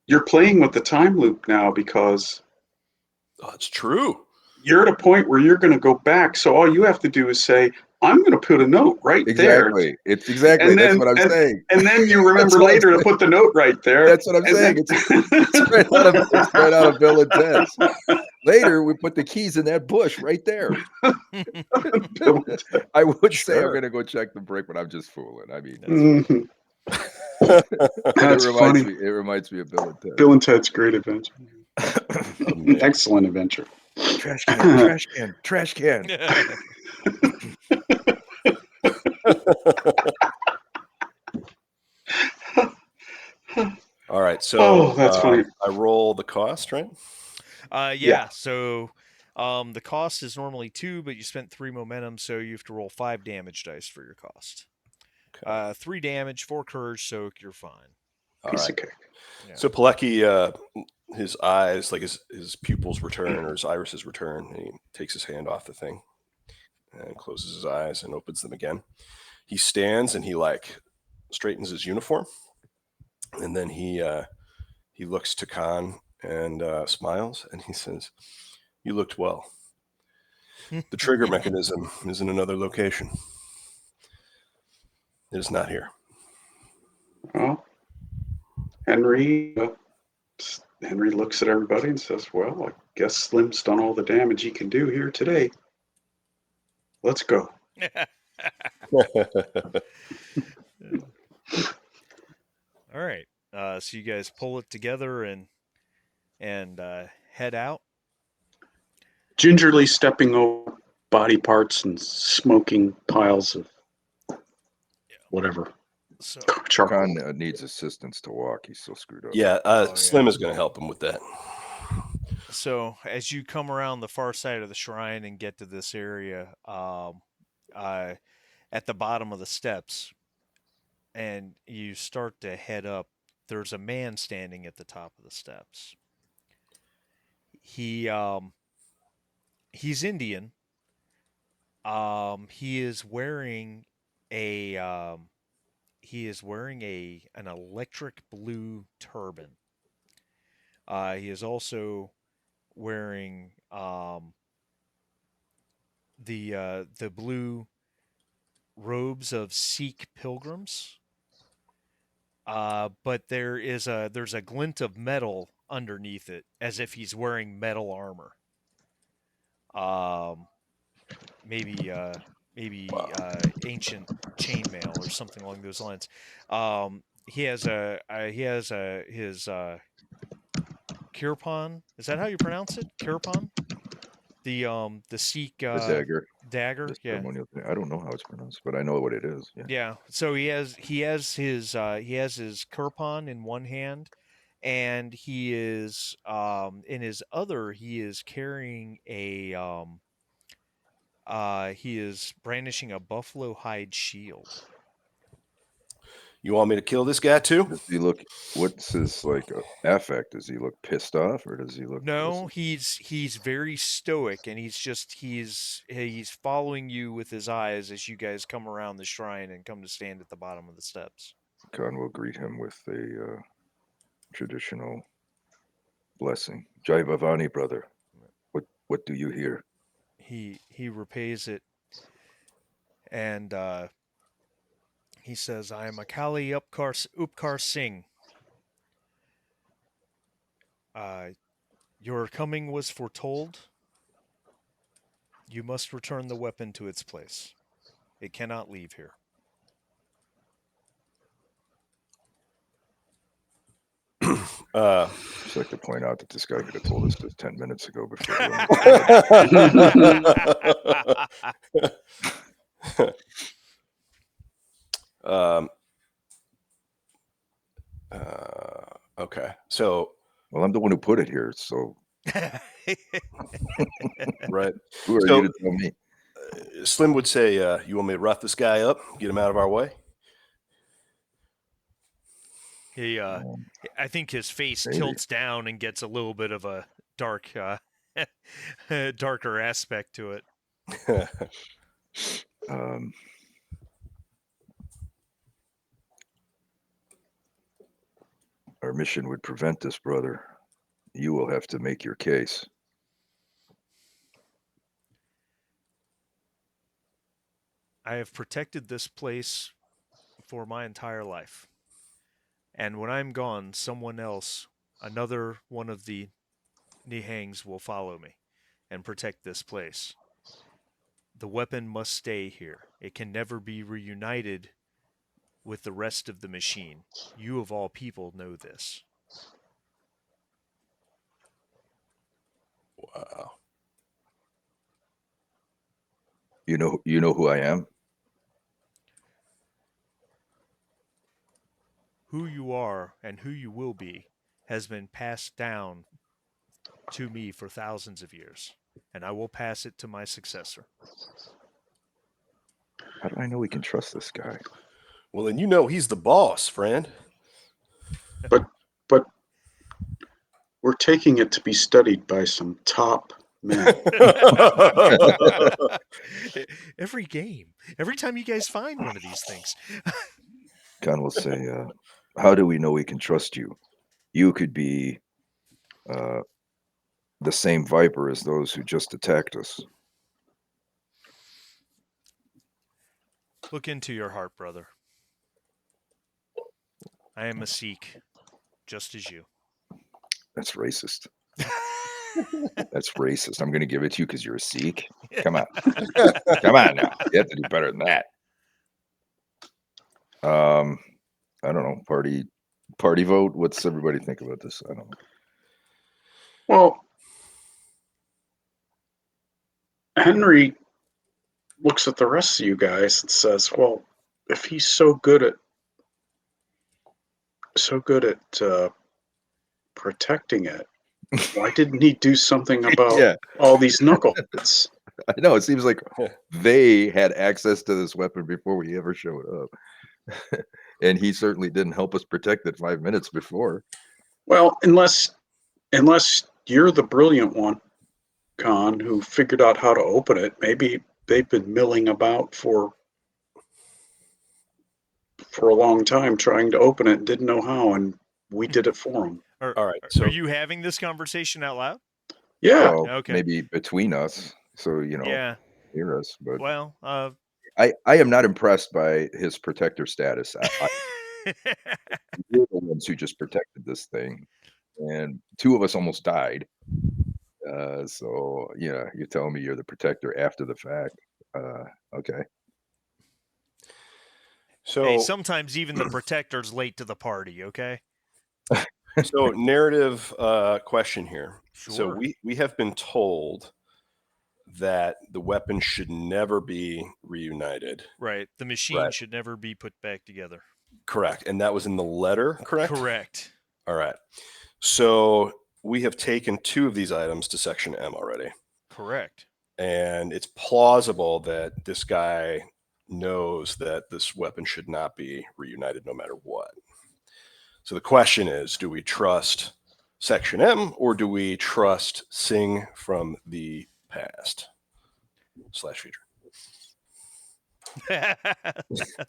Speaker 2: You're playing with the time loop now because
Speaker 3: Oh, it's true.
Speaker 2: you're at a point where you're going to go back. So all you have to do is say, I'm going to put a note right there.
Speaker 4: Exactly. It's exactly.
Speaker 2: And
Speaker 4: That's
Speaker 2: then,
Speaker 4: what I'm saying.
Speaker 2: and then you
Speaker 4: That's
Speaker 2: remember
Speaker 4: what I'm
Speaker 2: later to
Speaker 4: saying.
Speaker 2: put the note right there.
Speaker 4: That's what I'm
Speaker 2: And
Speaker 4: saying.
Speaker 2: then-
Speaker 4: It's right out of Bill and Ted's. Later, we put the keys in that bush right there. I would say I'm
Speaker 3: Sure.
Speaker 4: going to go check the brick, but I'm just fooling. I mean,
Speaker 2: Mhm.
Speaker 4: but
Speaker 2: That's funny.
Speaker 4: It reminds me of Bill and Ted.
Speaker 2: Bill and Ted's Great Adventure.
Speaker 3: Amazing.
Speaker 2: Excellent adventure.
Speaker 4: Trash can, trash can, trash can.
Speaker 3: All right. So
Speaker 2: Oh, that's funny.
Speaker 3: I roll the cost, right?
Speaker 1: Yeah. So the cost is normally 2, but you spent 3 momentum, so you have to roll 5 damage dice for your cost.
Speaker 3: Okay.
Speaker 1: 3 damage, 4 courage, so you're fine.
Speaker 3: All
Speaker 2: Piece
Speaker 3: right.
Speaker 2: of cake.
Speaker 1: Yeah.
Speaker 3: So Pilecki, his eyes, like his pupils return or his irises return, and he takes his hand off the thing and closes his eyes and opens them again. He stands and he like straightens his uniform, and then he looks to Khan and smiles, and he says, "You looked well. The trigger mechanism is in another location. It is not here."
Speaker 2: Well, Henry looks at everybody and says, well, I guess Slim's done all the damage he can do here today. Let's go.
Speaker 1: All right. So you guys pull it together and head out.
Speaker 2: Gingerly stepping over body parts and smoking piles of whatever.
Speaker 1: So
Speaker 2: Charcoal.
Speaker 4: Khan needs assistance to walk. He's so screwed up.
Speaker 3: Yeah,
Speaker 1: yeah.
Speaker 3: Slim is going to help him with that.
Speaker 1: So as you come around the far side of the shrine and get to this area, at the bottom of the steps, and you start to head up, there's a man standing at the top of the steps. He's Indian. He is wearing a an electric blue turban. He is also wearing the blue robes of Sikh pilgrims. But there's a glint of metal underneath it, as if he's wearing metal armor. Maybe ancient chainmail or something along those lines. He has his kirpan. Is that how you pronounce it? Kirpan? the Sikh
Speaker 4: The dagger.
Speaker 1: dagger.
Speaker 4: The
Speaker 1: Yeah,
Speaker 4: ceremonial thing. I don't know how it's pronounced, but I know what it is. Yeah.
Speaker 1: yeah. So he has his kirpan in one hand, and he is in his other he is carrying a he is brandishing a buffalo hide shield.
Speaker 3: You want me to kill this guy too?
Speaker 4: Does he look? What's his like affect? Does he look pissed off, or does he look?
Speaker 1: No, he's very stoic, and he's following you with his eyes as you guys come around the shrine and come to stand at the bottom of the steps.
Speaker 4: Khan will greet him with a traditional blessing. Jai Bhavani, brother. What do you hear?
Speaker 1: He repays it, and he says, "I am Akali Upkar Singh. Your coming was foretold. You must return the weapon to its place. It cannot leave here."
Speaker 4: Just like to point out that this guy could have told us this 10 minutes ago before.
Speaker 3: um, okay, so
Speaker 4: Well, I'm the one who put it here, so
Speaker 3: right.
Speaker 4: who are
Speaker 3: So-
Speaker 4: you to tell me?
Speaker 3: Slim would say, "You want me to rough this guy up, get him out of our way?"
Speaker 1: He, I think his face
Speaker 4: Maybe.
Speaker 1: tilts down and gets a little bit of a dark, darker aspect to it.
Speaker 4: Our mission would prevent this, brother. You will have to make your case.
Speaker 1: I have protected this place for my entire life. And when I'm gone, someone else, another one of the Nihangs, will follow me and protect this place. The weapon must stay here. It can never be reunited with the rest of the machine. You of all people know this.
Speaker 3: Wow.
Speaker 4: You know who I am?
Speaker 1: Who you are and who you will be has been passed down to me for thousands of years, and I will pass it to my successor.
Speaker 4: How do I know we can trust this guy?
Speaker 3: Well, then you know he's the boss, friend.
Speaker 2: But we're taking it to be studied by some top men.
Speaker 1: Every game, every time you guys find one of these things.
Speaker 4: Khan will say, how do we know we can trust you? You could be the same viper as those who just attacked us.
Speaker 1: Look into your heart, brother. I am a Sikh, just as you.
Speaker 4: That's racist. That's racist. I'm going to give it to you because you're a Sikh. Come on. Come on now. You have to do better than that. I don't know. Party vote. What's everybody think about this? I don't know.
Speaker 2: Well, Henry looks at the rest of you guys and says, "Well, if he's so good at protecting it, why didn't he do something about
Speaker 4: Yeah.
Speaker 2: all these knuckleheads?"
Speaker 4: I know. It seems like they had access to this weapon before we ever showed up. And he certainly didn't help us protect it 5 minutes before.
Speaker 2: Well, unless you're the brilliant one, Khan, who figured out how to open it. Maybe they've been milling about for a long time trying to open it and didn't know how, and we did it for them.
Speaker 3: All right. So
Speaker 1: Are you having this conversation out loud?
Speaker 2: Yeah.
Speaker 4: Well,
Speaker 1: Okay.
Speaker 4: maybe between us, so
Speaker 1: Yeah.
Speaker 4: hear us. But
Speaker 1: Well,
Speaker 4: I am not impressed by his protector status. We're the ones who just protected this thing, and two of us almost died. So yeah, you're telling me you're the protector after the fact. Okay.
Speaker 3: so
Speaker 1: hey, sometimes even the protector's late to the party, okay?
Speaker 3: so narrative question here. So
Speaker 1: Sure.
Speaker 3: we have been told that the weapon should never be reunited.
Speaker 1: Right. The machine
Speaker 3: Right.
Speaker 1: should never be put back together.
Speaker 3: Correct. And that was in the letter, correct?
Speaker 1: Correct.
Speaker 3: All right. So we have taken 2 of these items to Section M already.
Speaker 1: Correct.
Speaker 3: And it's plausible that this guy knows that this weapon should not be reunited no matter what. So the question is, do we trust Section M or do we trust Sing from the past / future?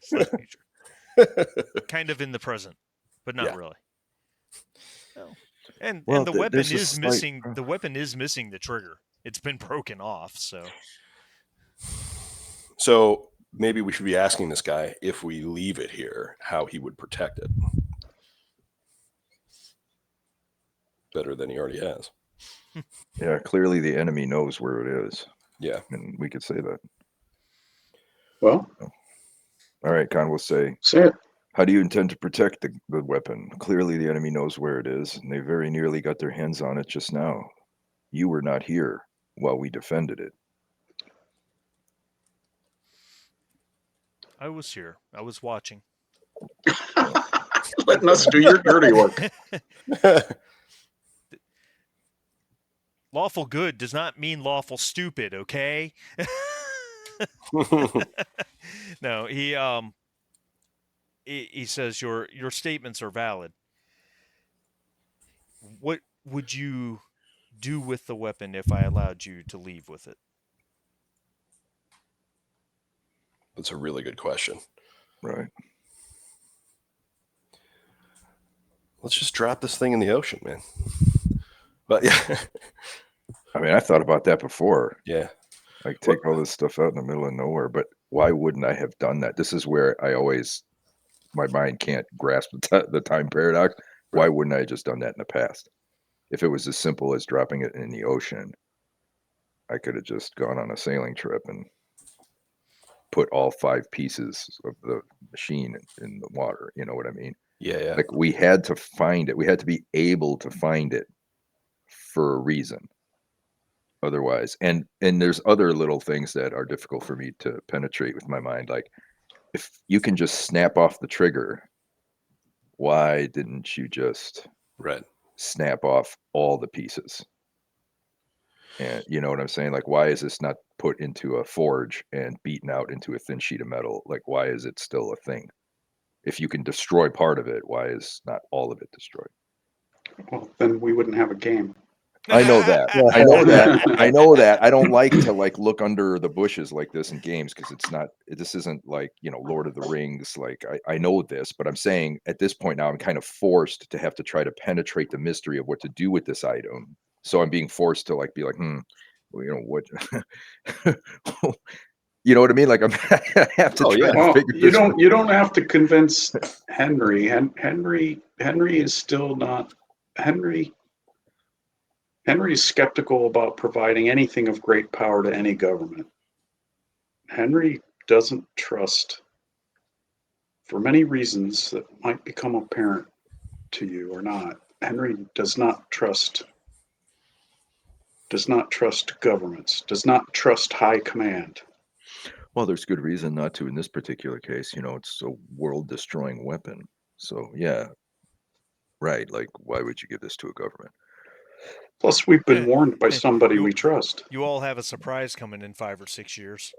Speaker 1: Slash future. Kind of in the present, but not
Speaker 3: Yeah.
Speaker 1: really. No. And
Speaker 4: Well,
Speaker 1: the weapon
Speaker 4: there's a
Speaker 1: is
Speaker 4: slight-
Speaker 1: missing. The weapon is missing the trigger. It's been broken off.
Speaker 3: So maybe we should be asking this guy, if we leave it here, how he would protect it better than he already has.
Speaker 4: Yeah, clearly the enemy knows where it is,
Speaker 3: Yeah.
Speaker 4: and we could say that.
Speaker 2: Well,
Speaker 4: All right, Con will say,
Speaker 2: say it.
Speaker 4: how do you intend to protect the weapon? Clearly the enemy knows where it is, and they very nearly got their hands on it just now. You were not here while we defended it.
Speaker 1: I was here. I was watching.
Speaker 2: Letting us do your dirty work.
Speaker 1: Lawful good does not mean lawful stupid. Okay. No, he says your statements are valid. What would you do with the weapon if I allowed you to leave with it?
Speaker 3: That's a really good question.
Speaker 4: Right.
Speaker 3: Let's just drop this thing in the ocean, man. But yeah.
Speaker 4: I mean, I thought about that before.
Speaker 3: Yeah.
Speaker 4: Like, take all this stuff out in the middle of nowhere, but why wouldn't I have done that? This is where my mind can't grasp the time paradox. Why wouldn't I have just done that in the past? If it was as simple as dropping it in the ocean, I could have just gone on a sailing trip and put all 5 pieces of the machine in the water. You know what I mean?
Speaker 3: Yeah.
Speaker 4: Like, we had to find it. We had to be able to find it for a reason. Otherwise, and there's other little things that are difficult for me to penetrate with my mind. Like, if you can just snap off the trigger, why didn't you just snap off all the pieces? And you know what I'm saying? Like, why is this not put into a forge and beaten out into a thin sheet of metal? Like, why is it still a thing? If you can destroy part of it, why is not all of it destroyed?
Speaker 2: Well, then we wouldn't have a game.
Speaker 4: I know that. I know that. I know that. I don't like to look under the bushes like this in games, because this isn't like, Lord of the Rings. Like, I know this, but I'm saying at this point now I'm kind of forced to have to try to penetrate the mystery of what to do with this item. So I'm being forced to be like, well, what, you know what I mean? Like, I have to try to figure
Speaker 2: you
Speaker 4: this out.
Speaker 2: You don't have to convince Henry. Henry is still not Henry. Henry's skeptical about providing anything of great power to any government. Henry doesn't trust, for many reasons that might become apparent to you or not. Henry does not trust governments, does not trust high command.
Speaker 4: Well, there's good reason not to in this particular case. It's a world-destroying weapon. So, yeah, right. Like, why would you give this to a government?
Speaker 2: Plus, we've been warned by somebody we trust.
Speaker 1: You all have a surprise coming in 5 or 6 years.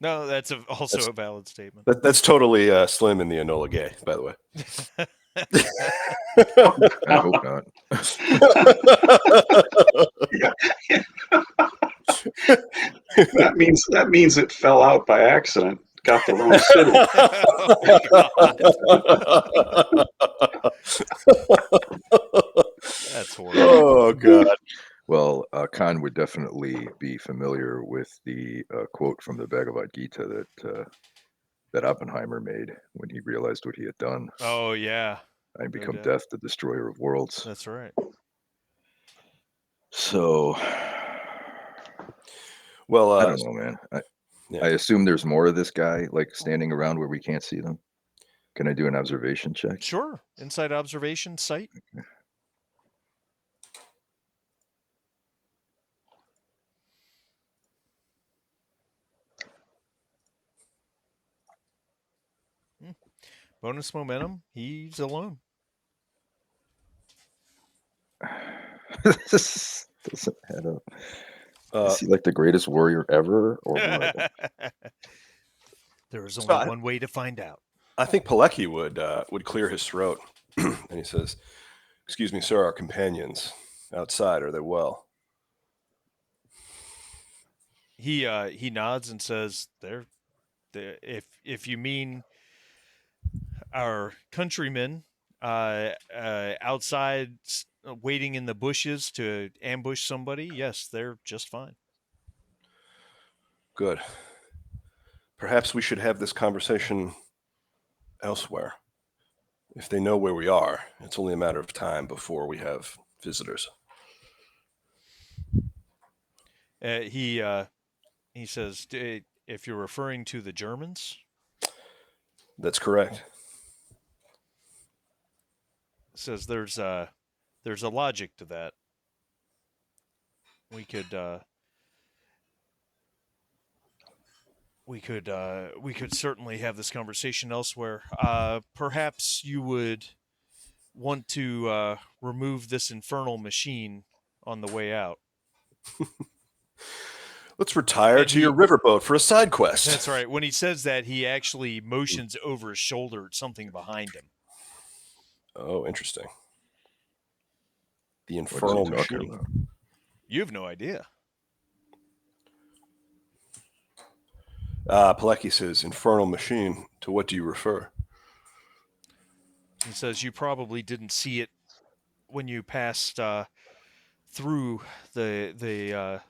Speaker 1: No, that's also a valid statement.
Speaker 3: That's totally Slim in the Enola Gay, by the way.
Speaker 4: I hope not.
Speaker 2: That means it fell out by accident. Got the wrong city.
Speaker 1: That's horrible.
Speaker 3: Oh God.
Speaker 4: Well, Khan would definitely be familiar with the quote from the Bhagavad Gita that Oppenheimer made when he realized what he had done.
Speaker 1: Oh yeah.
Speaker 4: I become death, the destroyer of worlds.
Speaker 1: That's right.
Speaker 4: So,
Speaker 3: well,
Speaker 4: I don't know, man. I assume there's more of this guy, like, standing around where we can't see them. Can I do an observation check?
Speaker 1: Sure. Inside observation sight. Bonus momentum. He's alone.
Speaker 4: This doesn't add up.
Speaker 3: Uh,
Speaker 4: Is he like the greatest warrior ever, or what?
Speaker 1: There is
Speaker 3: So
Speaker 1: only one way to find out.
Speaker 3: I think Pilecki would clear his throat, and he says, "Excuse me, sir. Our companions outside, are they well?"
Speaker 1: He nods and says, "They're if you mean our countrymen outside waiting in the bushes to ambush somebody, yes, they're just fine."
Speaker 3: Good. Perhaps we should have this conversation elsewhere. If they know where we are, it's only a matter of time before we have visitors.
Speaker 1: He says, if you're referring to the Germans,
Speaker 3: That's correct.
Speaker 1: says there's a logic to that. We could we could certainly have this conversation elsewhere. Perhaps you would want to remove this infernal machine on the way out.
Speaker 3: Let's retire
Speaker 1: And
Speaker 3: to your riverboat for a side quest.
Speaker 1: That's right. When he says that, he actually motions over his shoulder at something behind him.
Speaker 3: Oh, interesting. The
Speaker 4: What is
Speaker 3: infernal
Speaker 4: he talking
Speaker 3: machine.
Speaker 4: about?
Speaker 1: You have no idea.
Speaker 3: Pilecki says, "Infernal machine. To what do you refer?"
Speaker 1: He says you probably didn't see it when you passed through the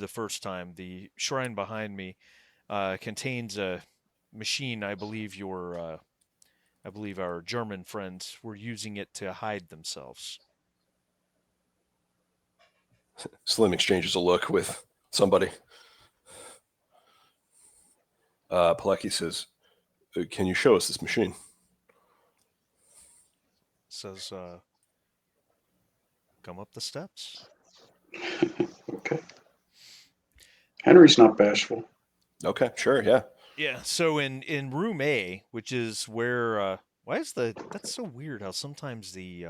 Speaker 1: first time. The shrine behind me contains a machine. I believe our German friends were using it to hide themselves.
Speaker 3: Slim exchanges a look with somebody. Pilecki says, "Can you show us this machine?"
Speaker 1: Says, come up the steps.
Speaker 2: Okay. Henry's not bashful.
Speaker 3: Okay, sure, yeah.
Speaker 1: Yeah. So in room A, which is where why is that's so weird how sometimes the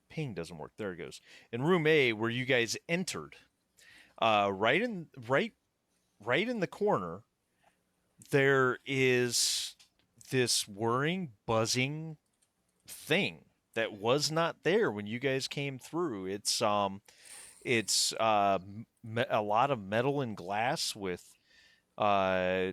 Speaker 1: ping doesn't work. There it goes. In room A, where you guys entered, right in the corner, there is this whirring, buzzing thing that was not there when you guys came through. It's a lot of metal and glass with uh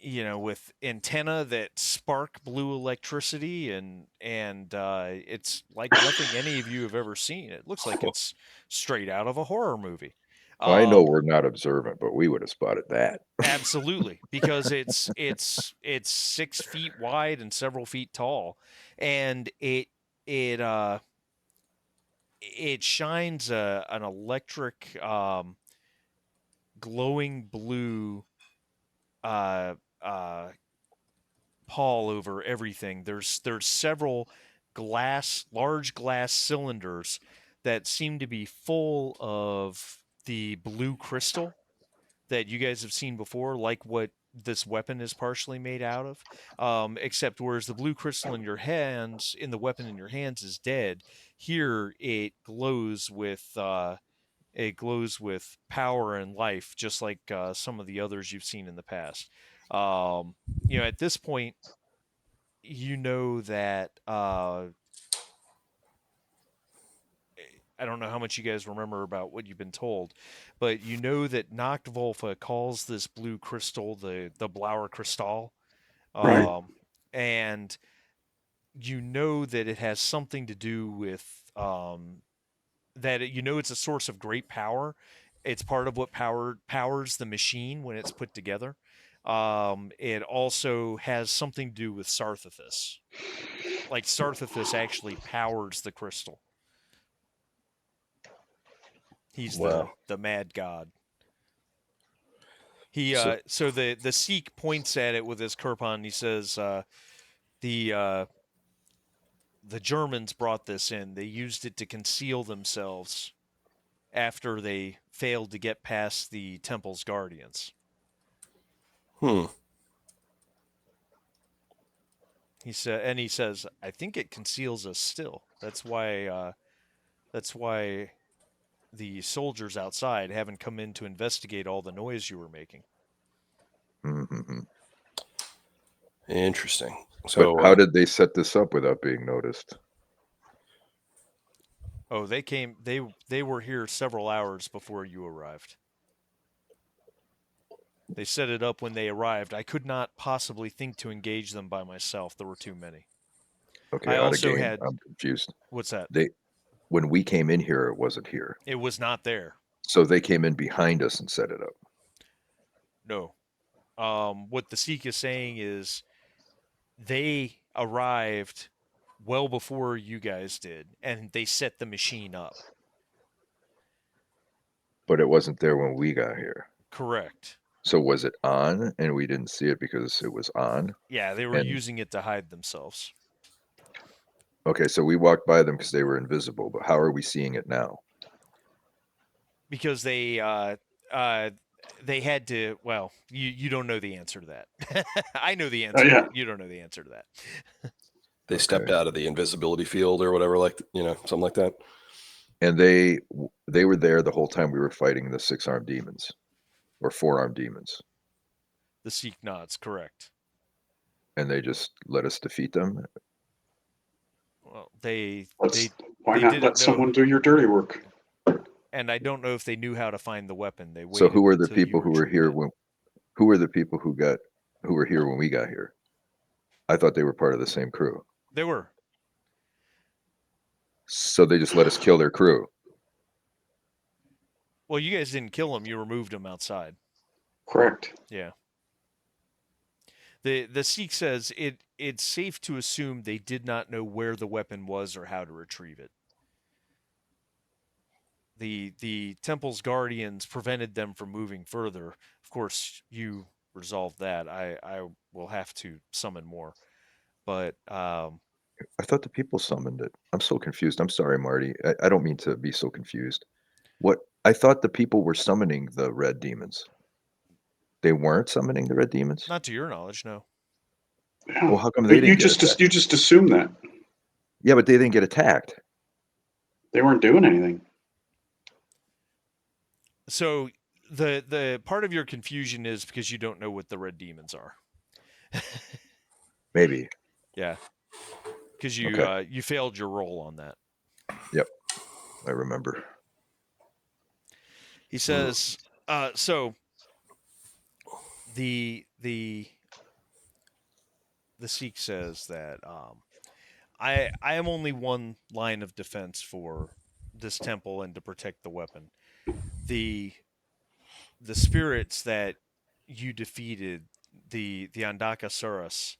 Speaker 1: with antenna that spark blue electricity, and it's like nothing any of you have ever seen. It looks like it's straight out of a horror movie.
Speaker 4: Well, I know
Speaker 1: Um,
Speaker 4: we're not observant, but we would have spotted that.
Speaker 1: Absolutely, because it's 6 feet wide and several feet tall, and it uh it shines an electric glowing blue uh uh pall over everything. There's several large glass cylinders that seem to be full of the blue crystal that you guys have seen before, like what this weapon is partially made out of. Except whereas the blue crystal in the weapon in your hands is dead, here it glows with power and life, just like some of the others you've seen in the past. At this point, you know that I don't know how much you guys remember about what you've been told, but you know that Nachtwolfe calls this blue crystal the Blauer Kristall,
Speaker 2: Right.
Speaker 1: and you know that it has something to do with it's a source of great power. It's part of what powers the machine when it's put together. It also has something to do with Sarthithus. Like Sarthithus actually powers the crystal. He's
Speaker 3: Wow.
Speaker 1: the mad god. He
Speaker 4: So,
Speaker 1: so the Sikh points at it with his kirpan. He says the uh, the Germans brought this in. They used it to conceal themselves after they failed to get past the temple's guardians.
Speaker 3: Hmm.
Speaker 1: He says, I think it conceals us still. That's why the soldiers outside haven't come in to investigate all the noise you were making.
Speaker 4: mhm.
Speaker 3: Interesting.
Speaker 4: But
Speaker 3: So,
Speaker 4: how did they set this up without being noticed?
Speaker 1: Oh, they came. They were here several hours before you arrived. They set it up when they arrived. I could not possibly think to engage them by myself. There were too many.
Speaker 4: Okay,
Speaker 1: I
Speaker 4: out of
Speaker 1: also
Speaker 4: game.
Speaker 1: had
Speaker 4: I'm confused.
Speaker 1: what's that?
Speaker 4: They when we came in here, it wasn't here.
Speaker 1: It was not there.
Speaker 4: So they came in behind us and set it up.
Speaker 1: No. What the Sikh is saying is they arrived well before you guys did, and they set the machine up.
Speaker 4: But it wasn't there when we got here.
Speaker 1: Correct.
Speaker 4: So was it on and we didn't see it because it was on?
Speaker 1: Yeah, they were
Speaker 4: And
Speaker 1: using it to hide themselves
Speaker 4: okay, so we walked by them because they were invisible, but how are we seeing it now?
Speaker 1: because they had to. Well, you don't know the answer to that. I know the answer.
Speaker 2: Yeah.
Speaker 1: You don't know the answer to that.
Speaker 3: they stepped
Speaker 4: Okay.
Speaker 3: out of the invisibility field or whatever, like, something like that.
Speaker 4: And they were there the whole time we were fighting the 6-armed demons or 4-armed demons,
Speaker 1: The Sikh nods. Correct.
Speaker 4: and they just let us defeat them.
Speaker 1: Well, they
Speaker 2: Why
Speaker 1: they
Speaker 2: not let
Speaker 1: didn't know,
Speaker 2: someone do your dirty work?
Speaker 1: and I don't know if they knew how to find the weapon. They
Speaker 4: So
Speaker 1: waited
Speaker 4: who were the
Speaker 1: until you
Speaker 4: people who were
Speaker 1: retrieved
Speaker 4: here
Speaker 1: it.
Speaker 4: when who were the people who were here when we got here? I thought they were part of the same crew.
Speaker 1: They were.
Speaker 4: So they just let us kill their crew.
Speaker 1: Well, you guys didn't kill them. You removed them outside.
Speaker 2: Correct.
Speaker 1: Yeah. The Sikh says it's safe to assume they did not know where the weapon was or how to retrieve it. The temple's guardians prevented them from moving further. Of course, you resolved that. I will have to summon more, but
Speaker 4: I thought the people summoned it. I'm so confused. I'm sorry, Marty. I don't mean to be so confused. What I thought the people were summoning the red demons. They weren't summoning the red demons?
Speaker 1: not to your knowledge, no.
Speaker 4: Well,
Speaker 2: Yeah.
Speaker 4: how come they
Speaker 2: But
Speaker 4: didn't get attacked?
Speaker 2: you just assume that
Speaker 4: Yeah, but they didn't get attacked.
Speaker 2: they weren't doing anything.
Speaker 1: So the part of your confusion is because you don't know what the red demons are.
Speaker 4: Maybe.
Speaker 1: Yeah, because
Speaker 4: Okay.
Speaker 1: you failed your roll on that.
Speaker 4: Yep. I remember.
Speaker 1: He says, so the Sikh says that I am only one line of defense for this temple and to protect the weapon. The the spirits that you defeated, the Andakasuras,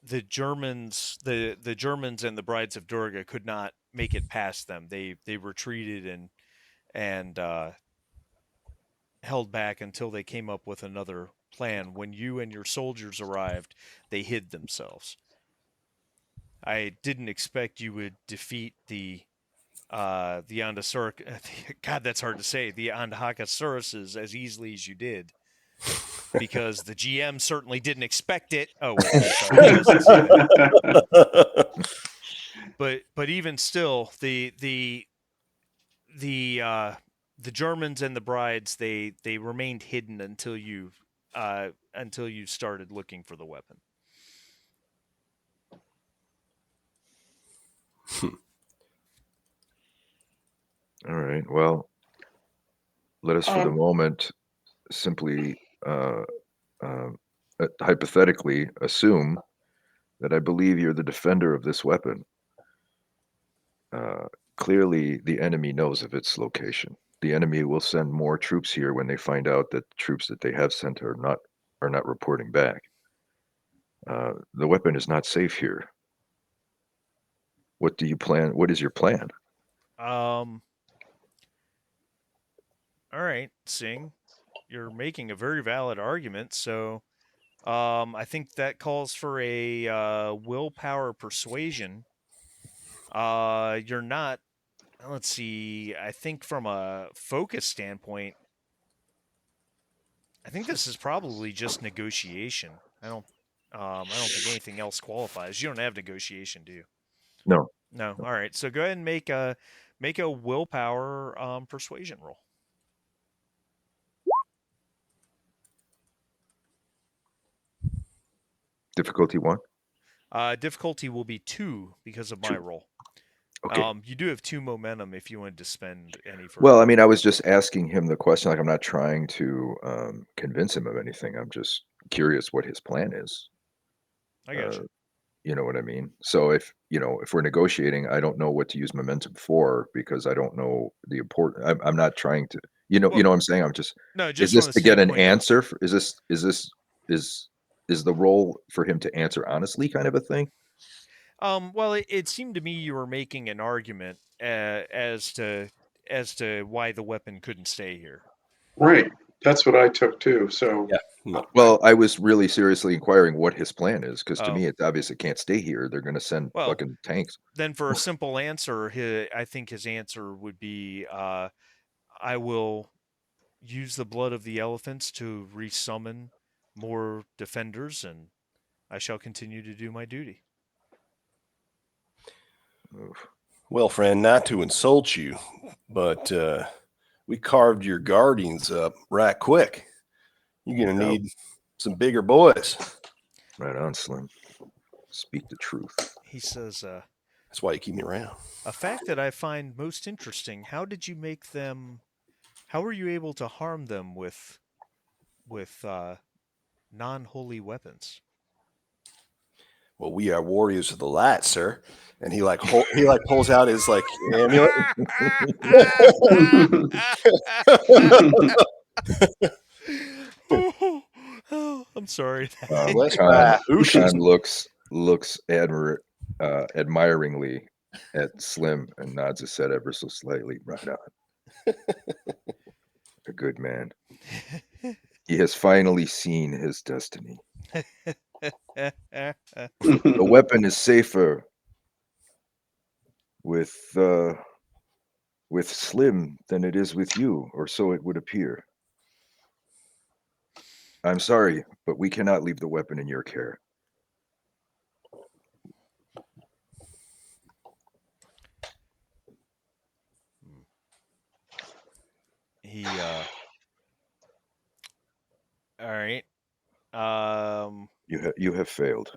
Speaker 1: the Germans and the Brides of Durga could not make it past them. They retreated and held back until they came up with another plan. When you and your soldiers arrived, they hid themselves. I didn't expect you would defeat the Andasur. God, that's hard to say. The Andhakasuruses as easily as you did, because the GM certainly didn't expect it. Oh wait, I'm sorry, he doesn't say that. But even still, the the Germans and the brides they remained hidden until you started looking for the weapon.
Speaker 4: All right. Well, let us for the
Speaker 2: Um,
Speaker 4: moment simply uh, hypothetically assume that I believe you're the defender of this weapon. Uh, Clearly, the enemy knows of its location. The enemy will send more troops here when they find out that the troops that they have sent are not reporting back. The weapon is not safe here. What do you plan? What is your plan?
Speaker 1: Um. All right, Singh, you're making a very valid argument. So I think that calls for a willpower persuasion. You're not. Let's see. I think from a focus standpoint, I think this is probably just negotiation. I don't think anything else qualifies. You don't have negotiation, do you?
Speaker 4: No.
Speaker 1: No. All right. So go ahead and make a willpower persuasion roll.
Speaker 4: Difficulty 1?
Speaker 1: Difficulty will be 2 because of my
Speaker 4: 2.
Speaker 1: roll.
Speaker 4: Okay.
Speaker 1: You do have 2 momentum if you wanted to spend any further.
Speaker 4: Well, I mean, I was just asking him the question. Like, I'm not trying to convince him of anything. I'm just curious what his plan is.
Speaker 1: I got you.
Speaker 4: You know what I mean? So if we're negotiating, I don't know what to use momentum for because I don't know the important. I'm not trying to. You know what I'm saying? I'm just.
Speaker 1: No,
Speaker 4: Is
Speaker 1: just
Speaker 4: this
Speaker 1: from the
Speaker 4: to get an
Speaker 1: standpoint of
Speaker 4: answer? Is the role for him to answer honestly, kind of a thing?
Speaker 1: well, it seemed to me you were making an argument as to why the weapon couldn't stay here.
Speaker 2: Right. That's what I took too. So
Speaker 3: Yeah. No.
Speaker 4: Well, I was really seriously inquiring what his plan is because to
Speaker 1: Oh.
Speaker 4: me, it's obvious it can't stay here. They're going to send
Speaker 1: Well,
Speaker 4: fucking tanks.
Speaker 1: Then for a simple answer, I think his answer would be, I will use the blood of the elephants to resummon more defenders, and I shall continue to do my duty.
Speaker 4: Oof.
Speaker 3: Well, friend, not to insult you, but we carved your guardians up right quick. You're going to need some bigger boys.
Speaker 4: Right on, Slim. Speak the truth.
Speaker 1: He says,
Speaker 3: That's why you keep me around.
Speaker 1: a fact that I find most interesting, how did you make them, how were you able to harm them with non-holy weapons?
Speaker 3: Well, we are warriors of the light, sir. And he pulls out his like amulet.
Speaker 1: Oh, I'm sorry.
Speaker 4: Khan looks admiringly at Slim and nods his head ever so slightly. Right on. A good man. He has finally seen his destiny. The weapon is safer with Slim than it is with you, or so it would appear. I'm sorry, but we cannot leave the weapon in your care.
Speaker 1: He all right.
Speaker 4: You have failed.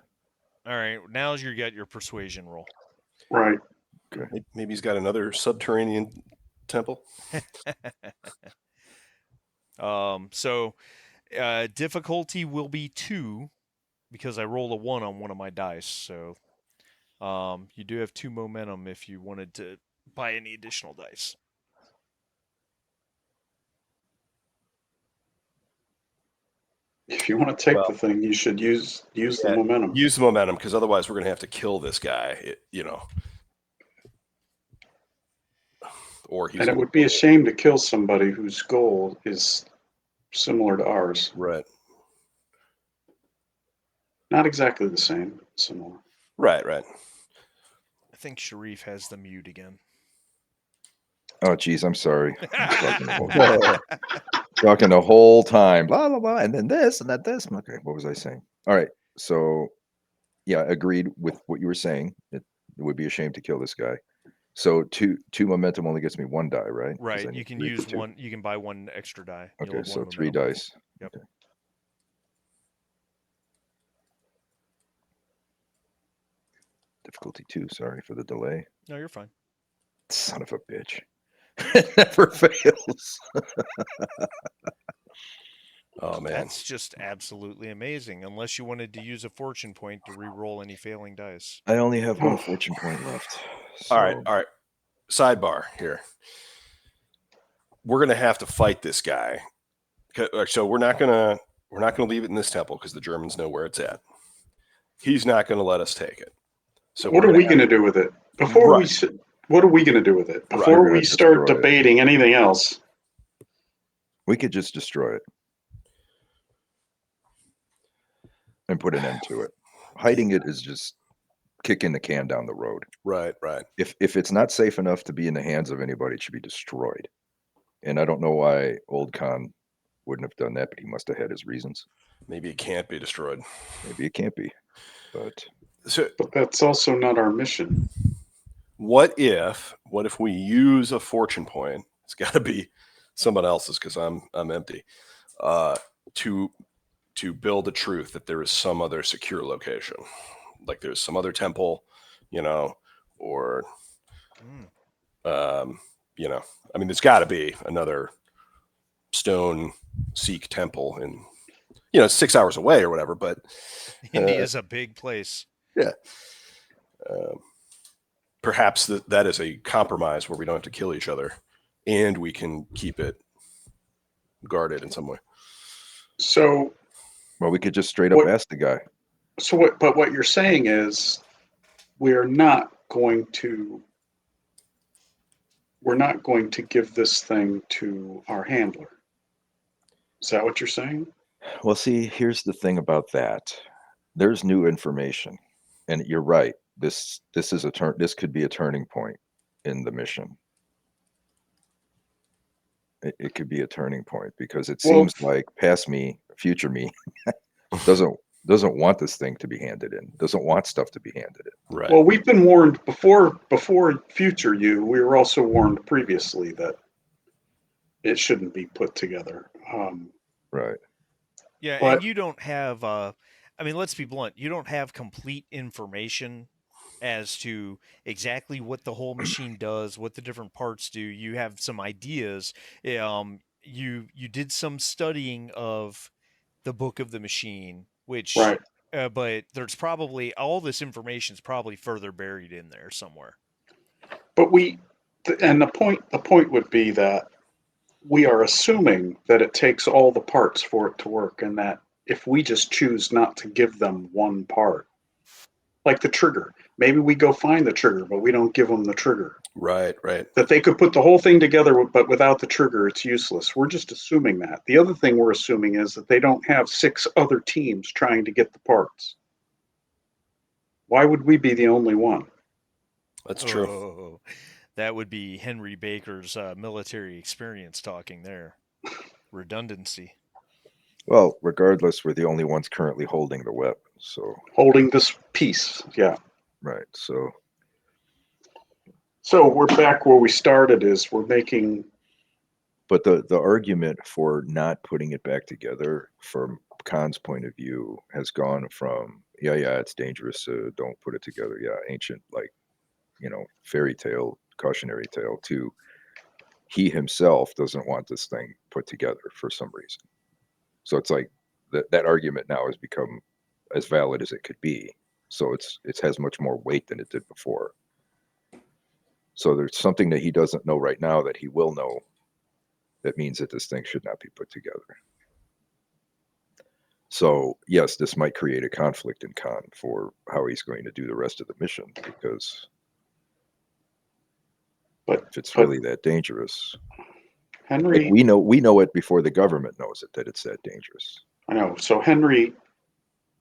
Speaker 1: All right. Now's your persuasion roll.
Speaker 2: Right.
Speaker 4: Okay.
Speaker 3: Maybe he's got another subterranean temple.
Speaker 1: So difficulty will be 2 because I rolled a 1 on one of my dice. So you do have 2 momentum if you wanted to buy any additional dice.
Speaker 2: If you want to take the thing, you should use the momentum.
Speaker 3: Use the momentum, because otherwise we're going to have to kill this guy.
Speaker 2: And it would be a shame to kill somebody whose goal is similar to ours.
Speaker 3: Right.
Speaker 2: Not exactly the same, similar.
Speaker 3: Right.
Speaker 1: I think Sharif has the mute again.
Speaker 4: Oh, geez, I'm sorry. Talking the whole time, blah, blah, blah, and then this and that this. Okay, what was I saying? All right, so, yeah, agreed with what you were saying. It would be a shame to kill this guy. So two momentum only gets me 1 die, right?
Speaker 1: Right, you can use 1, you can buy 1 extra die.
Speaker 4: Okay, so 3 dice.
Speaker 1: Yep.
Speaker 4: Okay. Difficulty 2, sorry for the delay.
Speaker 1: No, you're fine.
Speaker 4: Son of a bitch. It never fails.
Speaker 3: Oh, man.
Speaker 1: That's just absolutely amazing, unless you wanted to use a fortune point to re-roll any failing dice.
Speaker 4: I only have 1 fortune point left. So.
Speaker 3: All right. Sidebar here. We're going to have to fight this guy. So we're not going to leave it in this temple because the Germans know where it's at. He's not going to let us take it. So
Speaker 2: what are we going to do with it? What are we going to do with it? Before we start debating anything else.
Speaker 4: We could just destroy it. can put an end to it. Hiding it is just kicking the can down the road.
Speaker 3: Right, right.
Speaker 4: If it's not safe enough to be in the hands of anybody, it should be destroyed. And I don't know why Old Khan wouldn't have done that, but he must have had his reasons.
Speaker 3: Maybe it can't be destroyed.
Speaker 4: Maybe it can't be, but
Speaker 3: So
Speaker 2: But that's also not our mission.
Speaker 3: what if we use a fortune point? It's got to be someone else's because I'm empty. To build a truth that there is some other secure location, like there's some other temple, or I mean, there's got to be another stone Sikh temple in, 6 hours away or whatever. But
Speaker 1: India's a big place.
Speaker 3: yeah, perhaps that is a compromise where we don't have to kill each other, and we can keep it guarded in some way.
Speaker 2: So,
Speaker 4: well, we could just straight up ask the guy.
Speaker 2: but what you're saying is we're not going to give this thing to our handler. Is that what you're saying?
Speaker 4: Well, see, here's the thing about that. There's new information, and you're right. This is this could be a turning point in the mission. It could be a turning point because it seems like past me, future me, doesn't want this thing to be handed in. Doesn't want stuff to be handed in.
Speaker 3: Right.
Speaker 2: Well, we've been warned before future you. We were also warned previously that it shouldn't be put together.
Speaker 4: Right.
Speaker 1: Yeah,
Speaker 2: But-
Speaker 1: and you don't have. I mean, let's be blunt. You don't have complete information as to exactly what the whole machine does, what the different parts do. You have some ideas. You did some studying of the book of the machine, which
Speaker 2: Right.
Speaker 1: but there's probably all this information is probably further buried in there somewhere.
Speaker 2: But the point would be that we are assuming that it takes all the parts for it to work, and that if we just choose not to give them one part, like the trigger, maybe we go find the trigger, but we don't give them the trigger.
Speaker 3: Right.
Speaker 2: That they could put the whole thing together, but without the trigger, it's useless. We're just assuming that. The other thing we're assuming is that they don't have 6 other teams trying to get the parts. Why would we be the only one?
Speaker 3: That's true.
Speaker 1: Oh, that would be Henry Baker's military experience talking there. Redundancy.
Speaker 4: Well, regardless, we're the only ones currently holding the weapon. So
Speaker 2: Holding this piece, yeah.
Speaker 4: right. So
Speaker 2: we're back where we started. Is we're making.
Speaker 4: but the argument for not putting it back together from Khan's point of view has gone from yeah it's dangerous, don't put it together, ancient, like fairy tale, cautionary tale, to he himself doesn't want this thing put together for some reason. So it's like that argument now has become as valid as it could be. So it has much more weight than it did before. So there's something that he doesn't know right now that he will know. That means that this thing should not be put together. So yes, this might create a conflict in Khan for how he's going to do the rest of the mission, because if it's really that dangerous,
Speaker 2: Henry,
Speaker 4: we know it before the government knows it, that it's that dangerous.
Speaker 2: I know. So Henry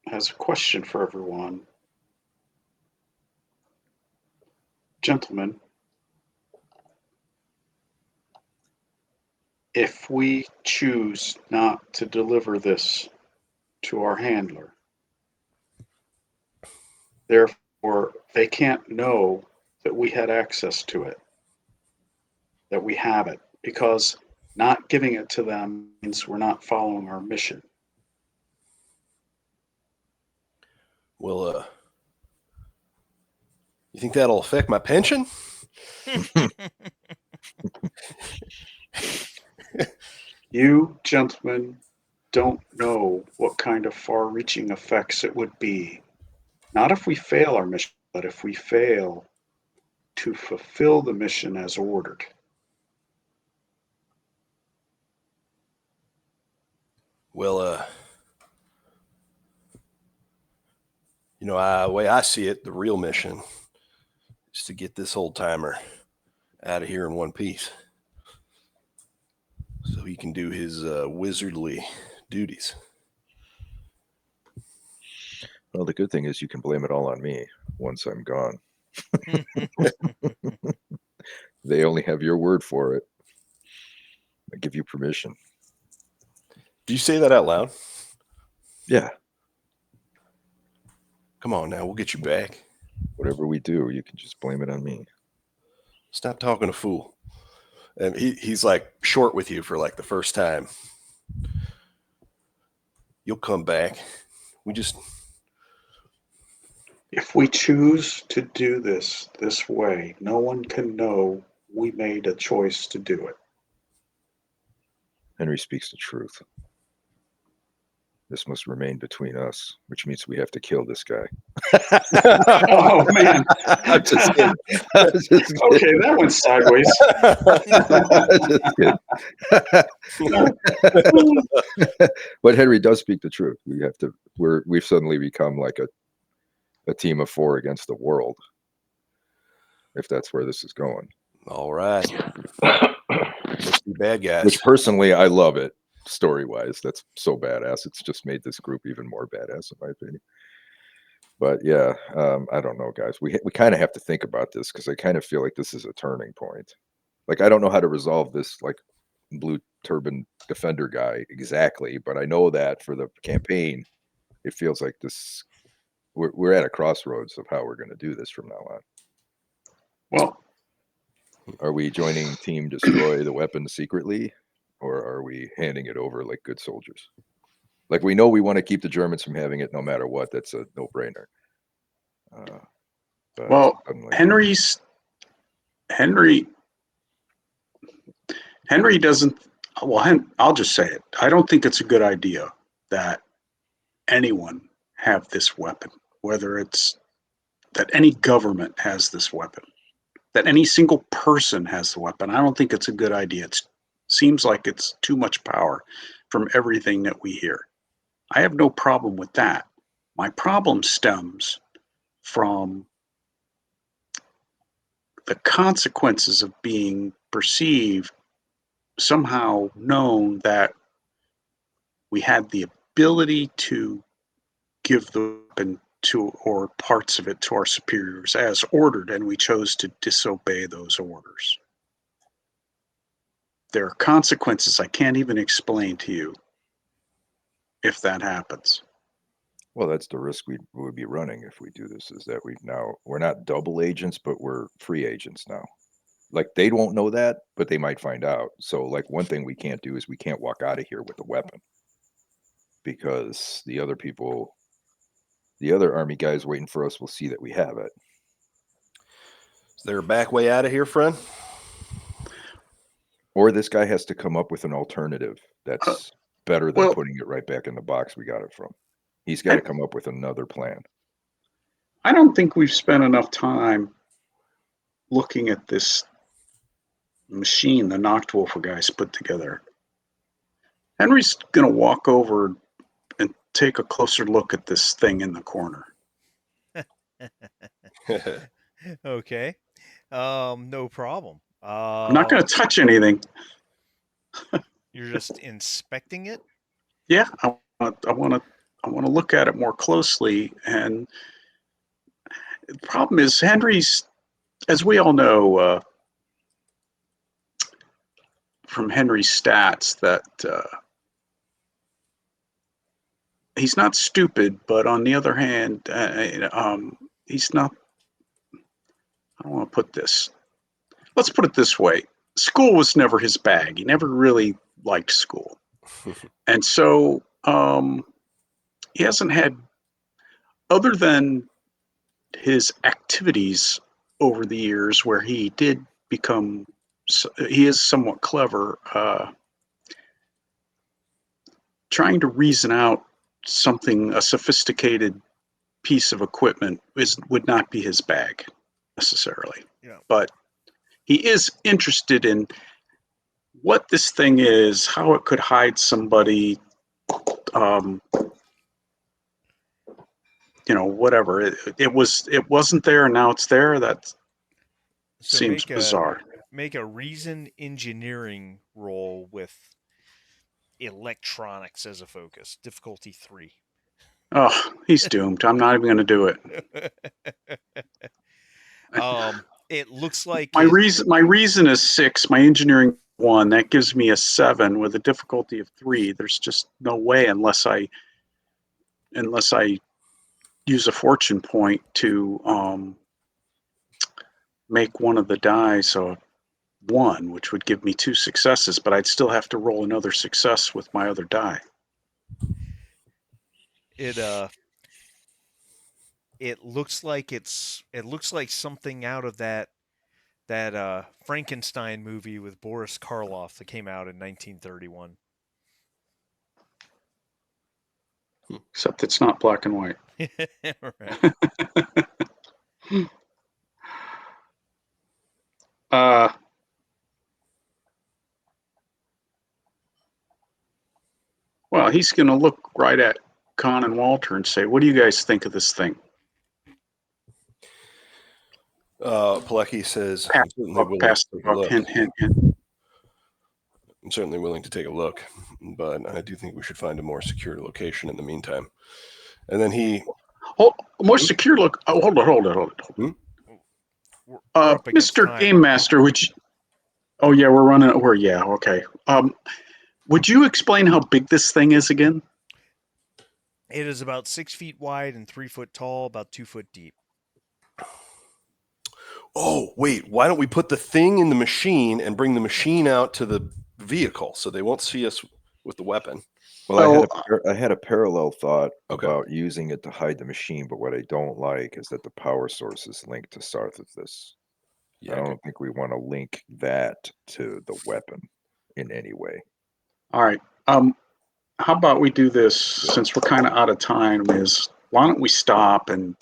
Speaker 2: has a question for everyone. Gentlemen, if we choose not to deliver this to our handler, therefore they can't know that we had access to it, that we have it, because not giving it to them means we're not following our mission.
Speaker 3: Well, you think that'll affect my pension?
Speaker 2: You gentlemen don't know what kind of far-reaching effects it would be. Not if we fail our mission, but if we fail to fulfill the mission as ordered.
Speaker 3: Well, the way I see it, the real mission is to get this old timer out of here in one piece, so he can do his wizardly duties.
Speaker 4: Well, the good thing is you can blame it all on me once I'm gone. They only have your word for it. I give you permission.
Speaker 3: Do you say that out loud?
Speaker 4: Yeah.
Speaker 3: Come on now, we'll get you back.
Speaker 4: Whatever we do, you can just blame it on me.
Speaker 3: Stop talking a fool. And he's like short with you for like the first time. You'll come back. We just
Speaker 2: If we choose to do this way, no one can know we made a choice to do it.
Speaker 4: Henry speaks the truth. This must remain between us, which means we have to kill this guy.
Speaker 2: Oh man!
Speaker 4: I'm just kidding. I'm just kidding.
Speaker 2: Okay, that went sideways.
Speaker 4: Just kidding. But Henry does speak the truth. We have to. We've suddenly become like a team of 4 against the world. If that's where this is going.
Speaker 3: all right. Let's be bad guys.
Speaker 4: Which personally, I love it. Story-wise, that's so badass. It's just made this group even more badass, in my opinion. But yeah, I don't know, guys. We kind of have to think about this because I kind of feel like this is a turning point. Like I don't know how to resolve this, like blue turban defender guy exactly, but I know that for the campaign, it feels like this. We're at a crossroads of how we're going to do this from now on.
Speaker 2: Well,
Speaker 4: are we joining Team Destroy the weapon secretly, or are we handing it over like good soldiers? Like we know we want to keep the Germans from having it no matter what. That's a no-brainer.
Speaker 2: Well,
Speaker 4: suddenly...
Speaker 2: Henry doesn't. Well, I'll just say it. I don't think it's a good idea that anyone have this weapon, whether it's that any government has this weapon, that any single person has the weapon. I don't think it's a good idea. It seems like it's too much power from everything that we hear. I have no problem with that. My problem stems from the consequences of being perceived, somehow known that we had the ability to give the weapon to, or parts of it, to our superiors as ordered, and we chose to disobey those orders. There are consequences I can't even explain to you if that happens.
Speaker 4: Well, that's the risk we would be running if we do this, is that we're not double agents, but we're free agents now. Like they won't know that, but they might find out. So like one thing we can't do is we can't walk out of here with a weapon because the other army guys waiting for us will see that we have it.
Speaker 3: Is there a back way out of here, friend?
Speaker 4: Or this guy has to come up with an alternative that's better than putting it right back in the box we got it from. He's got to come up with another plan.
Speaker 2: I don't think we've spent enough time looking at this machine the Noctwolfer guys put together. Henry's going to walk over and take a closer look at this thing in the corner.
Speaker 1: Okay. No problem.
Speaker 2: I'm not going to touch anything.
Speaker 1: You're just inspecting it?
Speaker 2: Yeah, I want to look at it more closely. And the problem is Henry's, as we all know from Henry's stats, that he's not stupid, but on the other hand, he's not. I don't want to put this. Let's put it this way: school was never his bag. He never really liked school, and so he hasn't had, other than his activities over the years, where he did become. He is somewhat clever. Trying to reason out something, a sophisticated piece of equipment, would not be his bag necessarily.
Speaker 1: Yeah.
Speaker 2: But he is interested in what this thing is, how it could hide somebody, whatever. It wasn't there, and now it's there. That seems bizarre.
Speaker 1: Make a reason engineering roll with electronics as a focus. Difficulty 3.
Speaker 2: Oh, he's doomed. I'm not even going to do it.
Speaker 1: It looks like
Speaker 2: My
Speaker 1: it.
Speaker 2: reason is 6. My engineering 1. That gives me a 7 with a difficulty of 3. There's just no way unless I use a fortune point to make one of the dice a 1, which would give me 2 successes, but I'd still have to roll another success with my other die.
Speaker 1: It looks like it looks like something out of that Frankenstein movie with Boris Karloff that came out in 1931.
Speaker 2: Except it's not black and white.
Speaker 1: Right.
Speaker 2: uh, well, he's going to look right at Con and Walter and say, "What do you guys think of this thing?"
Speaker 3: Pilecki says,
Speaker 2: Pass
Speaker 3: I'm
Speaker 2: the
Speaker 3: certainly
Speaker 2: buck,
Speaker 3: willing
Speaker 2: pass
Speaker 3: to
Speaker 2: the
Speaker 3: take a
Speaker 2: buck,
Speaker 3: look.
Speaker 2: hint, hint, hint.
Speaker 3: I'm certainly willing to take a look, but I do think we should find a more secure location in the meantime. And then he...
Speaker 2: Oh, more secure look. Oh, hold on.
Speaker 3: Hmm?
Speaker 1: We're up against
Speaker 2: Mr.
Speaker 1: time,
Speaker 2: Game
Speaker 1: aren't we?
Speaker 2: Master, oh yeah, okay. Would you explain how big this thing is again?
Speaker 1: It is about 6 feet wide and 3 foot tall, about 2 foot deep.
Speaker 3: Oh, wait, why don't we put the thing in the machine and bring the machine out to the vehicle so they won't see us with the weapon?
Speaker 4: Well, I had a parallel thought
Speaker 3: Okay.
Speaker 4: about using it to hide the machine, but what I don't like is that the power source is linked to Sarthithus.
Speaker 3: Yeah,
Speaker 4: I don't think we want to link that to the weapon in any way.
Speaker 2: All right. How about we do this since we're kind of out of time? Why don't we stop and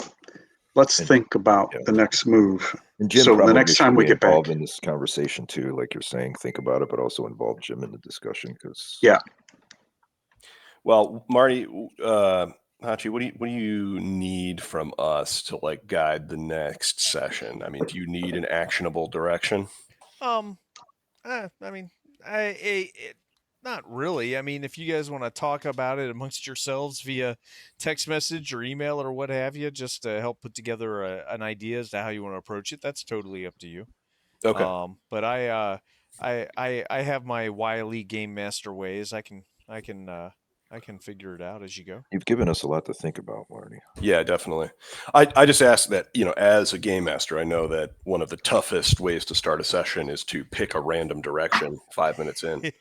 Speaker 2: let's think about the next move?
Speaker 4: And Jim
Speaker 2: So the
Speaker 4: probably
Speaker 2: next time
Speaker 4: should
Speaker 2: we
Speaker 4: be
Speaker 2: get back,
Speaker 4: involved in this conversation too, like you're saying, think about it, but also involve Jim in the discussion because
Speaker 2: yeah.
Speaker 3: Well, Marty, Hachi, what do you need from us to like guide the next session? I mean, do you need an actionable direction?
Speaker 1: I mean, not really. I mean, if you guys want to talk about it amongst yourselves via text message or email or what have you, just to help put together an idea as to how you want to approach it, that's totally up to you.
Speaker 3: Okay.
Speaker 1: But I have my wily game master ways. I can figure it out as you go.
Speaker 4: you've given us a lot to think about, Marty.
Speaker 3: Yeah, definitely. I just asked that, as a game master, I know that one of the toughest ways to start a session is to pick a random direction 5 minutes in.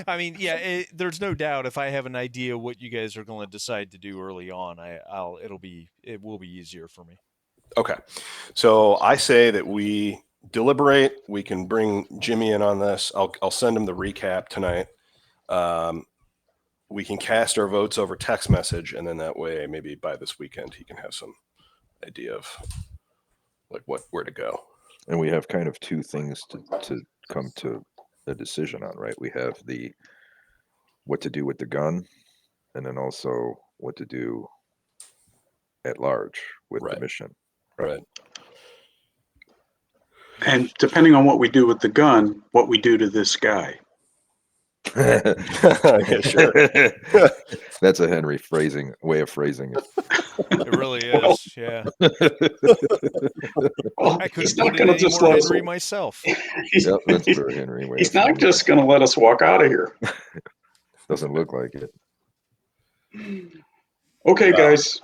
Speaker 1: I mean, yeah, there's no doubt if I have an idea what you guys are going to decide to do early on, it will be easier for me.
Speaker 3: Okay. So I say that we deliberate. We can bring Jimmy in on this. I'll send him the recap tonight. We can cast our votes over text message, and then that way, maybe by this weekend, he can have some idea of like where to go.
Speaker 4: And we have kind of two things to come to a decision on, right? We have the what to do with the gun, and then also what to do at large with the mission.
Speaker 3: Right.
Speaker 2: And depending on what we do with the gun, what we do to this guy.
Speaker 3: Yeah, sure.
Speaker 4: That's a Henry way of phrasing it.
Speaker 1: It really is. Yeah.
Speaker 2: Well,
Speaker 1: I couldn't
Speaker 2: he's not
Speaker 1: put it
Speaker 2: going to
Speaker 1: any
Speaker 2: just
Speaker 1: more
Speaker 2: let us.
Speaker 1: Henry myself.
Speaker 4: Yep, that's a very Henry way.
Speaker 2: He's not just going to let us walk out of here.
Speaker 4: Doesn't look like it.
Speaker 2: Okay, guys.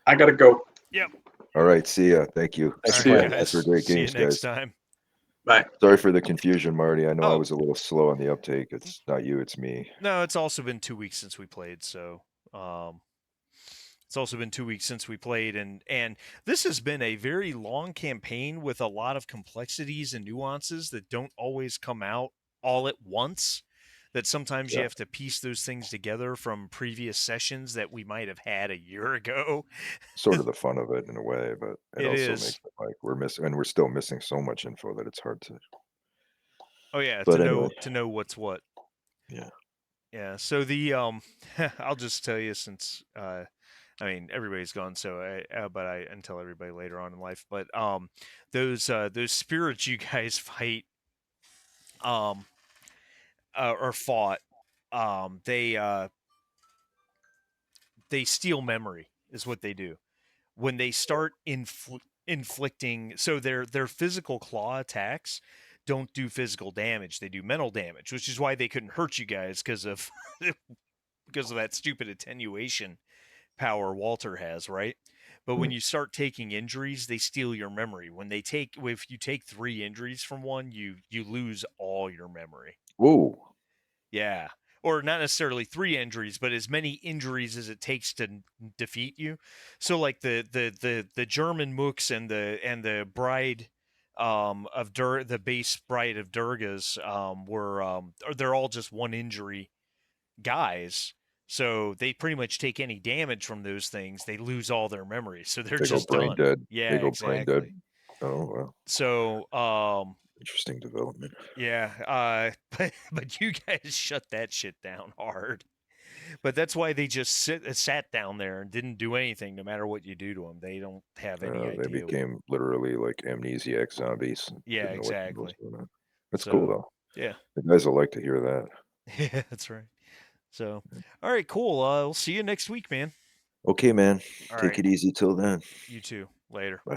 Speaker 2: I got to go.
Speaker 1: Yep.
Speaker 4: All right, see ya. Thank you.
Speaker 3: Thanks
Speaker 1: All right,
Speaker 4: Thanks
Speaker 1: guys.
Speaker 4: for great
Speaker 1: See
Speaker 4: games,
Speaker 1: you next
Speaker 4: guys.
Speaker 1: time.
Speaker 2: Bye.
Speaker 4: Sorry for the confusion, Marty. I know I
Speaker 1: Oh.
Speaker 4: was a little slow on the uptake. It's not you, it's me.
Speaker 1: No, it's also been 2 weeks since we played, so it's also been 2 weeks since we played, and this has been a very long campaign with a lot of complexities and nuances that don't always come out all at once. That sometimes you have to piece those things together from previous sessions that we might have had a year ago.
Speaker 4: Sort of the fun of it in a way, but it also
Speaker 1: is.
Speaker 4: makes it like we're still missing so much info that it's hard to.
Speaker 1: Oh yeah,
Speaker 4: But
Speaker 1: to know what's what.
Speaker 4: Yeah.
Speaker 1: Yeah. So the I'll just tell you since I mean everybody's gone, so but I and tell everybody later on in life. But those spirits you guys fight or fought, they they steal memory is what they do. When they start inflicting, so their physical claw attacks don't do physical damage, they do mental damage, which is why they couldn't hurt you guys because of because of that stupid attenuation power Walter has, right? But when
Speaker 4: Mm.
Speaker 1: you start taking injuries, they steal your memory. If you take 3 injuries from one, you lose all your memory.
Speaker 4: Whoa.
Speaker 1: Yeah. Or not necessarily 3 injuries, but as many injuries as it takes to defeat you. So like the German mooks and the bride of the base bride of Durga's they're all just 1 injury guys. So they pretty much take any damage from those things, they lose all their memories. So they're
Speaker 4: They go
Speaker 1: just
Speaker 4: brain
Speaker 1: done.
Speaker 4: dead. They
Speaker 1: Yeah,
Speaker 4: go brain dead.
Speaker 1: exactly.
Speaker 4: Oh, wow.
Speaker 1: So
Speaker 4: Interesting development.
Speaker 1: yeah, but you guys shut that shit down hard. But that's why they just sat down there and didn't do anything, no matter what you do to them. They don't have any
Speaker 4: They
Speaker 1: idea.
Speaker 4: became literally like amnesiac zombies.
Speaker 1: Yeah,
Speaker 4: Didn't know what was
Speaker 1: exactly.
Speaker 4: going on. That's
Speaker 1: So
Speaker 4: cool, though.
Speaker 1: yeah,
Speaker 4: The guys will like to hear that.
Speaker 1: yeah, that's right. So all right, cool. We'll see you next week, man.
Speaker 4: Okay, man.
Speaker 1: All
Speaker 4: Take
Speaker 1: right,
Speaker 4: it easy till then.
Speaker 1: you too. Later.
Speaker 4: Bye.